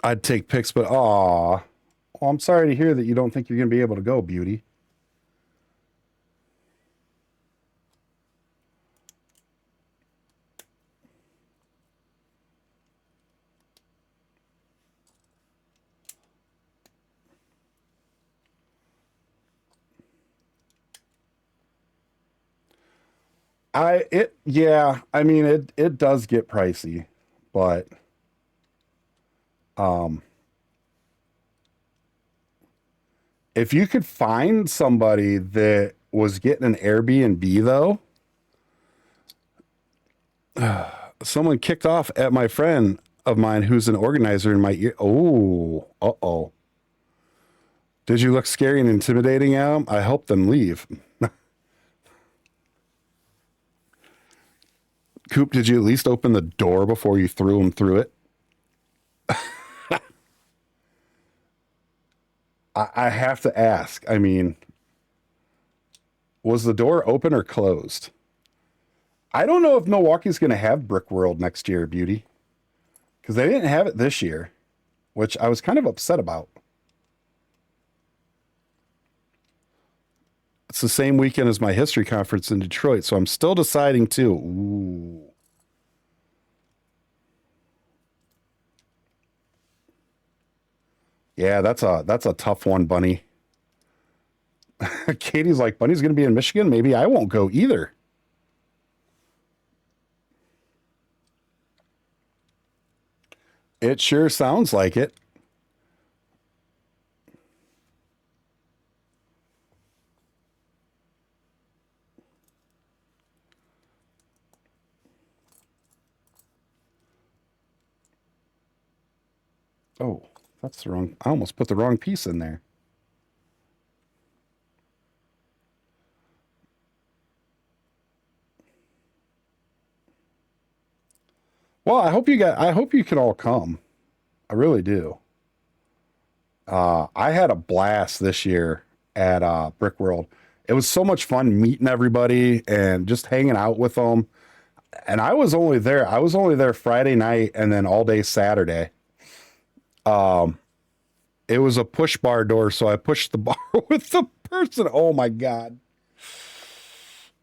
I'd take pics, but well, I'm sorry to hear that you don't think you're going to be able to go, beauty. I mean, it does get pricey, but if you could find somebody that was getting an Airbnb though, someone kicked off at my friend of mine who's an organizer in my ear. Oh, uh-oh. Did you look scary and intimidating at him? I helped them leave. Coop, did you at least open the door before you threw him through it? I have to ask. I mean, was the door open or closed? I don't know if Milwaukee's going to have Brick World next year, beauty. Because they didn't have it this year, which I was kind of upset about. It's the same weekend as my history conference in Detroit, so I'm still deciding too. Ooh. Yeah, that's a tough one, Bunny. Katie's like, Bunny's going to be in Michigan? Maybe I won't go either. It sure sounds like it. Oh, that's the wrong. I almost put the wrong piece in there. Well, I hope you can all come. I really do. I had a blast this year at Brick World. It was so much fun meeting everybody and just hanging out with them. And I was only there Friday night and then all day Saturday. It was a push bar door, so I pushed the bar with the person. Oh my God.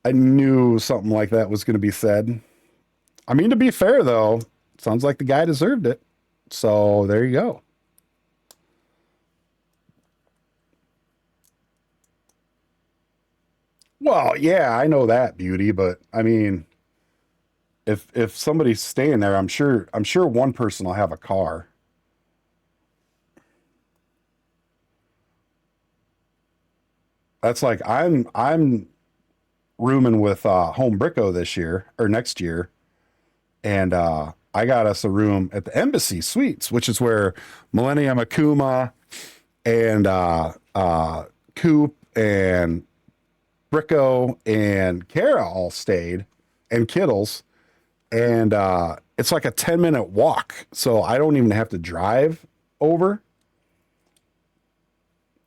I knew something like that was going to be said. I mean, to be fair though, sounds like the guy deserved it. So there you go. Well, yeah, I know that, Beauty, but I mean, if somebody's staying there, I'm sure one person will have a car. That's like I'm rooming with Home Bricko this year or next year, and I got us a room at the Embassy Suites, which is where Millennium Akuma and Coop and Bricko and Kara all stayed, and Kittles, and it's like a 10-minute walk, so I don't even have to drive over.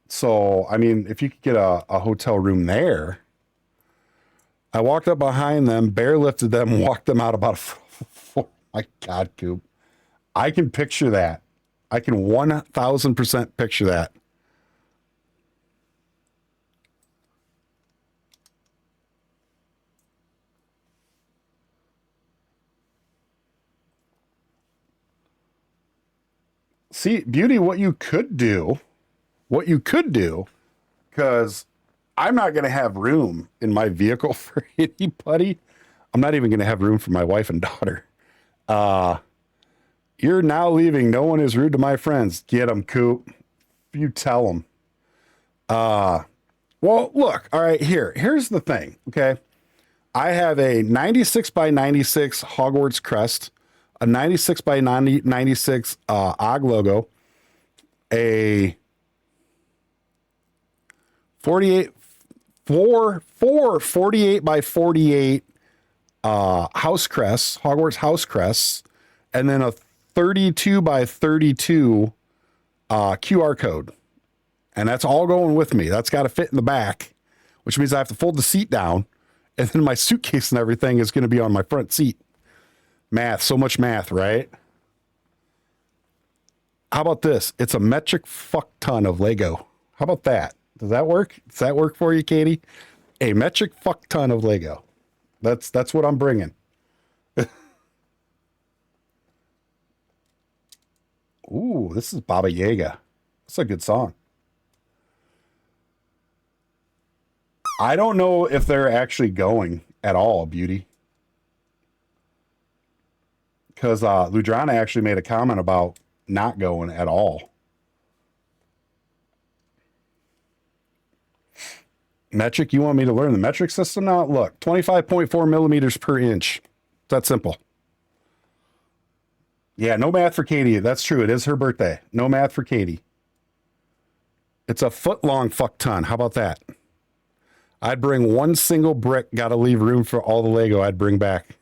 So, I mean, if you could get a hotel room there, I walked up behind them, bear lifted them, walked them out about my God, Coop. I can picture that. I can 1,000% picture that. See, Beauty, what you could do, because I'm not going to have room in my vehicle for anybody. I'm not even going to have room for my wife and daughter. You're now leaving. No one is rude to my friends. Get them, Coop. You tell them. Well, look, all right, here's the thing, okay? I have a 96 by 96 Hogwarts crest, a 96 by 96 OG logo, a 48 by 48 house crests, Hogwarts house crests, and then a 32 by 32 QR code. And that's all going with me. That's got to fit in the back, which means I have to fold the seat down, and then my suitcase and everything is going to be on my front seat. Math, so much math, right? How about this? It's a metric fuck ton of Lego. How about that? Does that work? Does that work for you, Katie? A metric fuck ton of Lego. That's what I'm bringing. Ooh, this is Baba Yaga. That's a good song. I don't know if they're actually going at all, Beauty. Because Ludrana actually made a comment about not going at all. Metric, you want me to learn the metric system now? Look, 25.4 millimeters per inch. That's simple. Yeah, no math for Katie. That's true. It is her birthday. No math for Katie. It's a foot-long fuck ton. How about that? I'd bring one single brick. Got to leave room for all the Lego I'd bring back.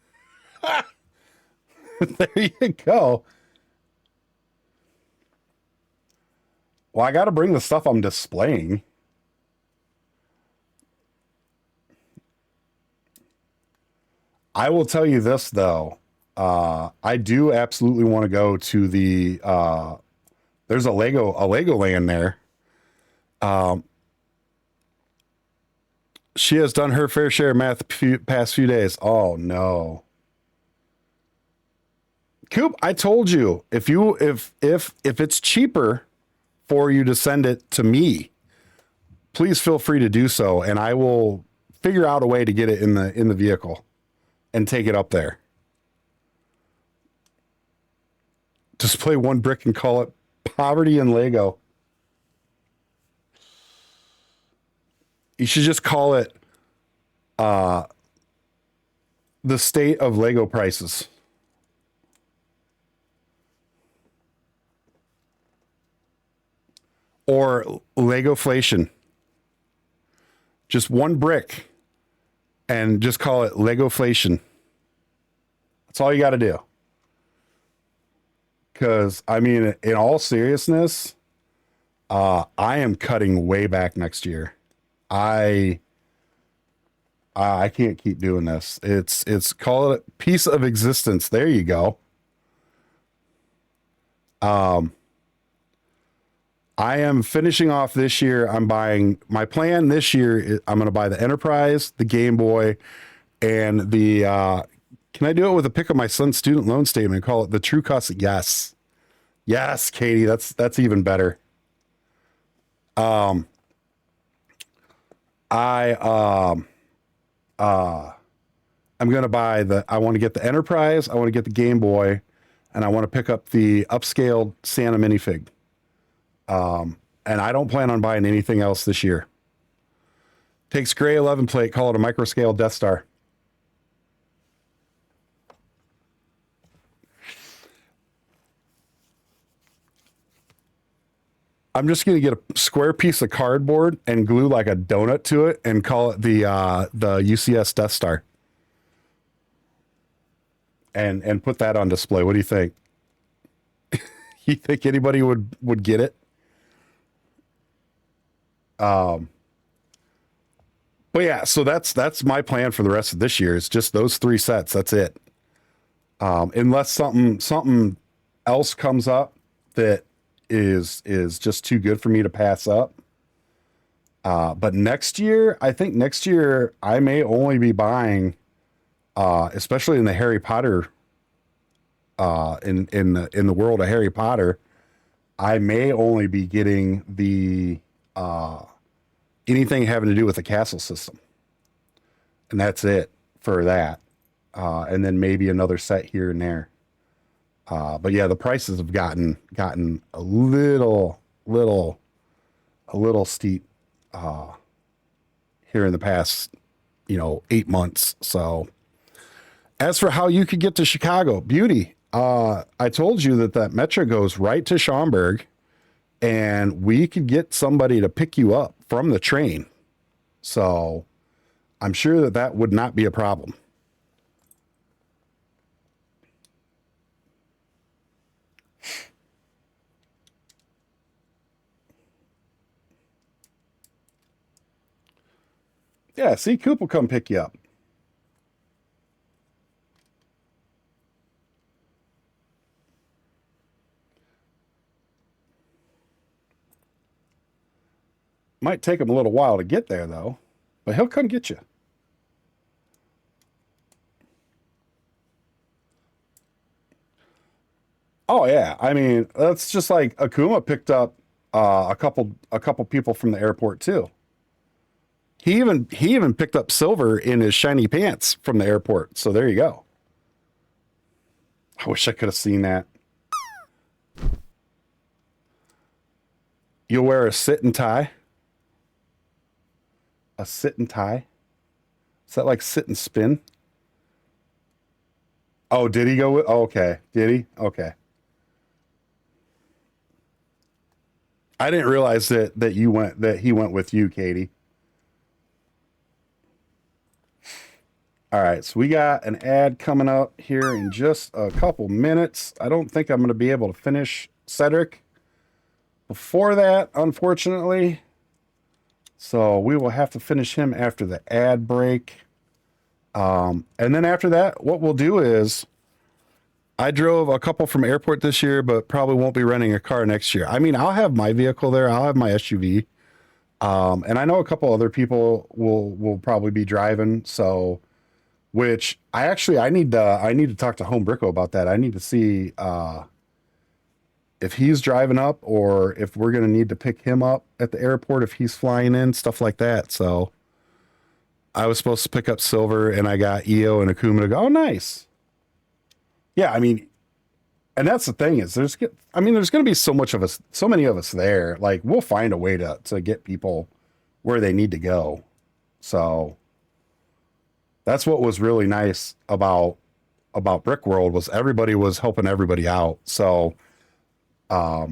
There you go. Well, I got to bring the stuff I'm displaying. I will tell you this, though. I do absolutely want to go to the there's a Lego land there. She has done her fair share of math the past few days. Oh no. Coop, I told you, if it's cheaper for you to send it to me, please feel free to do so, and I will figure out a way to get it in the vehicle and take it up there. Display one brick and call it Poverty and Lego. You should just call it the state of Lego prices. Or Legoflation. Just one brick and just call it Legoflation. That's all you got to do. Because, I mean, in all seriousness, I am cutting way back next year. I can't keep doing this. It's call it a piece of existence. There you go. I am finishing off this year. I'm buying, my plan this year, I'm going to buy the Enterprise, the Game Boy, and the, can I do it with a pick of my son's student loan statement? Call it the true cost? Yes. Yes, Katie, that's even better. I'm going to buy I want to get the Enterprise, I want to get the Game Boy, and I want to pick up the upscaled Santa minifig. And I don't plan on buying anything else this year. Takes gray 11 plate, call it a micro scale Death Star. I'm just going to get a square piece of cardboard and glue like a donut to it and call it the UCS Death Star. And put that on display. What do you think? You think anybody would get it? But yeah, so that's my plan for the rest of this year. It's just those 3 sets. That's it. Unless something else comes up that is just too good for me to pass up. But next year, I think next year I may only be buying, especially in the Harry Potter, in the world of Harry Potter, I may only be getting the anything having to do with the castle system, and that's it for that. And then maybe another set here and there. But yeah, the prices have gotten a little steep here in the past, 8 months. So as for how you could get to Chicago, Beauty, I told you that Metro goes right to Schaumburg, and we could get somebody to pick you up from the train. So I'm sure that would not be a problem. Yeah, see, Coop will come pick you up. Might take him a little while to get there, though, but he'll come get you. Oh yeah, I mean, that's just like Akuma picked up a couple people from the airport too. He even picked up Silver in his shiny pants from the airport. So there you go. I wish I could have seen that. You'll wear a sit and tie. A sit and tie. Is that like sit and spin? Oh, did he go with? Oh, okay. Did he? Okay. I didn't realize that he went with you, Katie. All right, so we got an ad coming up here in just a couple minutes. I don't think I'm going to be able to finish Cedric before that, unfortunately. So we will have to finish him after the ad break. And then after that, what we'll do is, I drove a couple from airport this year, but probably won't be renting a car next year. I mean, I'll have my vehicle there. I'll have my SUV. And I know a couple other people will probably be driving. So, which I need to talk to Home Bricko about that. I need to see if he's driving up or if we're going to need to pick him up at the airport if he's flying in, stuff like that. So I was supposed to pick up Silver, and I got EO and Akuma to go, oh, nice. Yeah, I mean, and that's the thing is there's going to be so many of us there. Like, we'll find a way to get people where they need to go. So that's what was really nice about Brick World was everybody was helping everybody out. So, I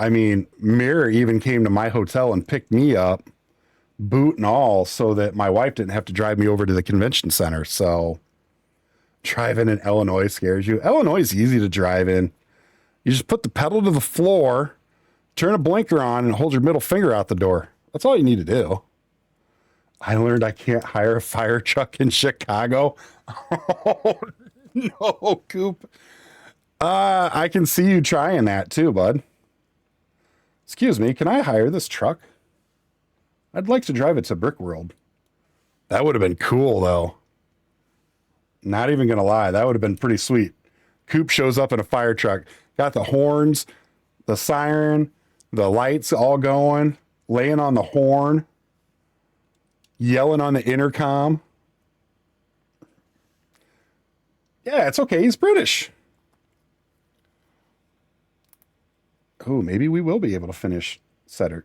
mean, Mirror even came to my hotel and picked me up, boot and all, so that my wife didn't have to drive me over to the convention center. So driving in Illinois scares you. Illinois is easy to drive in. You just put the pedal to the floor, turn a blinker on, and hold your middle finger out the door. That's all you need to do. I learned I can't hire a fire truck in Chicago. Oh, no, Coop. I can see you trying that too, bud. Excuse me, can I hire this truck? I'd like to drive it to Brick World. That would have been cool, though. Not even going to lie. That would have been pretty sweet. Coop shows up in a fire truck. Got the horns, the siren, the lights all going, laying on the horn, yelling on the intercom. Yeah, it's okay. He's British. Oh, maybe we will be able to finish Cedric.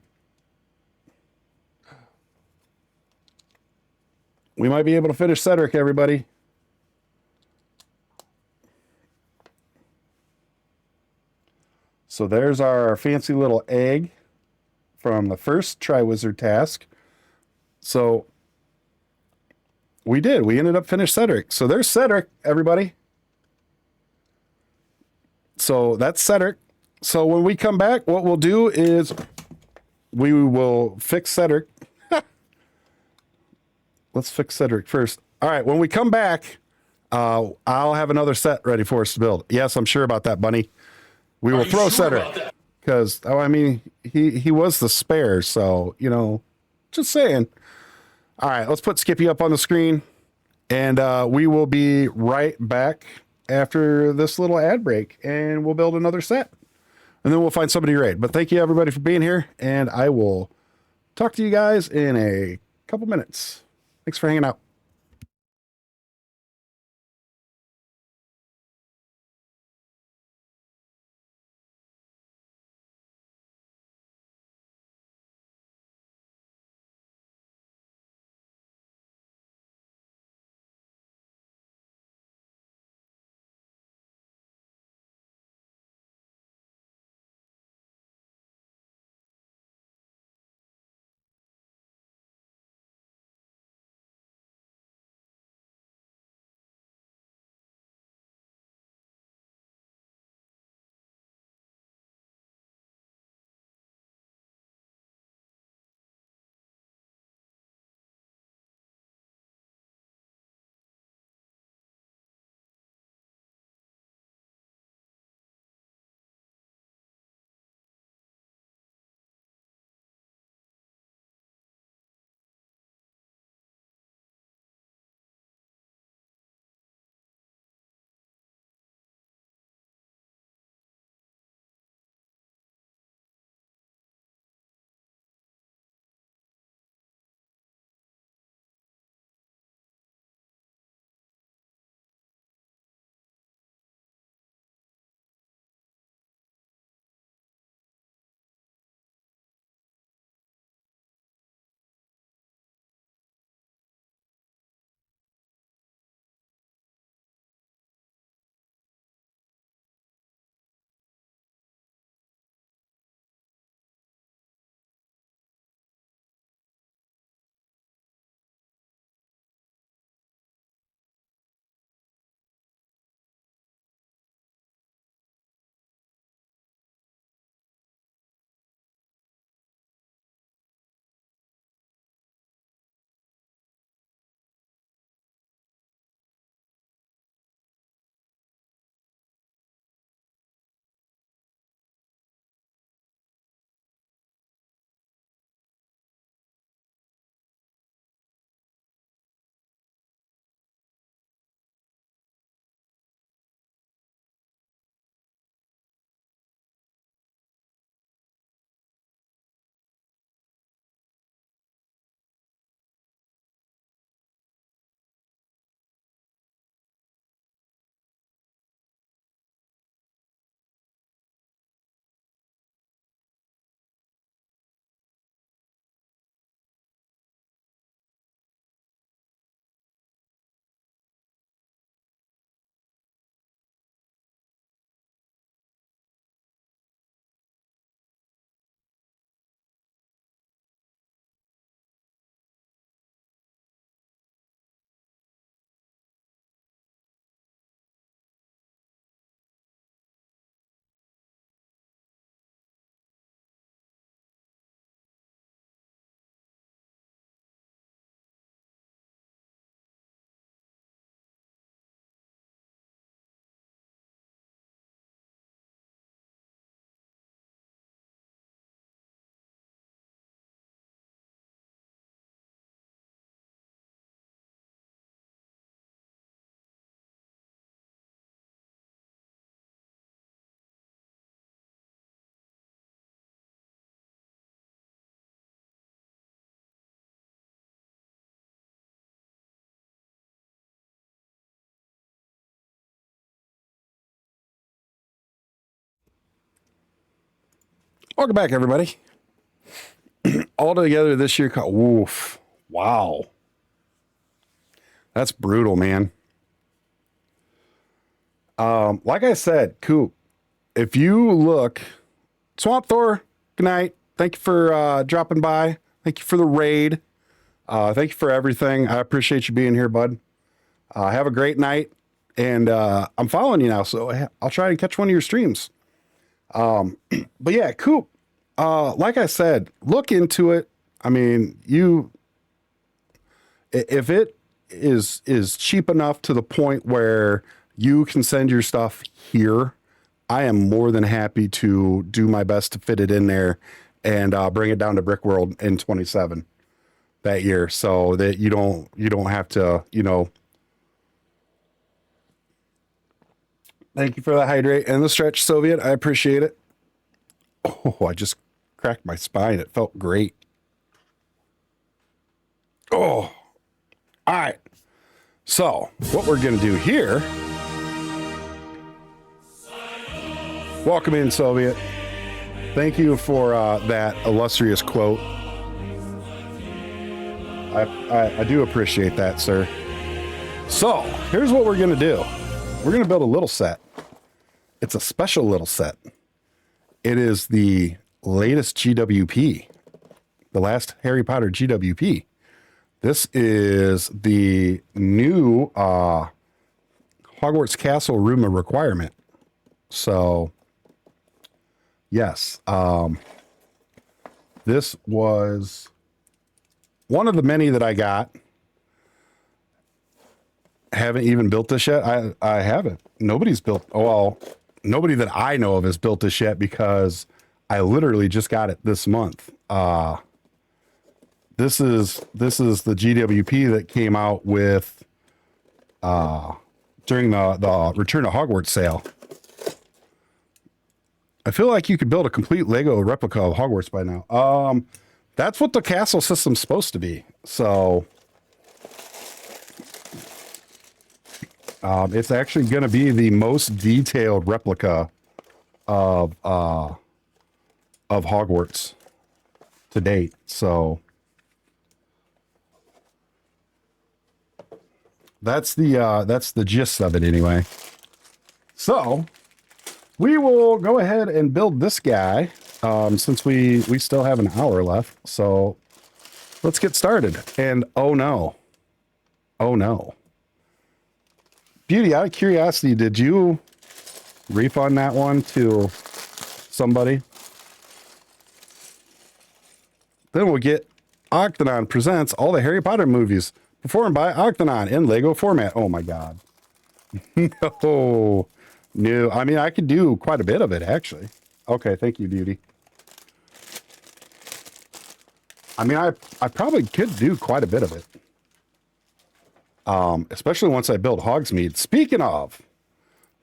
We might be able to finish Cedric, everybody. So there's our fancy little egg from the first Triwizard task. So we did. We ended up finished Cedric. So there's Cedric, everybody. So that's Cedric. So when we come back, what we'll do is we will fix Cedric. Let's fix Cedric first. All right, when we come back, I'll have another set ready for us to build. Yes, I'm sure about that, Bunny. We will throw Cedric because, I mean, he was the spare. So, you know, just saying. All right, let's put Skippy up on the screen, and we will be right back after this little ad break, and we'll build another set, and then we'll find somebody to raid. But thank you, everybody, for being here, and I will talk to you guys in a couple minutes. Thanks for hanging out. Welcome back, everybody. All together this year. Oof. Wow. That's brutal, man. Like I said, Coop, if you look, Swamp Thor, good night. Thank you for dropping by. Thank you for the raid. Thank you for everything. I appreciate you being here, bud. Have a great night. And I'm following you now, so I'll try and catch one of your streams. But yeah, Coop, like I said, look into it. I mean, if it is cheap enough to the point where you can send your stuff here, I am more than happy to do my best to fit it in there and bring it down to Brick World in 27 that year, so that you don't have to, you know. Thank you for the hydrate and the stretch, Soviet. I appreciate it. Oh, I just cracked my spine. It felt great. Oh, all right. So what we're going to do here. Welcome in, Soviet. Thank you for that illustrious quote. I do appreciate that, sir. So here's what we're going to do. We're going to build a little set. It's a special little set. It is the latest GWP, the last Harry Potter GWP. This is the new Hogwarts Castle room of requirement. So, yes, this was one of the many that I got. Haven't even built this yet. I haven't. Nobody's built. Oh, well, nobody that I know of has built this yet because I literally just got it this month. This is the GWP that came out with during the Return to Hogwarts sale. I feel like you could build a complete Lego replica of Hogwarts by now. That's what the castle system's supposed to be. So it's actually going to be the most detailed replica of Hogwarts to date. So that's the gist of it anyway. So we will go ahead and build this guy since we still have an hour left. So let's get started. And oh no. Beauty, out of curiosity, did you refund that one to somebody? Then we'll get Ogthanon presents all the Harry Potter movies performed by Ogthanon in Lego format. Oh my God. No. I mean, I could do quite a bit of it, actually. Okay, thank you, Beauty. I mean, I probably could do quite a bit of it. Especially once I build Hogsmeade. Speaking of,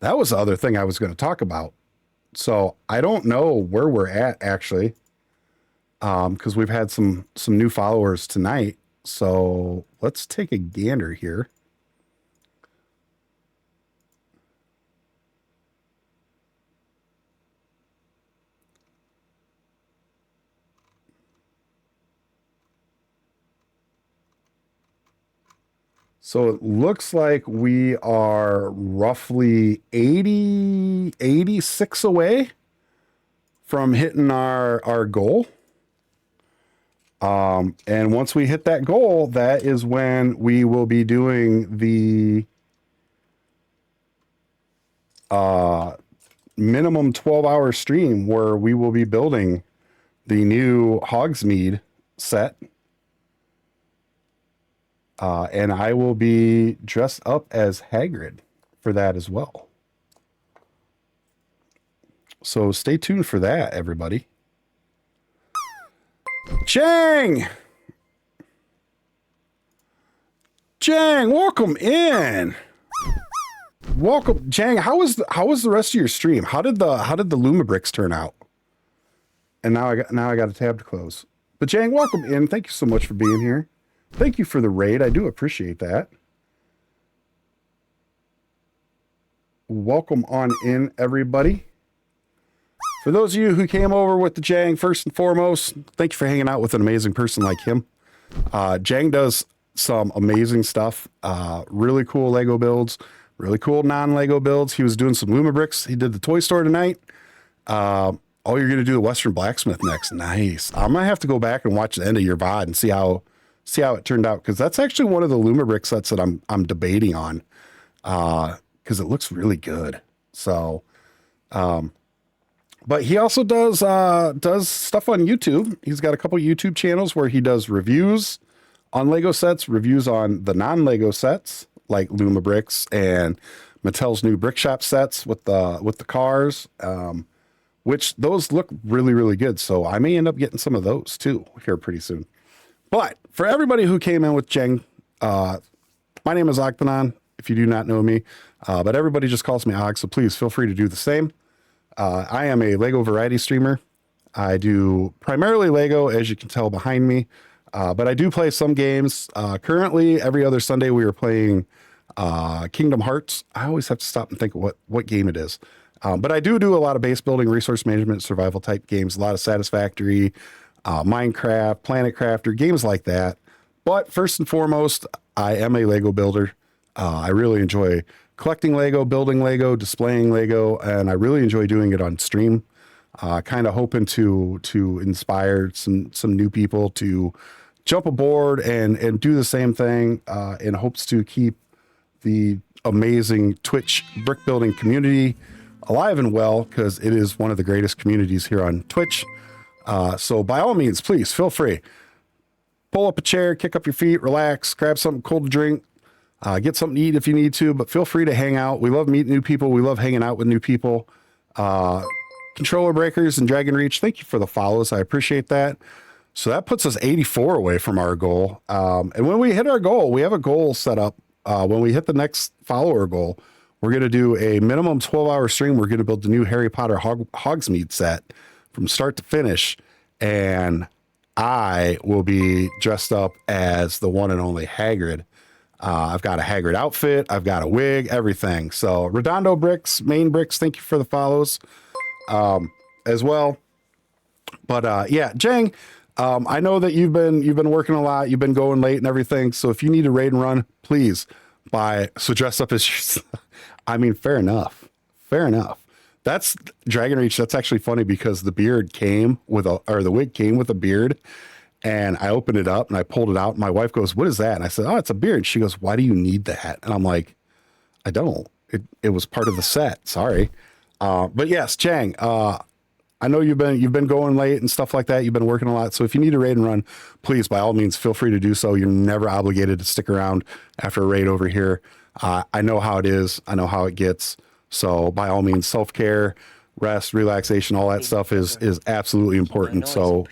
that was the other thing I was going to talk about. So I don't know where we're at, actually, because we've had some new followers tonight. So let's take a gander here. So it looks like we are roughly 86 away from hitting our goal. And once we hit that goal, that is when we will be doing the minimum 12-hour stream where we will be building the new Hogsmeade set. And I will be dressed up as Hagrid for that as well. So stay tuned for that, everybody. Chang, welcome in. Welcome, Chang. How was the rest of your stream? How did the Lumabricks turn out? And now I got a tab to close. But Chang, welcome in. Thank you so much for being here. Thank you for the raid. I do appreciate that. Welcome on in, everybody. For those of you who came over with the Jang, first and foremost, thank you for hanging out with an amazing person like him. Jang does some amazing stuff. Really cool Lego builds, really cool non-Lego builds. He was doing some Luma bricks. He did the toy store tonight. Oh, you're going to do the Western Blacksmith next. Nice. I'm going to have to go back and watch the end of your VOD and see how it turned out. Cause that's actually one of the Luma brick sets that I'm debating on. Cause it looks really good. So, but he also does stuff on YouTube. He's got a couple YouTube channels where he does reviews on Lego sets, reviews on the non-Lego sets like Luma bricks and Mattel's new brick shop sets with the cars. Which those look really, really good. So I may end up getting some of those too here pretty soon. But for everybody who came in with Jang, my name is Ogthanon, if you do not know me, but everybody just calls me Og, so please feel free to do the same. I am a Lego variety streamer. I do primarily Lego, as you can tell behind me, but I do play some games. Currently, every other Sunday we are playing Kingdom Hearts. I always have to stop and think of what game it is. But I do a lot of base building, resource management, survival type games, a lot of Satisfactory, Minecraft, Planet Crafter, games like that. But first and foremost, I am a Lego builder. I really enjoy collecting Lego, building Lego, displaying Lego, and I really enjoy doing it on stream. Kind of hoping to inspire some new people to jump aboard and do the same thing in hopes to keep the amazing Twitch brick building community alive and well, because it is one of the greatest communities here on Twitch. So by all means, please feel free. Pull up a chair, kick up your feet, relax, grab something cool to drink, get something to eat if you need to, but feel free to hang out. We love meeting new people. We love hanging out with new people. Controller Breakers and Dragon Reach, thank you for the follows. I appreciate that. So that puts us 84 away from our goal. And when we hit our goal, we have a goal set up. When we hit the next follower goal, we're going to do a minimum 12-hour stream. We're going to build the new Harry Potter Hogsmeade set from start to finish. And I will be dressed up as the one and only Hagrid. I've got a Hagrid outfit. I've got a wig, everything. So Redondo Bricks, Main Bricks, thank you for the follows as well. But yeah, Jang, I know that you've been working a lot. You've been going late and everything. So if you need a raid and run, please dress up as I mean, fair enough. That's Dragon Reach. That's actually funny because the wig came with a beard, and I opened it up and I pulled it out. And my wife goes, "What is that?" And I said, "Oh, it's a beard." She goes, "Why do you need that?" And I'm like, "I don't. It was part of the set. Sorry." But yes, Jang, I know you've been going late and stuff like that. You've been working a lot. So if you need a raid and run, please, by all means, feel free to do so. You're never obligated to stick around after a raid over here. I know how it is. I know how it gets. So by all means, self-care, rest, relaxation, all that stuff is absolutely important. So,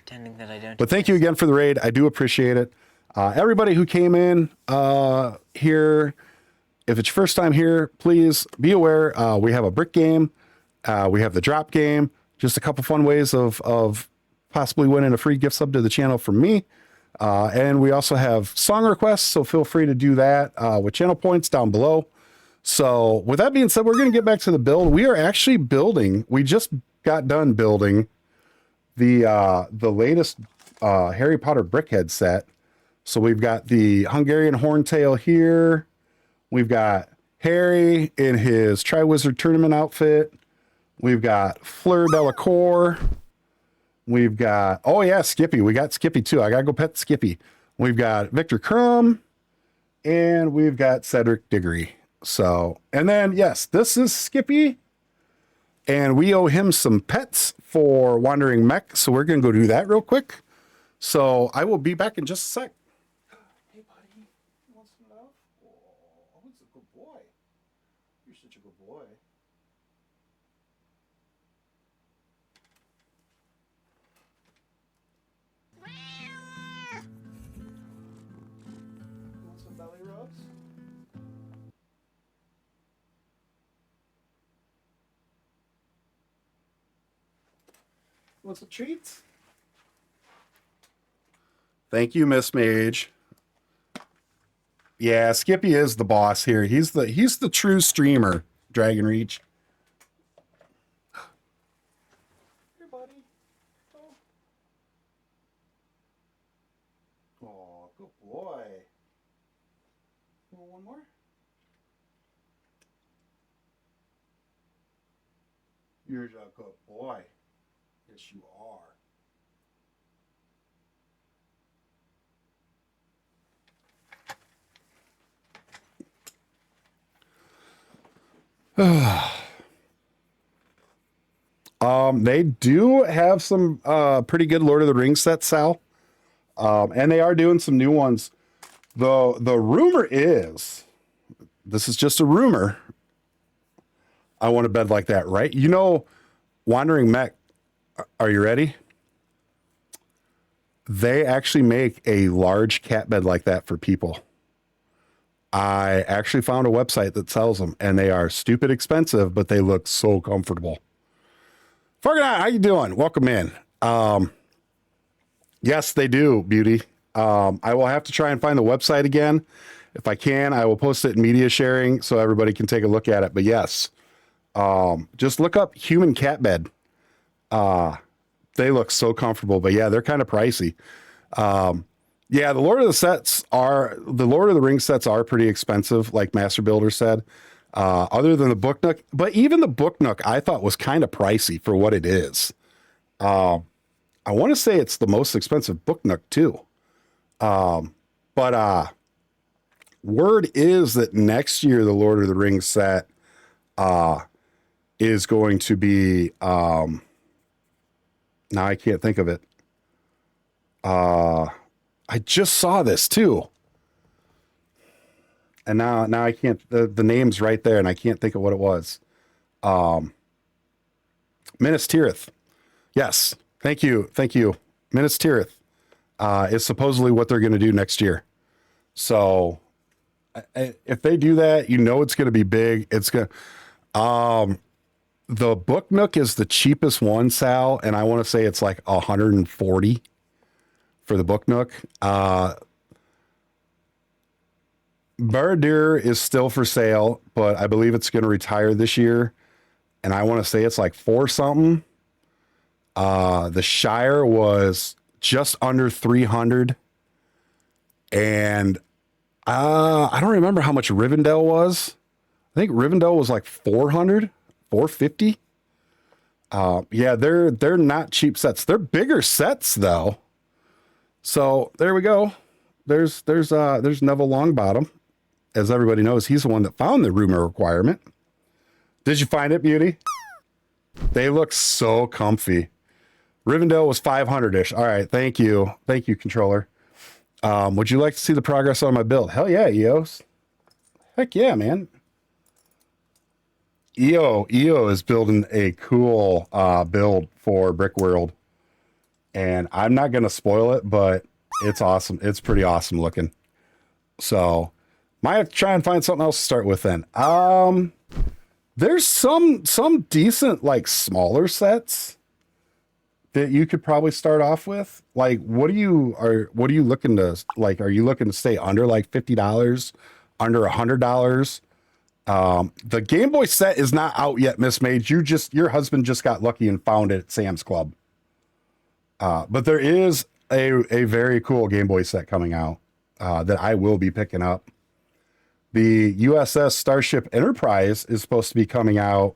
but thank you again for the raid. I do appreciate it. Everybody who came in here, if it's your first time here, please be aware. We have a brick game. We have the drop game. Just a couple fun ways of possibly winning a free gift sub to the channel from me. And we also have song requests, so feel free to do that with channel points down below. So with that being said, we're going to get back to the build. We are actually building. We just got done building the latest Harry Potter BrickHeadz set. So we've got the Hungarian Horntail here. We've got Harry in his Triwizard Tournament outfit. We've got Fleur Delacour. We've got, oh yeah, Skippy. We got Skippy too. I gotta go pet Skippy. We've got Victor Crumb, and we've got Cedric Diggory. So, and then yes, this is Skippy, and we owe him some pets for Wandering Mech. So we're gonna go do that real quick. So I will be back in just a sec. Hey buddy, you want some love? Oh, he's a good boy. You're such a good boy. Belly rubs. Want some treats? Thank you, Miss Mage. Yeah, Skippy is the boss here. He's the true streamer, Dragon Reach. buddy? Oh, good boy. You want one more? You're a good boy. Yes, you are. They do have some pretty good Lord of the Rings sets, Sal. And they are doing some new ones. The rumor is, this is just a rumor. I want a bed like that, right? You know, Wandering Mech, are you ready? They actually make a large cat bed like that for people. I actually found a website that sells them, and they are stupid expensive, but they look so comfortable. Farganot, how you doing? Welcome in. Yes, they do, Beauty. I will have to try and find the website again. If I can, I will post it in media sharing so everybody can take a look at it. But yes, just look up human cat bed. They look so comfortable, but yeah, they're kind of pricey. Yeah, the Lord of the Rings sets are pretty expensive, like Master Builder said. Other than the Book Nook, but even the Book Nook I thought was kind of pricey for what it is. I want to say it's the most expensive Book Nook too. But word is that next year the Lord of the Rings set is going to be now I can't think of it. I just saw this too. And now I can't, the name's right there and I can't think of what it was. Minas Tirith. Yes. Thank you. Minas Tirith is supposedly what they're going to do next year. So if they do that, you know it's going to be big. It's going to, the Book Nook is the cheapest one, Sal, and I want to say it's like 140 for the Book Nook. Barad-dûr is still for sale, but I believe it's going to retire this year. And I want to say it's like 4 something. The Shire was just under 300. And I don't remember how much Rivendell was. I think Rivendell was like 400, 450. Yeah, they're not cheap sets. They're bigger sets though. So there we go. There's Neville Longbottom. As everybody knows, he's the one that found the rumor requirement. Did you find it, Beauty? They look so comfy. Rivendell was 500-ish. All right, thank you. Thank you, controller. Would you like to see the progress on my build? Hell yeah, EOS. Heck yeah, man. EO is building a cool build for Brick World. And I'm not going to spoil it, but it's awesome. It's pretty awesome looking. So might have to try and find something else to start with then. There's some decent like smaller sets that you could probably start off with. Like, what are you looking to like? Are you looking to stay under like $50, under $100? The Game Boy set is not out yet, Miss Mage. Your husband just got lucky and found it at Sam's Club. But there is a very cool Game Boy set coming out that I will be picking up. The USS Starship Enterprise is supposed to be coming out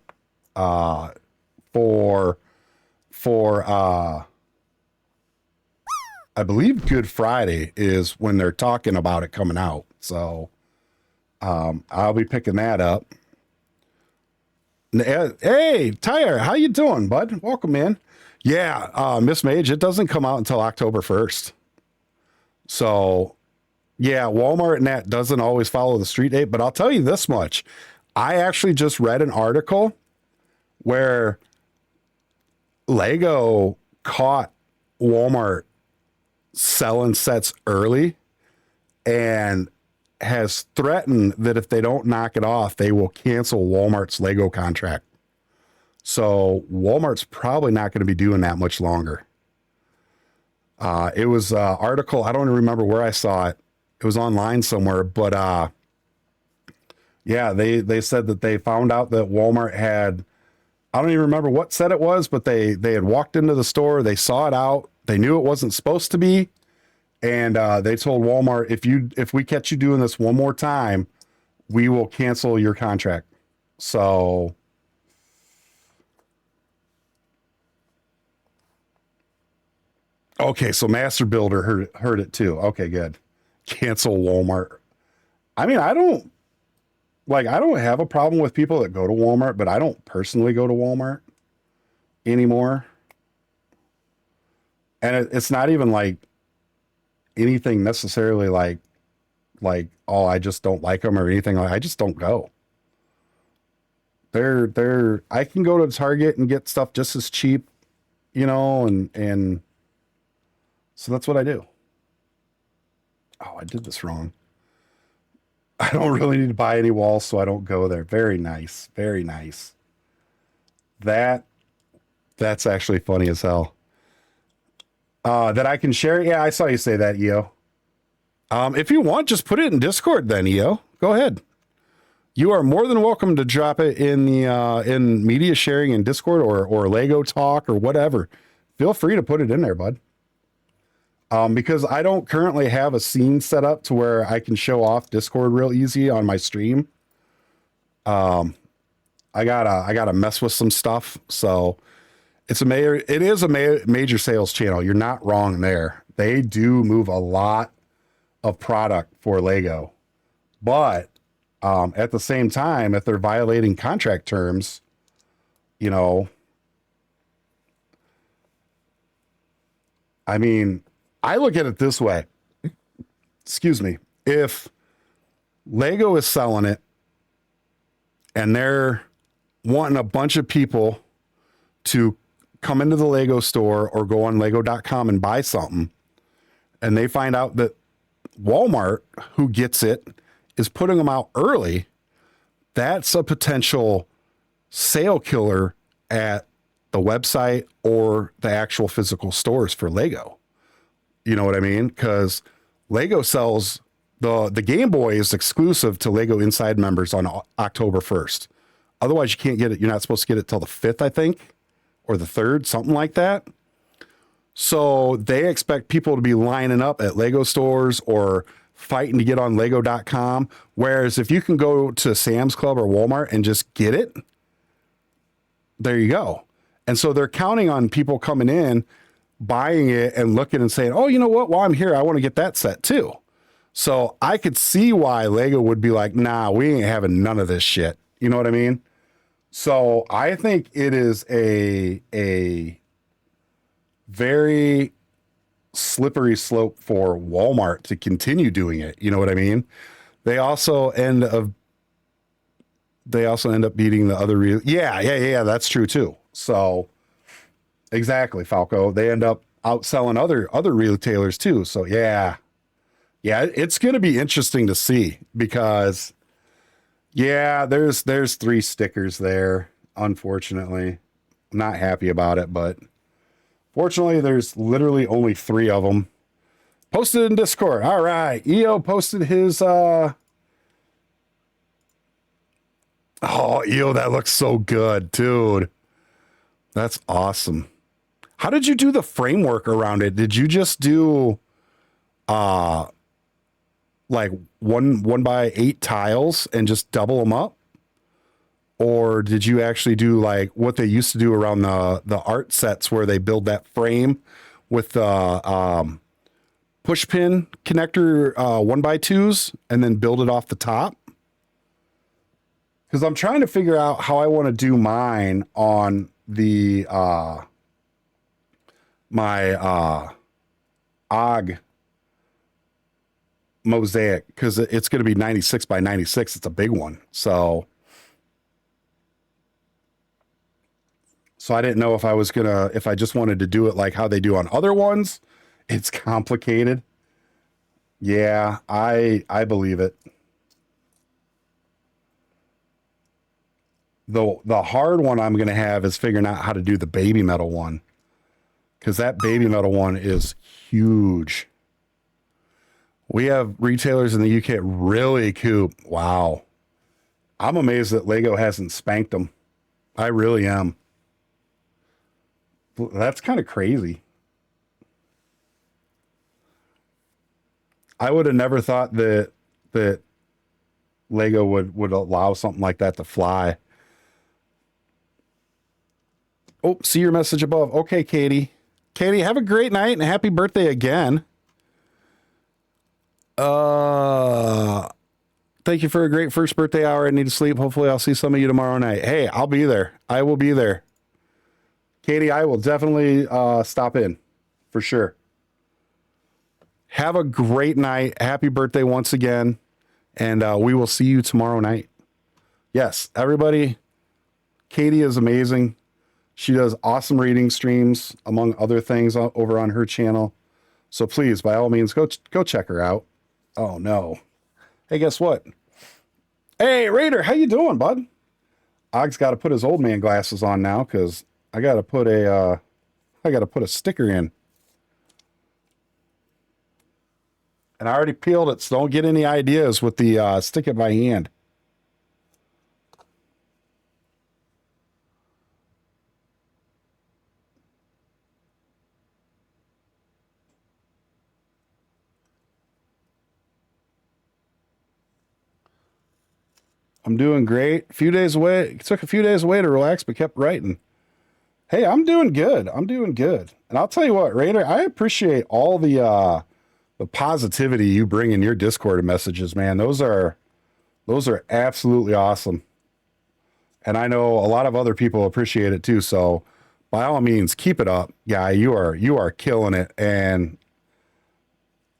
for I believe Good Friday is when they're talking about it coming out. So I'll be picking that up. Hey, Tyre, how you doing, bud? Welcome in. Yeah, Miss Mage, it doesn't come out until October 1st. So, yeah, Walmart and that doesn't always follow the street date, but I'll tell you this much. I actually just read an article where Lego caught Walmart selling sets early and has threatened that if they don't knock it off, they will cancel Walmart's Lego contract. So Walmart's probably not going to be doing that much longer. It was an article. I don't even remember where I saw it. It was online somewhere, but yeah, they said that they found out that Walmart had I don't even remember what set it was, but they had walked into the store, they saw it out, they knew it wasn't supposed to be, and they told Walmart, if we catch you doing this one more time, we will cancel your contract. So okay, so Master Builder heard it too. Okay, good. Cancel Walmart. I mean, I don't have a problem with people that go to Walmart, but I don't personally go to Walmart anymore. And it's not even like anything necessarily like, oh, I just don't like them or anything. Like, I just don't go. I can go to Target and get stuff just as cheap, you know, and so that's what I do. Oh, I did this wrong. I don't really need to buy any walls, so I don't go there. Very nice. Very nice. That's actually funny as hell. That I can share. Yeah, I saw you say that, EO. If you want, just put it in Discord then, EO. Go ahead. You are more than welcome to drop it in the in media sharing in Discord or Lego Talk or whatever. Feel free to put it in there, bud. Because I don't currently have a scene set up to where I can show off Discord real easy on my stream. I gotta mess with some stuff. So it is a major sales channel. You're not wrong there. They do move a lot of product for Lego, but at the same time, if they're violating contract terms, you know, I mean, I look at it this way. Excuse me. If Lego is selling it and they're wanting a bunch of people to come into the Lego store or go on lego.com and buy something, and they find out that Walmart, who gets it, is putting them out early, that's a potential sale killer at the website or the actual physical stores for Lego. You know what I mean? Because Lego sells the Game Boy is exclusive to Lego Inside members on October 1st. Otherwise, you can't get it. You're not supposed to get it till the 5th, I think, or the 3rd, something like that. So they expect people to be lining up at Lego stores or fighting to get on lego.com. Whereas if you can go to Sam's Club or Walmart and just get it, there you go. And so they're counting on people coming in, buying it and looking and saying, oh, you know what? While I'm here, I want to get that set too. So I could see why Lego would be like, nah, we ain't having none of this shit. You know what I mean? So I think it is a very slippery slope for Walmart to continue doing it. You know what I mean? They also end up beating the other. Yeah. That's true too. So exactly, Falco. They end up outselling other retailers too. So yeah, it's going to be interesting to see because there's 3 stickers there. Unfortunately, I'm not happy about it, but fortunately, there's literally only 3 of them. Posted in Discord. All right. EO posted his, oh, EO, that looks so good, dude. That's awesome. How did you do the framework around it? Did you just do, like 1x8 tiles and just double them up? Or did you actually do like what they used to do around the art sets where they build that frame with the push pin connector 1x2s and then build it off the top? Because I'm trying to figure out how I want to do mine on the my OG mosaic, because it's going to be 96 by 96. It's a big one. So I didn't know if I just wanted to do it like how they do on other ones. It's complicated. Yeah, I believe it. The hard one I'm going to have is figuring out how to do the baby metal one, because that baby metal one is huge. We have retailers in the UK really coop. Wow. I'm amazed that Lego hasn't spanked them. I really am. That's kind of crazy. I would have never thought that Lego would allow something like that to fly. Oh, see your message above. Okay, Katie. Katie, have a great night and happy birthday again. Thank you for a great first birthday hour. I need to sleep. Hopefully I'll see some of you tomorrow night. Hey, I'll be there. I will be there. Katie, I will definitely stop in for sure. Have a great night. Happy birthday once again. And we will see you tomorrow night. Yes, everybody. Katie is amazing. She does awesome reading streams, among other things, over on her channel. So please, by all means, go check her out. Oh, no. Hey, guess what? Hey, Raider, how you doing, bud? Og's got to put his old man glasses on now because I got to put a sticker in. And I already peeled it, so don't get any ideas with the stick it by hand. I'm doing great. A few days away. It took a few days away to relax, but kept writing. Hey, I'm doing good. I'm doing good. And I'll tell you what, Raider, I appreciate all the positivity you bring in your Discord messages, man. Those are absolutely awesome. And I know a lot of other people appreciate it too. So by all means, keep it up. Yeah, you are killing it. And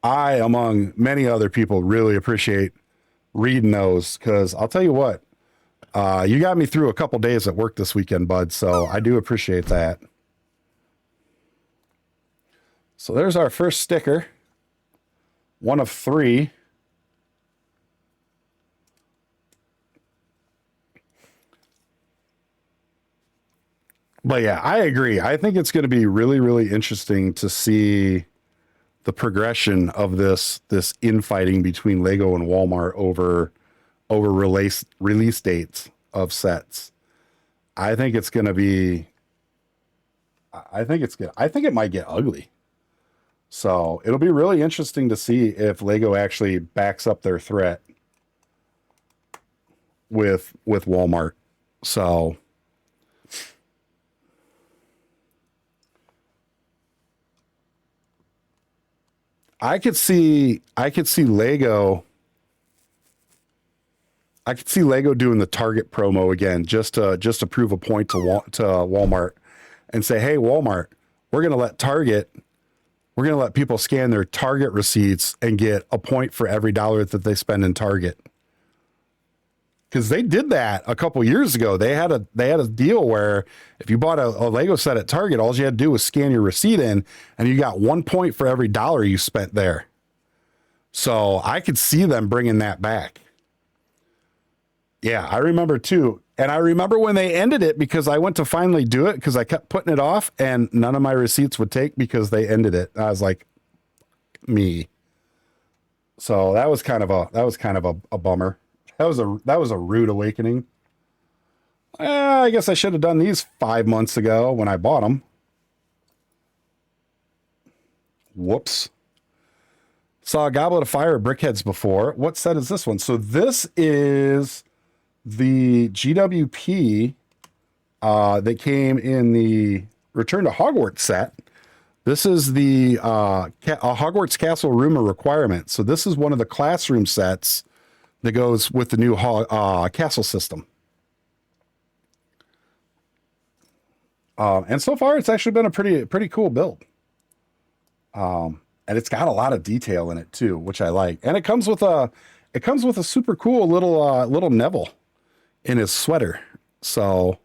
I, among many other people, really appreciate reading those, because I'll tell you what, you got me through a couple days at work this weekend, bud. So I do appreciate that. So there's our first sticker. One of 3. But yeah, I agree. I think it's going to be really, really interesting to see the progression of this infighting between Lego and Walmart over release dates of sets. I think it's going to be. I think it might get ugly. So it'll be really interesting to see if Lego actually backs up their threat with Walmart. So I could see Lego doing the Target promo again, just to prove a point to Walmart and say, hey, Walmart, we're going to let people scan their Target receipts and get a point for every dollar that they spend in Target. Because they did that a couple years ago. They had a deal where if you bought a Lego set at Target, all you had to do was scan your receipt in, and you got 1 point for every dollar you spent there. So I could see them bringing that back. Yeah, I remember too. And I remember when they ended it, because I went to finally do it because I kept putting it off and none of my receipts would take because they ended it. I was like, me. So that was kind of a bummer. That was a rude awakening. I guess I should have done these 5 months ago when I bought them. Whoops. Saw a Goblet of Fire BrickHeadz before. What set is this one? So this is the GWP that came in the Return to Hogwarts set. This is the Hogwarts Castle Room of Requirement. So this is one of the classroom sets that goes with the new castle system. And so far, it's actually been a pretty cool build. And it's got a lot of detail in it too, which I like. And it comes with a super cool little Neville in his sweater. So,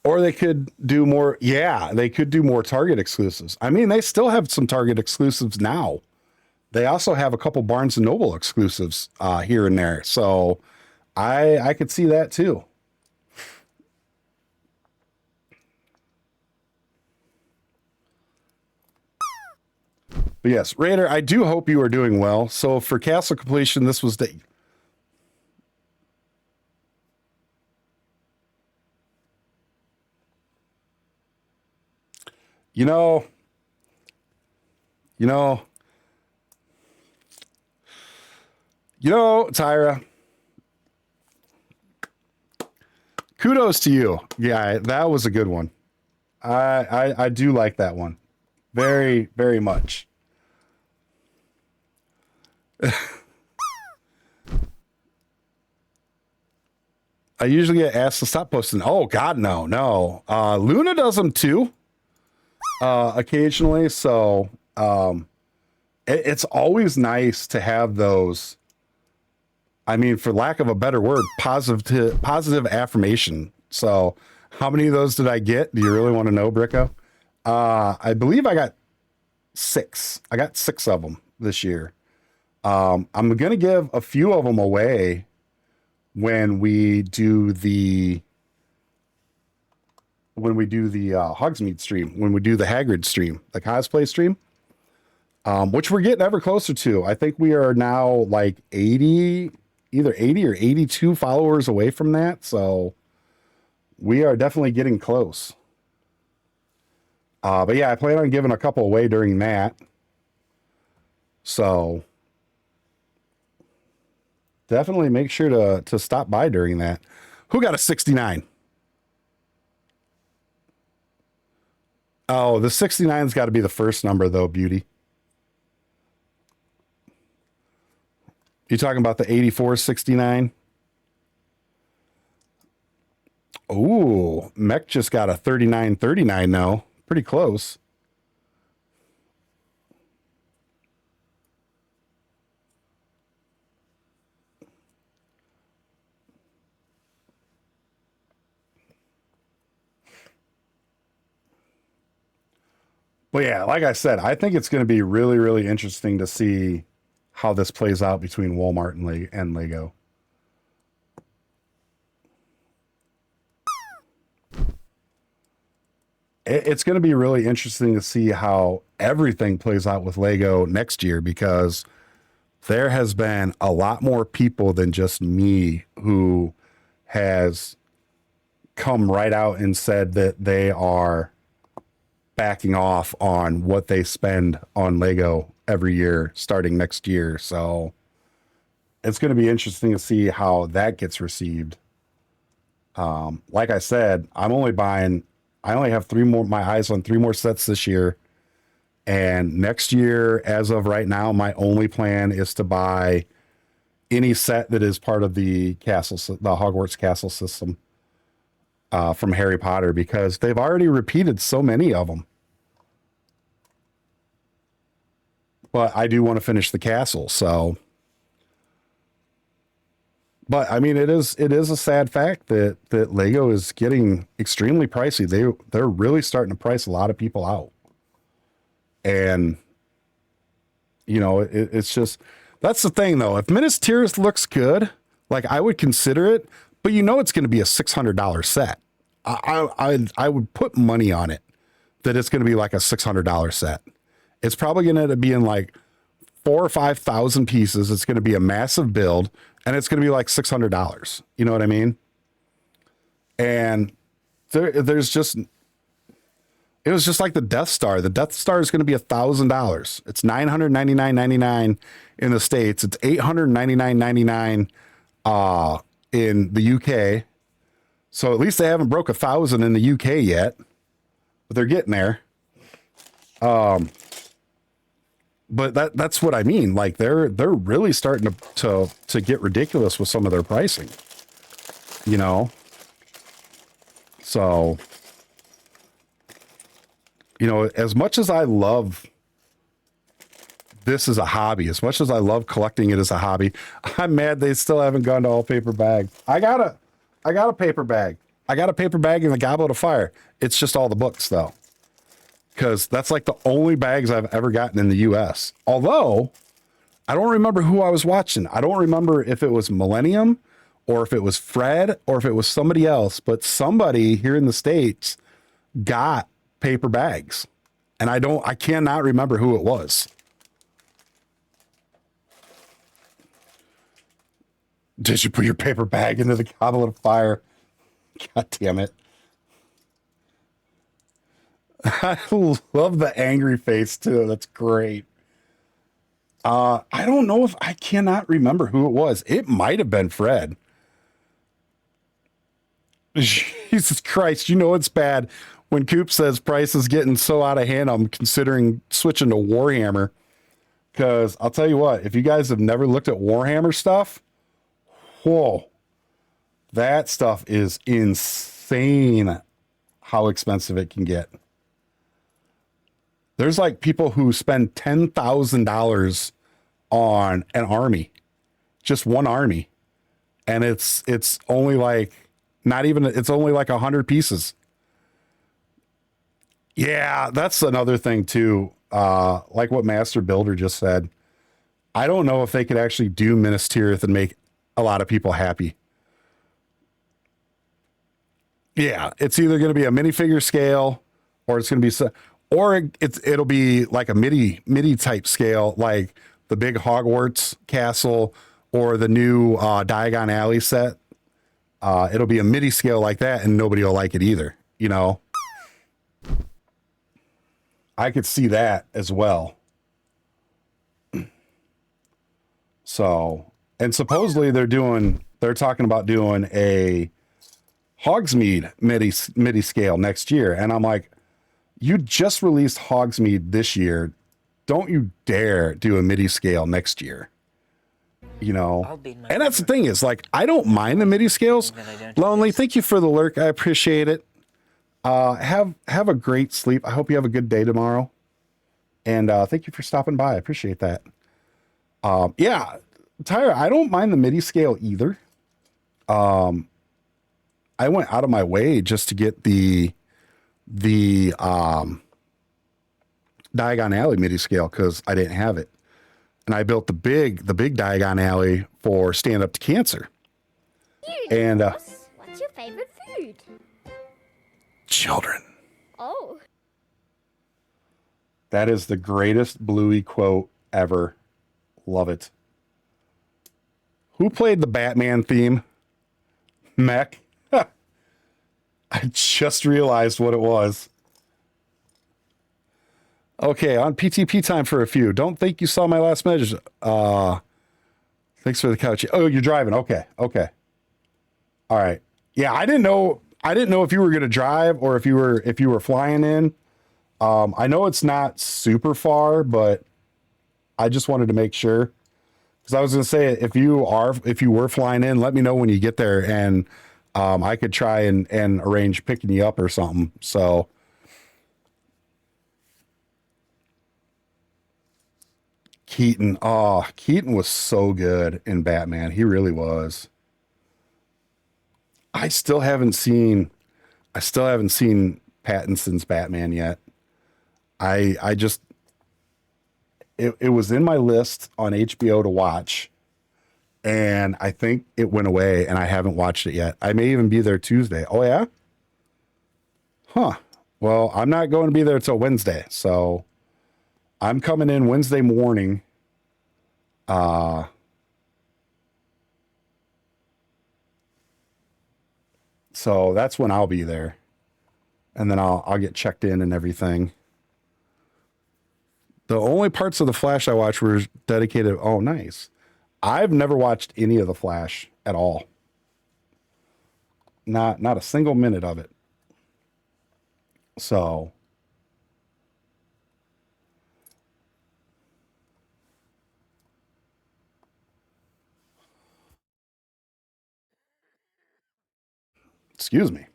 or they could do more. Yeah, they could do more Target exclusives. I mean, they still have some Target exclusives now. They also have a couple Barnes and Noble exclusives here and there. So I could see that too. But yes, Raider, I do hope you are doing well. So for Castle Completion, this was the... You know, Tyra, kudos to you. Yeah, that was a good one. I do like that one. Very, very much. I usually get asked to stop posting. Oh God, no. Luna does them too. Occasionally. So, it's always nice to have those. I mean, for lack of a better word, positive affirmation. So how many of those did I get? Do you really want to know, Bricko? I believe I got 6. I got 6 of them this year. I'm going to give a few of them away when we do the Hogsmeade stream, when we do the Hagrid stream, the cosplay stream, which we're getting ever closer to. I think we are now like 80, either 80 or 82 followers away from that. So we are definitely getting close. But yeah, I plan on giving a couple away during that. So definitely make sure to stop by during that. Who got a 69? Oh, the 69's got to be the first number though, Beauty. You talking about the 8469? Ooh, Mech just got a 3939 now. Pretty close. But yeah, like I said, I think it's going to be really, really interesting to see how this plays out between Walmart and Lego. It's going to be really interesting to see how everything plays out with Lego next year, because there has been a lot more people than just me who has come right out and said that they are backing off on what they spend on Lego every year starting next year. So it's going to be interesting to see how that gets received. Like I said, I only have 3 more, my eyes on 3 more sets this year. And next year, as of right now, my only plan is to buy any set that is part of the Hogwarts castle system from Harry Potter, because they've already repeated so many of them. But I do want to finish the castle, so. But I mean, it is a sad fact that Lego is getting extremely pricey. They're really starting to price a lot of people out, and you know, it's just, that's the thing though. If Minas Tirith looks good, like I would consider it, but you know, it's going to be a $600 set. I would put money on it that it's going to be like a $600 set. It's probably going to end up being like 4,000 or 5,000 pieces. It's going to be a massive build, and it's going to be like $600. You know what I mean? And it was just like the Death Star. The Death Star is going to be $1,000. It's $999.99 in the States. It's $899.99 in the UK. So at least they haven't broke 1,000 in the UK yet, but they're getting there. But that's what I mean. Like they're really starting to get ridiculous with some of their pricing, you know? So, you know, as much as I love this as a hobby, as much as I love collecting it as a hobby, I'm mad they still haven't gone to all paper bag. I got a paper bag. I got a paper bag in the Goblet of Fire. It's just all the books though, because that's like the only bags I've ever gotten in the US. Although I don't remember who I was watching. I don't remember if it was Millennium or if it was Fred or if it was somebody else, but somebody here in the States got paper bags, and I cannot remember who it was. Did you put your paper bag into the Goblet of Fire? God damn it. I love the angry face too. That's great. I don't know if I cannot remember who it was. It might have been Fred. Jesus Christ, you know it's bad when Coop says price is getting so out of hand. I'm considering switching to Warhammer. Because I'll tell you what, if you guys have never looked at Warhammer stuff, whoa, that stuff is insane how expensive it can get. There's like people who spend $10,000 on an army, just one army. And it's only like, it's only like 100 pieces. Yeah, that's another thing too. Like what Master Builder just said, I don't know if they could actually do Minas Tirith and make a lot of people happy. Yeah, it's either going to be a minifigure scale, or it's going to be, or it'll be like a MIDI type scale, like the big Hogwarts castle or the new Diagon Alley set. It'll be a MIDI scale like that, and nobody will like it either. You know, I could see that as well. So, and supposedly they're talking about doing a Hogsmeade MIDI scale next year. And I'm like, you just released Hogsmeade this year. Don't you dare do a MIDI scale next year. You know, and that's the thing is, like, I don't mind the MIDI scales. Lonely, thank you for the lurk. I appreciate it. Have a great sleep. I hope you have a good day tomorrow. And thank you for stopping by. I appreciate that. Yeah, Tyra, I don't mind the MIDI scale either. I went out of my way just to get the Diagon Alley MIDI scale because I didn't have it. And I built the big Diagon Alley for Stand Up to Cancer. And what's your favorite food? Children. Oh. That is the greatest Bluey quote ever. Love it. Who played the Batman theme? Mech. I just realized what it was. Okay, on PTP time for a few. Don't think you saw my last message. Thanks for the couch. Oh, you're driving. Okay. All right. Yeah, I didn't know if you were going to drive or if you were flying in. I know it's not super far, but I just wanted to make sure. Because I was going to say, if you were flying in, let me know when you get there, and I could try and arrange picking you up or something. So. Keaton was so good in Batman. He really was. I still haven't seen Pattinson's Batman yet. It was in my list on HBO to watch, and I think it went away, and I haven't watched it yet. I may even be there Tuesday. Oh yeah? Huh. Well, I'm not going to be there till Wednesday, so I'm coming in Wednesday morning. So that's when I'll be there. And then I'll get checked in and everything. The only parts of The Flash I watched were dedicated. Oh, nice. I've never watched any of The Flash at all. Not a single minute of it. So. Excuse me.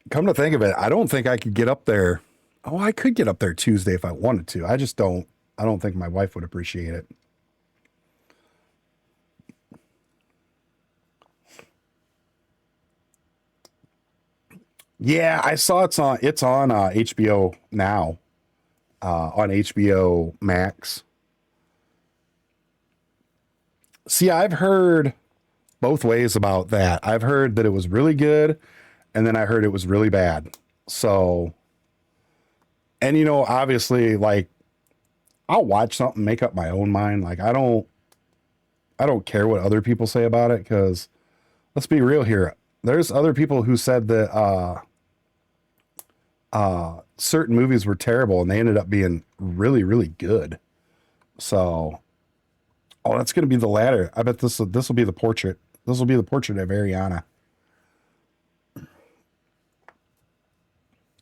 Come to think of it, I don't think I could get up there. Oh, I could get up there Tuesday if I wanted to. I don't think my wife would appreciate it. Yeah, I saw it's on HBO now. On HBO Max. See, I've heard both ways about that. I've heard that it was really good, and then I heard it was really bad. So, and obviously, like, I'll watch something, make up my own mind. Like, I don't I don't care what other people say about it, because let's be real here. There's other people who said that certain movies were terrible and they ended up being really, really good. So, oh, that's going to be the ladder. I bet this will be the portrait. This will be the portrait of Ariana.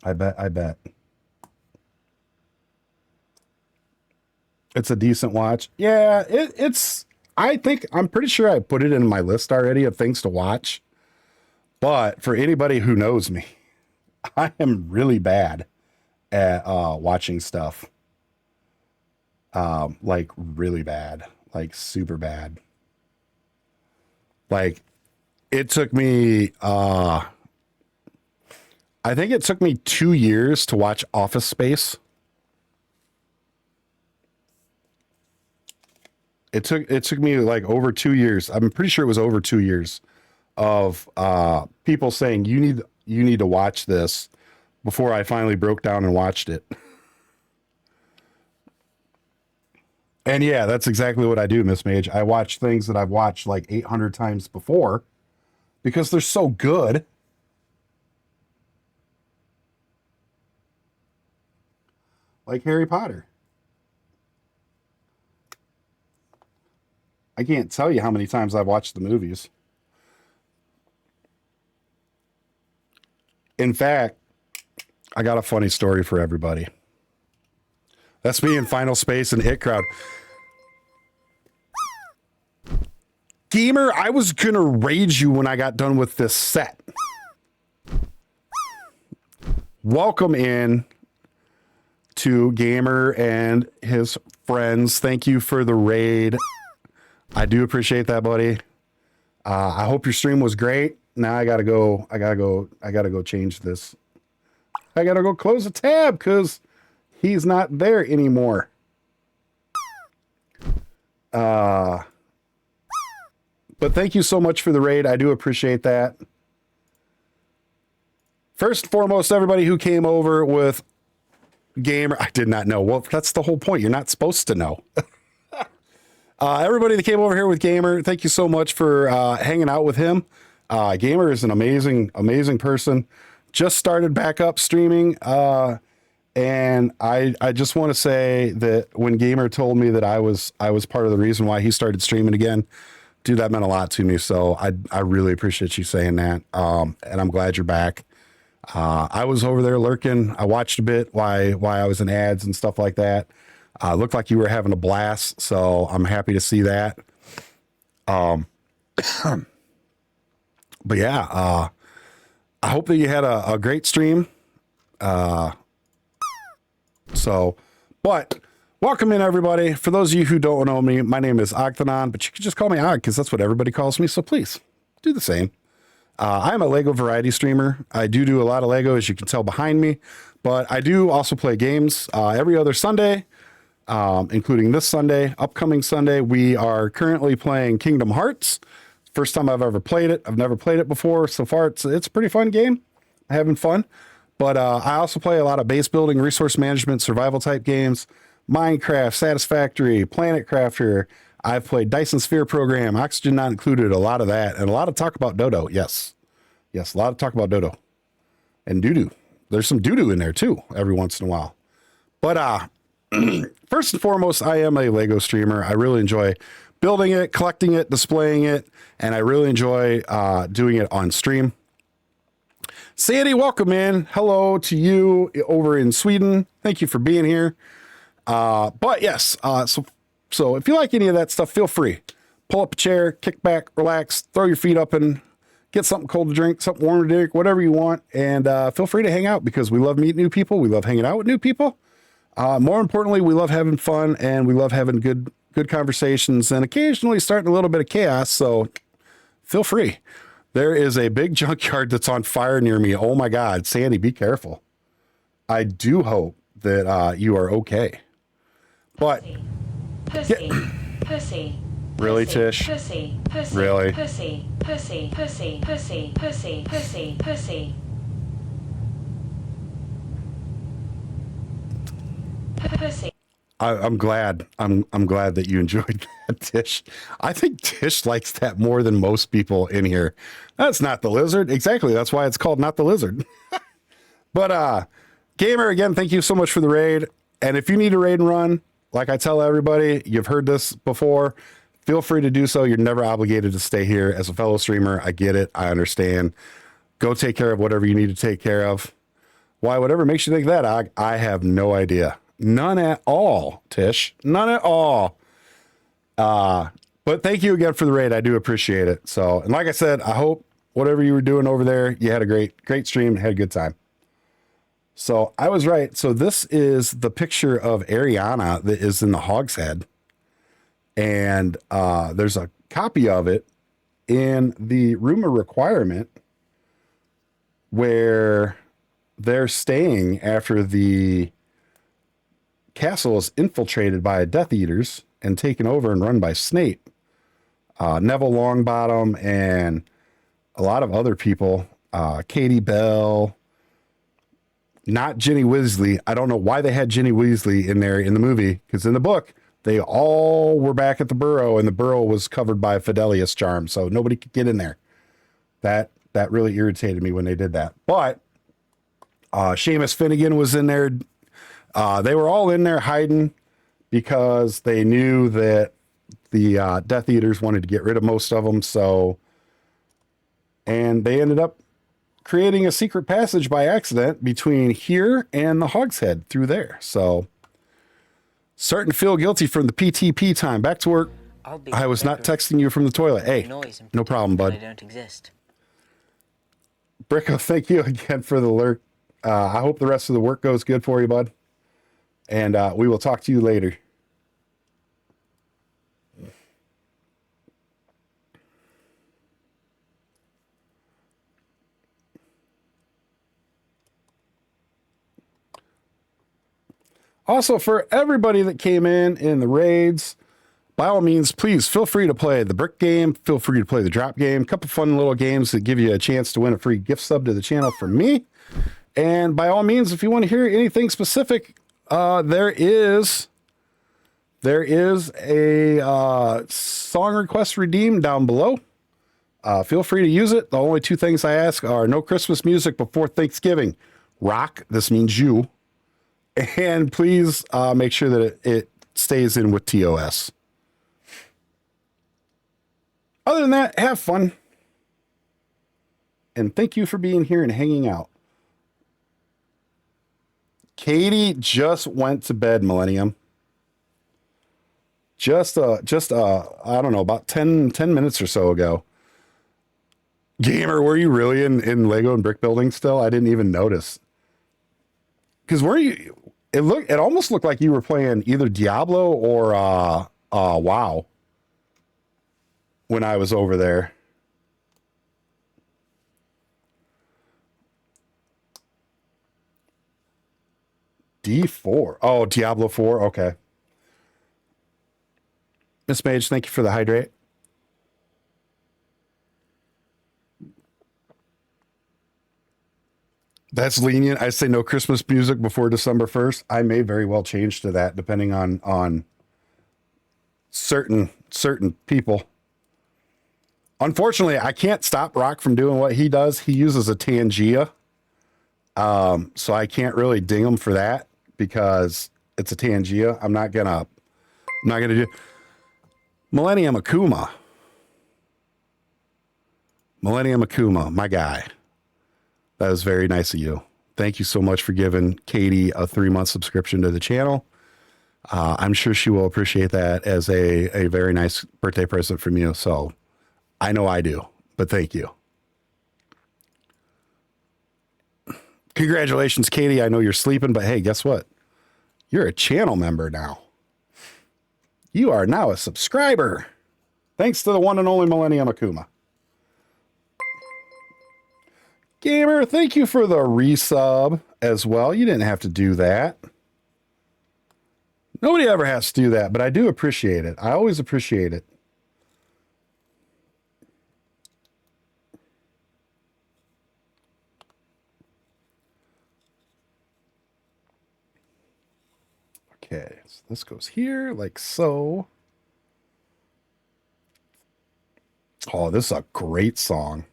I bet. It's a decent watch. Yeah, it's, I'm pretty sure I put it in my list already of things to watch. But for anybody who knows me, I am really bad at watching stuff. Like really bad, like super bad. Like it took me, I think it took me 2 years to watch Office Space. It took me like over 2 years. I'm pretty sure it was over 2 years of people saying you need to watch this before I finally broke down and watched it. And yeah, that's exactly what I do, Miss Mage. I watch things that I've watched like 800 times before because they're so good. Like Harry Potter. I can't tell you how many times I've watched the movies. In fact, I got a funny story for everybody. That's me in Final Space and It Crowd. Gamer, I was going to rage you when I got done with this set. Welcome in to Gamer and his friends. Thank you for the raid. I do appreciate that, buddy. I hope your stream was great. Now I gotta go change this. I gotta go close a tab because he's not there anymore. But thank you so much for the raid. I do appreciate that. First and foremost, everybody who came over with Gamer, I did not know. Well, that's the whole point. You're not supposed to know. Everybody that came over here with Gamer, thank you so much for hanging out with him. Gamer is an amazing person. Just started back up streaming. And I just want to say that when Gamer told me that I was part of the reason why he started streaming again, dude, that meant a lot to me. So I really appreciate you saying that. And I'm glad you're back. I was over there lurking. I watched a bit while I was in ads and stuff like that. Looked like you were having a blast, so I'm happy to see that. But yeah, I hope that you had a great stream. But welcome in, everybody. For those of you who don't know me, my name is Ogthanon, but you can just call me Og because that's what everybody calls me. So please do the same. I'm a Lego variety streamer. I do a lot of Lego, as you can tell behind me, but I do also play games every other Sunday. Including this Sunday, upcoming Sunday. We are currently playing Kingdom Hearts. First time I've ever played it. I've never played it before. So far, it's a pretty fun game. Having fun. But I also play a lot of base building, resource management, survival type games. Minecraft, Satisfactory, Planet Crafter. I've played Dyson Sphere Program, Oxygen Not Included, a lot of that. And a lot of talk about Dodo. Yes, a lot of talk about Dodo. And doo-doo. There's some doo-doo in there too, every once in a while. But first and foremost, I am a Lego streamer. I really enjoy building it, collecting it, displaying it, and I really enjoy doing it on stream. Sandy, welcome in. Hello to you over in Sweden. Thank you for being here. But yes, so if you like any of that stuff, feel free. Pull up a chair, kick back, relax, throw your feet up and get something cold to drink, something warm to drink, whatever you want. And feel free to hang out because we love meeting new people. We love hanging out with new people. More importantly, we love having fun and we love having good conversations and occasionally starting a little bit of chaos. So feel free. There is a big junkyard that's on fire near me. Oh my God, Sandy, be careful. I do hope that you are okay. But Pussy. Pussy. Really, Pussy. Tish? Pussy. Pussy. Really? Pussy. Pussy. Pussy. Pussy. Pussy. Pussy. Pussy. Pussy. I'm glad. I'm glad that you enjoyed that, Tish. I think Tish likes that more than most people in here. That's not the lizard. Exactly. That's why it's called Not the Lizard. But Gamer, again, thank you so much for the raid. And if you need a raid and run, like I tell everybody, you've heard this before, feel free to do so. You're never obligated to stay here as a fellow streamer. I get it. I understand. Go take care of whatever you need to take care of. Why, whatever makes you think that, I have no idea. None at all, Tish. None at all. But thank you again for the raid. I do appreciate it. So, and like I said, I hope whatever you were doing over there, you had a great stream, had a good time. So I was right. So this is the picture of Ariana that is in the Hog's Head. And there's a copy of it in the room of requirement where they're staying after the castle is infiltrated by Death Eaters and taken over and run by Snape. Neville Longbottom and a lot of other people. Katie Bell, not Ginny Weasley. I don't know why they had Ginny Weasley in there in the movie, because in the book, they all were back at the Burrow, and the Burrow was covered by a Fidelius charm, so nobody could get in there. That really irritated me when they did that. But Seamus Finnegan was in there. They were all in there hiding because they knew that the Death Eaters wanted to get rid of most of them. So, and they ended up creating a secret passage by accident between here and the Hog's Head through there. So, starting to feel guilty from the PTP time. Back to work. I was not texting you from the toilet. Hey, no problem, bud. I don't exist. Bricko, thank you again for the lurk. I hope the rest of the work goes good for you, bud. And we will talk to you later. Also, for everybody that came in the raids, by all means, please feel free to play the brick game. Feel free to play the drop game. A couple fun little games that give you a chance to win a free gift sub to the channel from me. And by all means, if you want to hear anything specific, there is a song request redeemed down below. Feel free to use it. The only two things I ask are no Christmas music before Thanksgiving. Rock, this means you. And please make sure that it stays in with TOS. Other than that, have fun. And thank you for being here and hanging out. Katie just went to bed, Millennium. Just I don't know, about 10 minutes or so ago. Gamer, were you really in Lego and brick building still? I didn't even notice. Because it almost looked like you were playing either Diablo or WoW when I was over there. D4. Oh, Diablo 4. Okay. Miss Mage, thank you for the hydrate. That's lenient. I say no Christmas music before December 1st. I may very well change to that depending on certain people. Unfortunately, I can't stop Rock from doing what he does. He uses a Tangia. So I can't really ding him for that because it's a Tangia. I'm not gonna do Millennium Akuma. Millennium Akuma, my guy. That was very nice of you. Thank you so much for giving Katie a 3-month subscription to the channel. I'm sure she will appreciate that as a very nice birthday present from you. So I know I do, but thank you. Congratulations, Katie. I know you're sleeping, but hey, guess what? You're a channel member now. You are now a subscriber. Thanks to the one and only Millennium Akuma. Gamer, thank you for the resub as well. You didn't have to do that. Nobody ever has to do that, but I do appreciate it. I always appreciate it. Okay. Okay, so this goes here like so. Oh, this is a great song.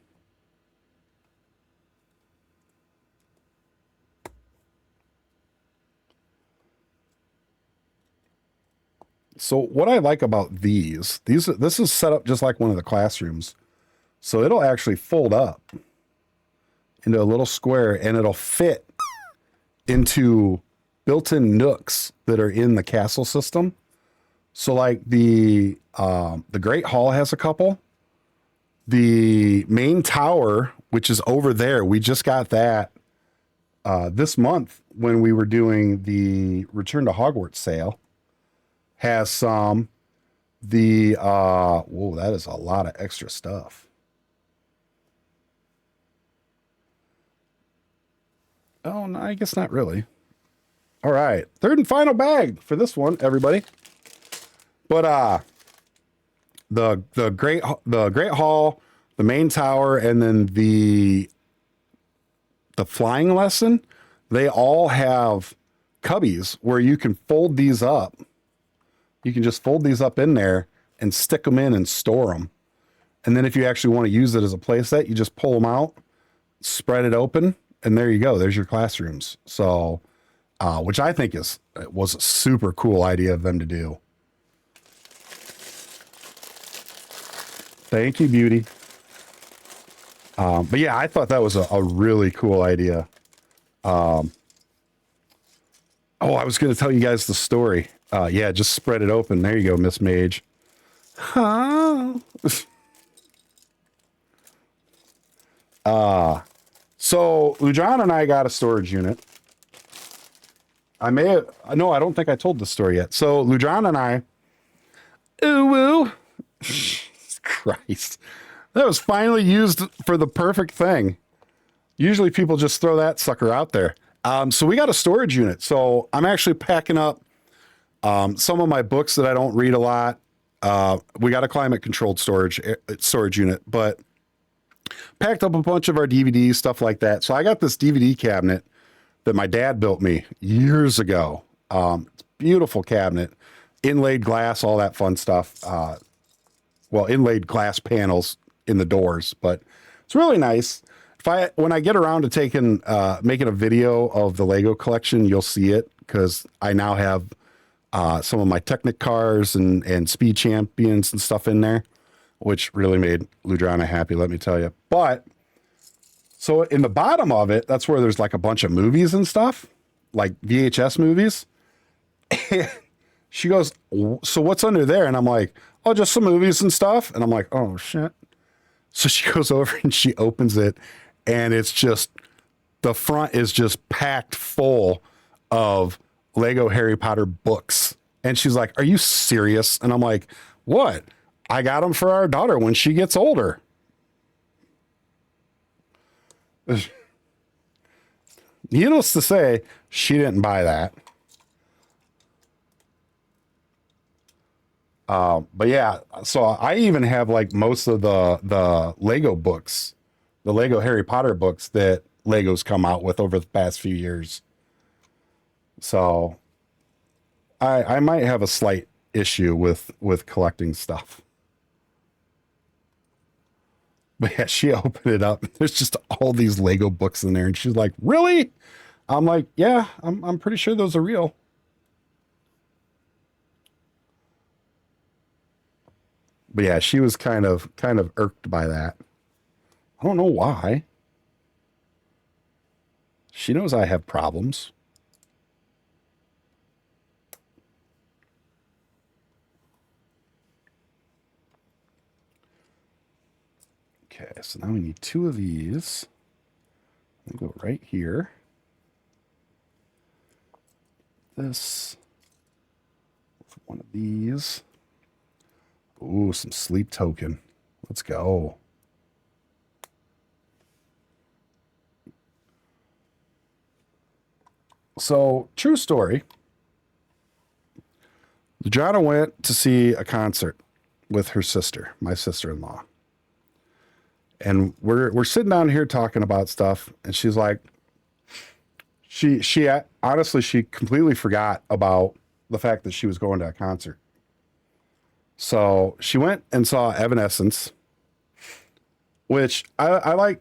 So what I like about this is set up just like one of the classrooms. So it'll actually fold up into a little square and it'll fit into built-in nooks that are in the castle system. So like the Great Hall has a couple. The main tower, which is over there, we just got that this month when we were doing the Return to Hogwarts sale, has some. The whoa, that is a lot of extra stuff. Oh, no, I guess not really. All right, third and final bag for this one, everybody. But the Great Hall, the main tower, and then the flying lesson, they all have cubbies where you can fold these up. You can just fold these up in there and stick them in and store them. And then if you actually want to use it as a play set, you just pull them out, spread it open, and there you go. There's your classrooms. So, which I think was a super cool idea of them to do. Thank you, Beauty. But yeah, I thought that was a really cool idea. Oh, I was going to tell you guys the story. Yeah, just spread it open. There you go, Miss Mage. Huh? So Lujan and I got a storage unit. I don't think I told the story yet. So Lujan and I, ooh woo, Christ, that was finally used for the perfect thing. Usually people just throw that sucker out there. So we got a storage unit. So I'm actually packing up some of my books that I don't read a lot. We got a climate controlled storage unit, but packed up a bunch of our DVDs, stuff like that. So I got this DVD cabinet that my dad built me years ago. It's a beautiful cabinet, inlaid glass, all that fun stuff. Well, inlaid glass panels in the doors, but it's really nice. When I get around to making a video of the Lego collection, you'll see it because I now have some of my Technic cars and Speed Champions and stuff in there, which really made Ludrana happy, let me tell you. But so in the bottom of it, that's where there's like a bunch of movies and stuff, like VHS movies. She goes, so what's under there? And I'm like, oh, just some movies and stuff. And I'm like, oh shit. So she goes over and she opens it, and it's just, the front is just packed full of Lego Harry Potter books. And she's like, are you serious? And I'm like, what? I got them for our daughter when she gets older. Needless to say, she didn't buy that. But yeah, so I even have like most of the Lego books, the Lego Harry Potter books that Lego's come out with over the past few years. So I might have a slight issue with collecting stuff. But yeah, she opened it up. There's just all these Lego books in there, and she's like, "Really?" I'm like, "Yeah, I'm pretty sure those are real." But yeah, she was kind of irked by that. I don't know why. She knows I have problems. Okay, so now we need 2 of these. We'll go right here. This. One of these. Ooh, some sleep token. Let's go. So, true story. Jana went to see a concert with her sister, my sister-in-law. And we're sitting down here talking about stuff, and she's like, she honestly, she completely forgot about the fact that she was going to a concert. So she went and saw Evanescence, which I like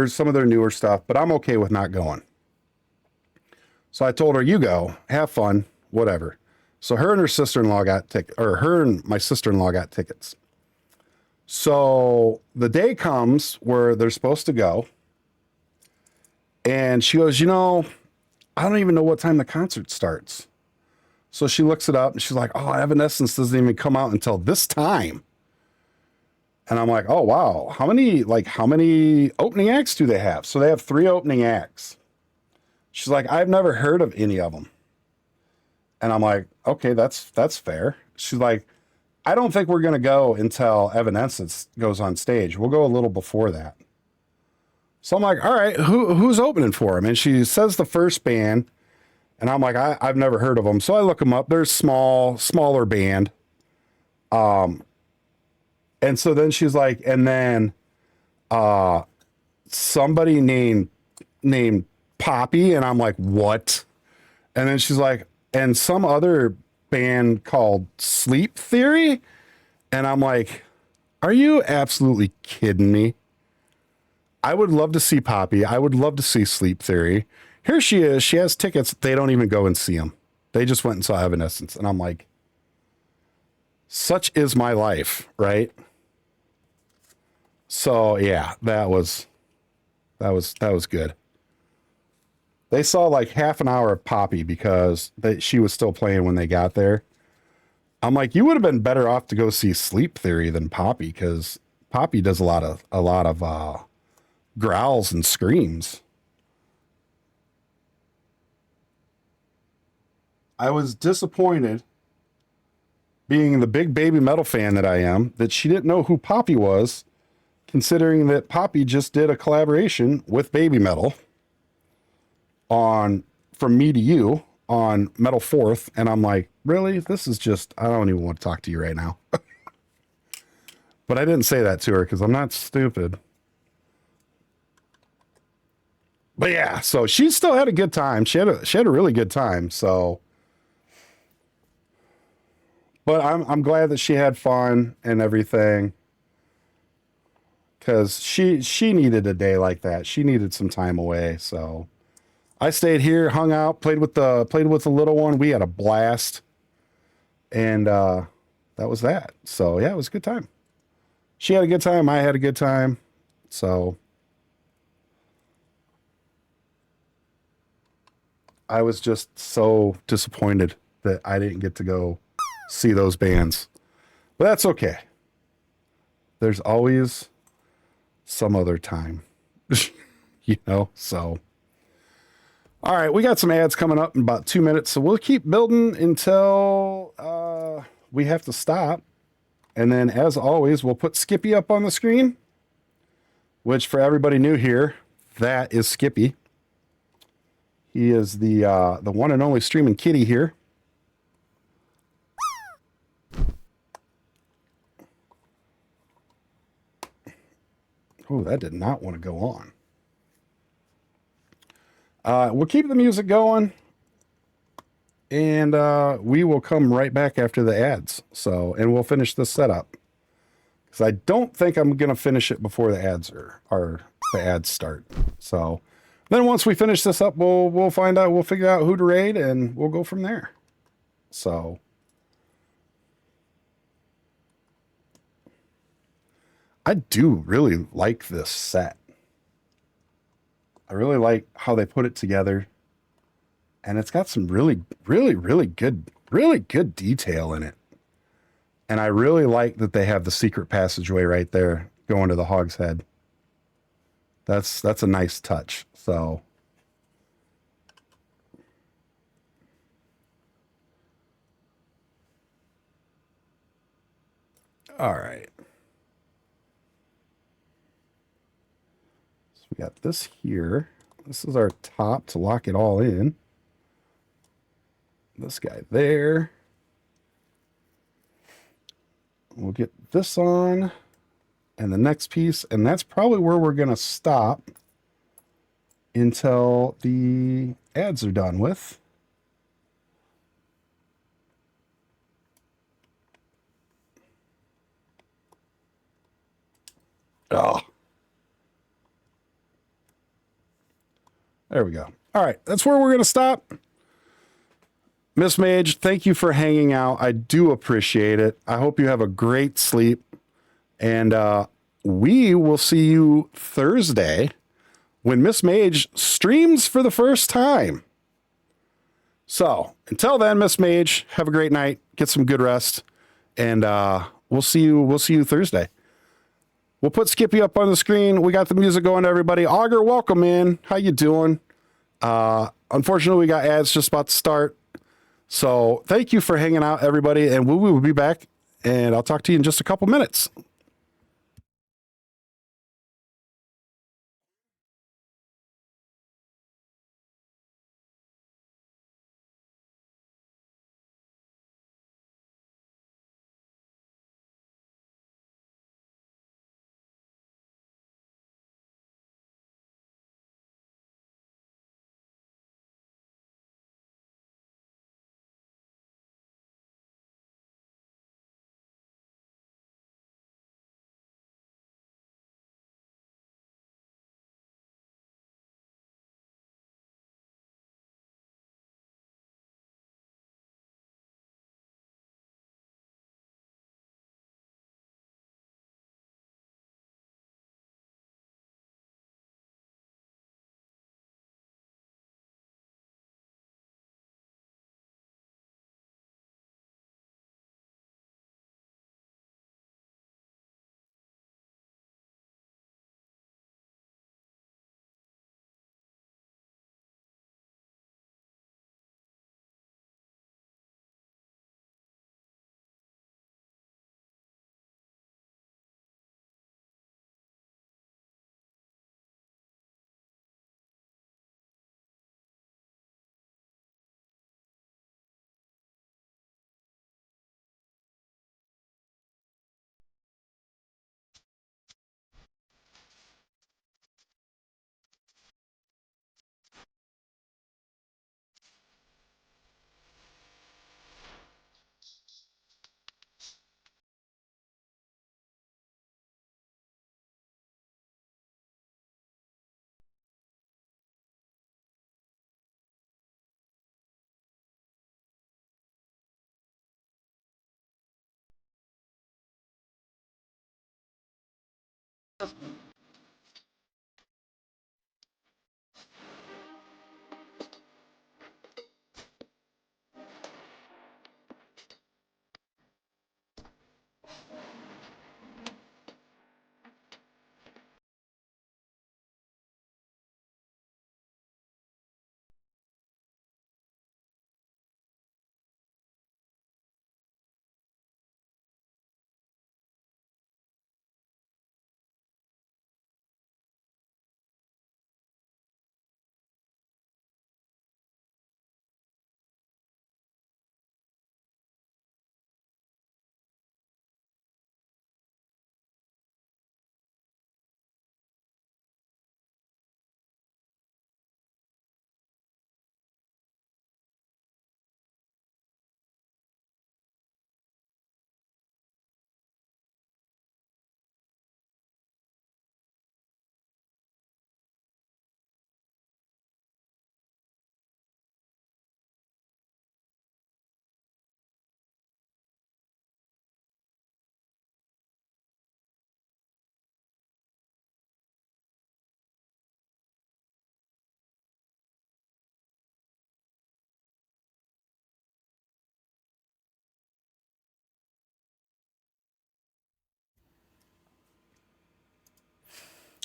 some of their newer stuff, but I'm okay with not going. So I told her, you go, have fun, whatever. So her and her sister-in-law her and my sister-in-law got tickets. So the day comes where they're supposed to go. And she goes, I don't even know what time the concert starts. So she looks it up and she's like, oh, Evanescence doesn't even come out until this time. And I'm like, oh, wow. How many opening acts do they have? So they have 3 opening acts. She's like, I've never heard of any of them. And I'm like, okay, that's fair. She's like, I don't think we're going to go until Evanescence goes on stage. We'll go a little before that. So I'm like, all right, who's opening for him? And she says the first band. And I'm like, I've never heard of them. So I look them up. They're smaller band. And so then she's like, and then somebody named Poppy. And I'm like, what? And then she's like, and some other band called Sleep Theory. And I'm like, are you absolutely kidding me? I would love to see Poppy. I would love to see Sleep Theory. Here she is. She has tickets. They don't even go and see them. They just went and saw Evanescence. And I'm like, such is my life, right? So yeah, that was good. They saw like half an hour of Poppy because she was still playing when they got there. I'm like, you would have been better off to go see Sleep Theory than Poppy, because Poppy does a lot of growls and screams. I was disappointed, being the big baby metal fan that I am, that she didn't know who Poppy was, considering that Poppy just did a collaboration with Baby Metal on From Me to You on Metal 4th. And I'm like, really? This is just, I don't even want to talk to you right now. But I didn't say that to her because I'm not stupid. But yeah, so she still had a good time. She had a really good time. So, but I'm glad that she had fun and everything, because she needed a day like that. She needed some time away. So I stayed here, hung out, played with the little one. We had a blast, and that was that. So yeah, it was a good time. She had a good time. I had a good time. So I was just so disappointed that I didn't get to go see those bands, but that's okay. There's always some other time, so. All right, we got some ads coming up in about 2 minutes, so we'll keep building until we have to stop. And then, as always, we'll put Skippy up on the screen, which, for everybody new here, that is Skippy. He is the one and only streaming kitty here. Oh, that did not want to go on. We'll keep the music going, and we will come right back after the ads. So, and we'll finish this setup, because I don't think I'm going to finish it before the ads the ads start. So then once we finish this up, we'll figure out who to raid, and we'll go from there. So I do really like this set. I really like how they put it together, and it's got some really good detail in it. And I really like that they have the secret passageway right there going to the Hog's Head. That's a nice touch. So all right. We got this here. This is our top to lock it all in. This guy there. We'll get this on, and the next piece, and that's probably where we're going to stop until the ads are done with. Oh. There we go. All right, that's where we're going to stop. Miss Mage, thank you for hanging out. I do appreciate it. I hope you have a great sleep. And we will see you Thursday when Miss Mage streams for the first time. So until then, Miss Mage, have a great night. Get some good rest. And we'll see you Thursday. We'll put Skippy up on the screen. We got the music going, everybody. Augur, welcome in. How you doing? Unfortunately, we got ads just about to start. So thank you for hanging out, everybody. And we will be back. And I'll talk to you in just a couple minutes.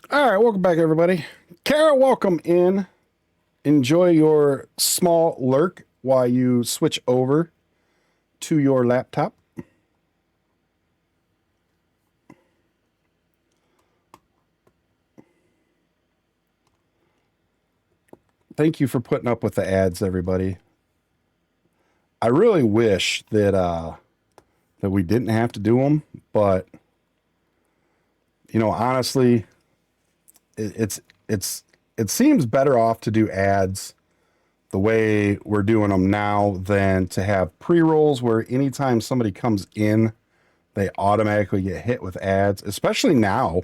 All right, welcome back, everybody. Kara, welcome in. Enjoy your small lurk while you switch over to your laptop. Thank you for putting up with the ads, everybody. I really wish that that we didn't have to do them, but you know, honestly, it seems better off to do ads the way we're doing them now than to have pre-rolls where anytime somebody comes in, they automatically get hit with ads, especially now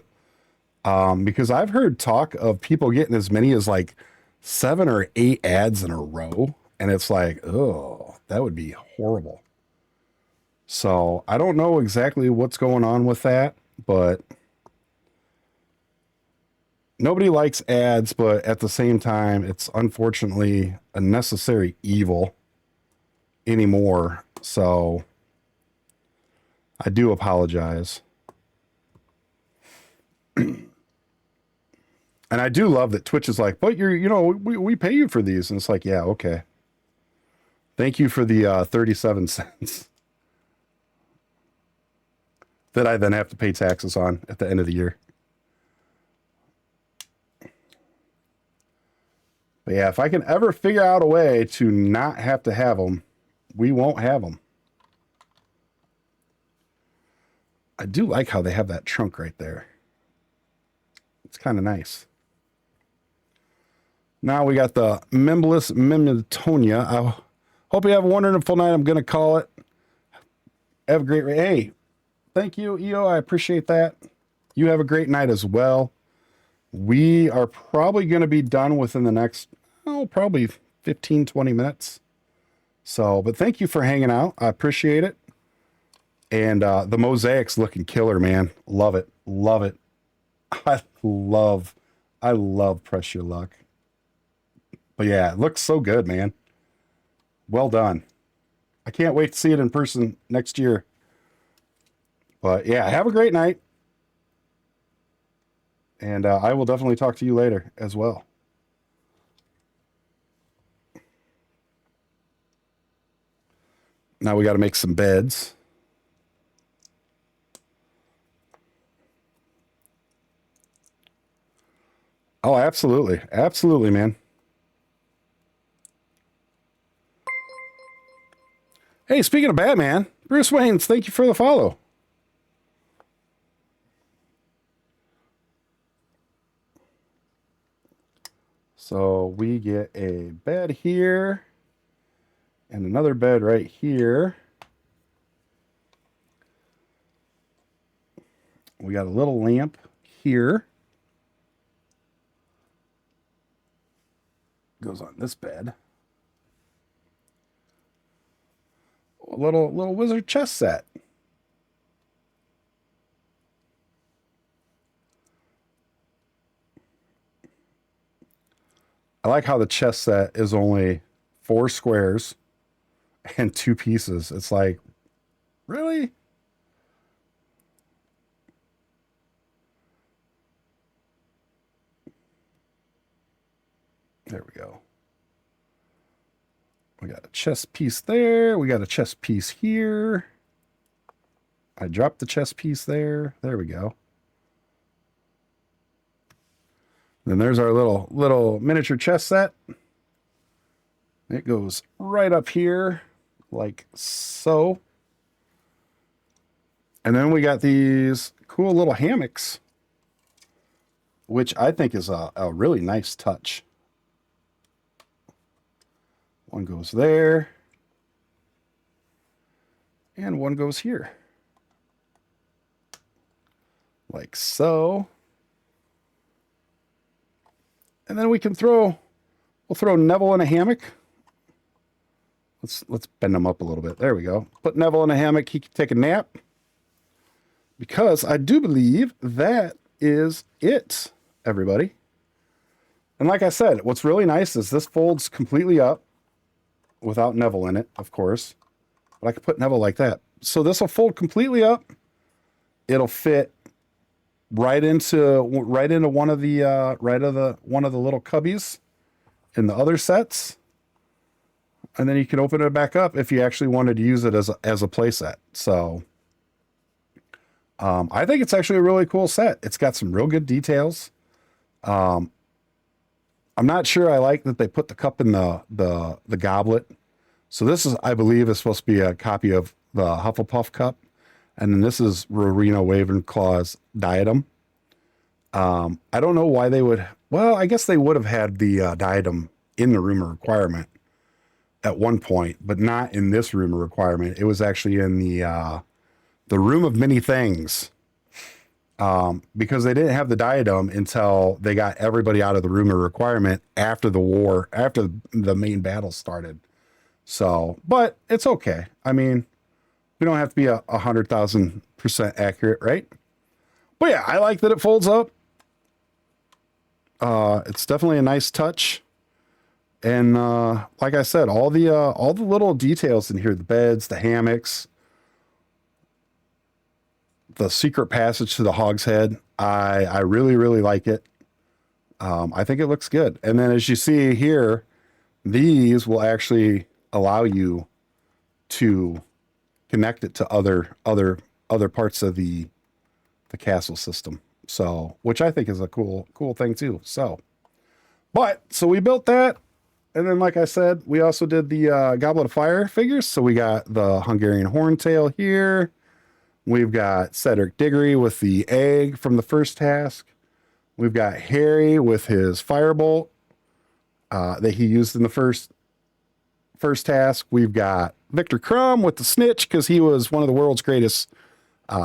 Because I've heard talk of people getting as many as like 7 or 8 ads in a row. And it's like, oh, that would be horrible. So I don't know exactly what's going on with that, but nobody likes ads, but at the same time, it's unfortunately a necessary evil anymore. So I do apologize. And I do love that Twitch is like, but we pay you for these. And it's like, yeah, okay. Thank you for the 37 cents that I then have to pay taxes on at the end of the year. But yeah, if I can ever figure out a way to not have to have them, we won't have them. I do like how they have that trunk right there. It's kind of nice. Now we got the Memblis Mimitonia. I hope you have a wonderful night. I'm going to call it. Have a great, hey, thank you, EO. I appreciate that. You have a great night as well. We are probably going to be done within the next, probably 15, 20 minutes. So, but thank you for hanging out. I appreciate it. And the mosaic's looking killer, man. Love it. Love it. I love Press Your Luck. But yeah, it looks so good, man. Well done. I can't wait to see it in person next year. But yeah, have a great night. And I will definitely talk to you later as well. Now we got to make some beds. Oh, absolutely. Absolutely, man. Hey, speaking of Batman, Bruce Wayne's, thank you for the follow. So we get a bed here and another bed right here. We got a little lamp here. Goes on this bed. A little wizard chess set. I like how the chess set is only 4 squares and 2 pieces. It's like, really? There we go. We got a chess piece there. We got a chess piece here. I dropped the chess piece there. There we go. Then there's our little miniature chess set. It goes right up here like so. And then we got these cool little hammocks, which I think is a really nice touch. One goes there. And one goes here. Like so. And then we'll throw Neville in a hammock. Let's bend him up a little bit. There we go. Put Neville in a hammock. He can take a nap. Because I do believe that is it, everybody. And like I said, what's really nice is this folds completely up without Neville in it, of course. But I could put Neville like that. So this will fold completely up. It'll fit right into one of the little cubbies in the other sets. And then you can open it back up if you actually wanted to use it as a play set. So I think it's actually a really cool set. It's got some real good details. I'm not sure I like that they put the cup in the goblet. So this is, I believe, is supposed to be a copy of the Hufflepuff cup. And then this is Rowena Ravenclaw's diadem. I don't know why they would, well, I guess they would have had the diadem in the room of requirement at one point, but not in this room of requirement. It was actually in the room of many things. because they didn't have the diadem until they got everybody out of the room of requirement after the war, after the main battle started. So, but it's okay. I mean, we don't have to be 100,000% accurate, right? But yeah, I like that it folds up. It's definitely a nice touch. And like I said, all the little details in here, the beds, the hammocks, the secret passage to the Hogshead, I really, really like it. I think it looks good. And then as you see here, these will actually allow you to connect it to other parts of the castle system. So, which I think is a cool thing too. So we built that. And then, like I said, we also did the Goblet of Fire figures. So we got the Hungarian Horntail here. We've got Cedric Diggory with the egg from the first task. We've got Harry with his firebolt that he used in the first task. We've got Victor Crumb with the snitch because he was one of the world's greatest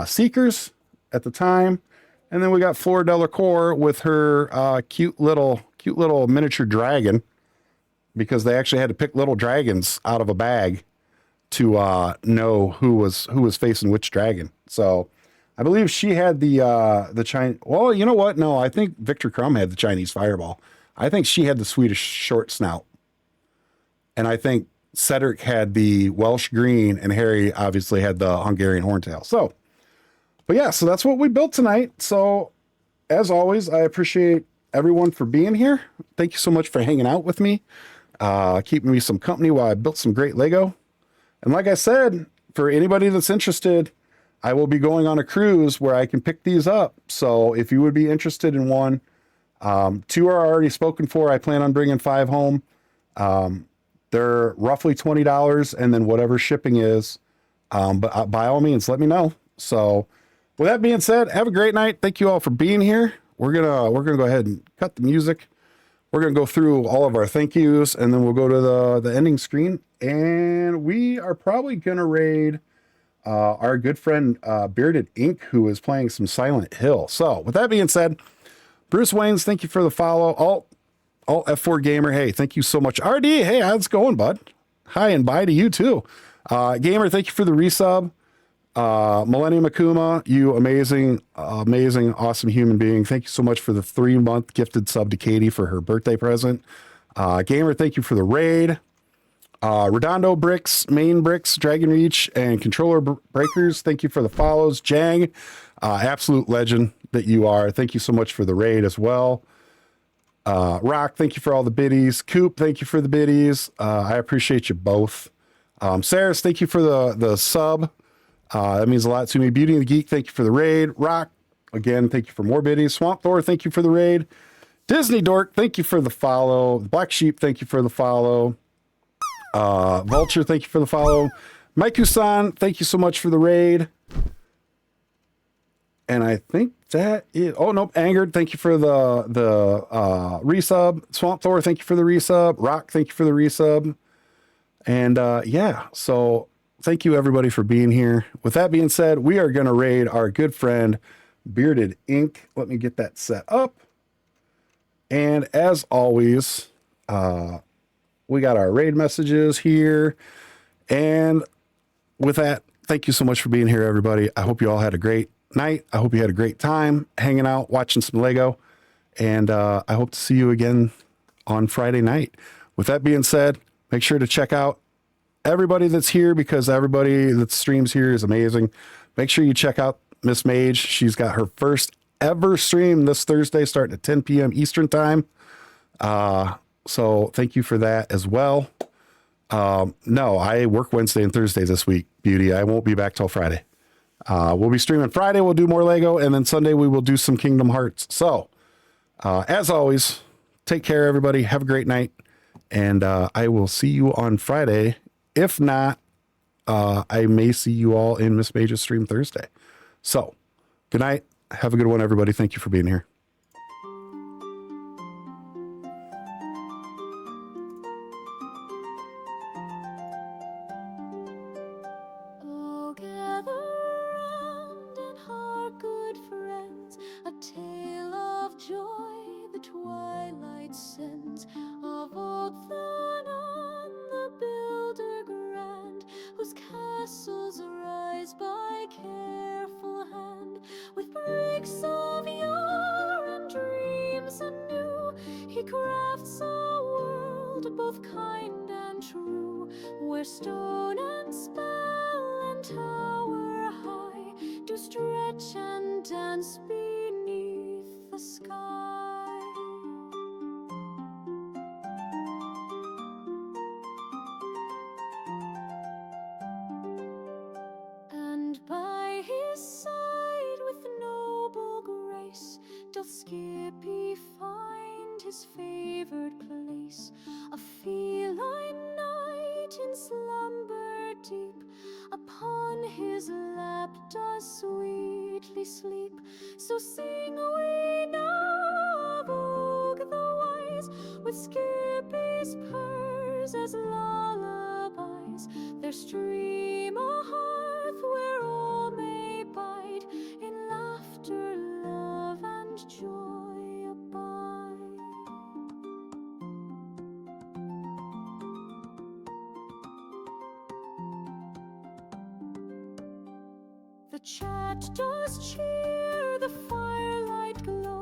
seekers at the time. And then we got Flora Delacour with her cute little miniature dragon, because they actually had to pick little dragons out of a bag to know who was facing which dragon. So I believe she had the Chinese. Well, you know what? No, I think Victor Crumb had the Chinese fireball. I think she had the Swedish short snout. And I think Cedric had the Welsh green, and Harry obviously had the Hungarian horntail. So, but yeah, so that's what we built tonight. So as always, I appreciate everyone for being here. Thank you so much for hanging out with me, keeping me some company while I built some great Lego. And like I said, for anybody that's interested, I will be going on a cruise where I can pick these up. So if you would be interested in one, 2 are already spoken for. I plan on bringing 5 home. They're roughly $20, and then whatever shipping is. But by all means, let me know. So with that being said, have a great night. Thank you all for being here. We're gonna go ahead and cut the music. We're gonna go through all of our thank yous, and then we'll go to the ending screen. And we are probably gonna raid our good friend Bearded Ink, who is playing some Silent Hill. So with that being said, Bruce Waynes, thank you for the follow. Alt F4 Gamer, hey, thank you so much. RD, hey, how's it going, bud? Hi and bye to you too. Gamer, thank you for the resub. Millennium Akuma, you amazing, awesome human being. Thank you so much for the 3-month gifted sub to Katie for her birthday present. Gamer, thank you for the raid. Redondo Bricks, Main Bricks, Dragon Reach, and Controller Breakers, thank you for the follows. Jang, absolute legend that you are. Thank you so much for the raid as well. Rock, thank you for all the biddies. Coop, thank you for the biddies. I appreciate you both. Saris, thank you for the sub. That means a lot to me. Beauty and the Geek, thank you for the raid. Rock, again, thank you for more biddies. Swamp Thor, thank you for the raid. Disney Dork, thank you for the follow. Black Sheep, thank you for the follow. Vulture, thank you for the follow. Maiku-san, thank you so much for the raid. And I think that is, oh nope, Angered, thank you for the resub. Swamp Thor, thank you for the resub. Rock, thank you for the resub. And yeah, so thank you everybody for being here. With that being said, we are gonna raid our good friend Bearded Ink. Let me get that set up. And as always, we got our raid messages here. And with that, thank you so much for being here, everybody. I hope you all had a great night. I hope you had a great time hanging out, watching some Lego. And I hope to see you again on Friday night. With that being said, make sure to check out everybody that's here, because everybody that streams here is amazing. Make sure you check out Miss Mage. She's got her first ever stream this Thursday starting at 10 p.m. Eastern time. So thank you for that as well. No, I work Wednesday and Thursday this week, Beauty. I won't be back till Friday. We'll be streaming Friday. We'll do more Lego, and then Sunday we will do some Kingdom Hearts. So as always, take care, everybody. Have a great night. And I will see you on Friday. If not, I may see you all in Miss Mage's stream Thursday. So good night. Have a good one, everybody. Thank you for being here. Oh, gather round and heart, good friends, crafts a world both kind and true, where stone and spell and tower high do stretch and dance beneath the sky. And by his side with noble grace doth Skippy find his favored place, a feline knight in slumber deep, upon his lap does sweetly sleep. So sing we now of Og the wise, with Skippy's purrs as lullabies. There stream a hearth where all may bide, in laughter, love, and joy abide. The chat does cheer, the firelight glow.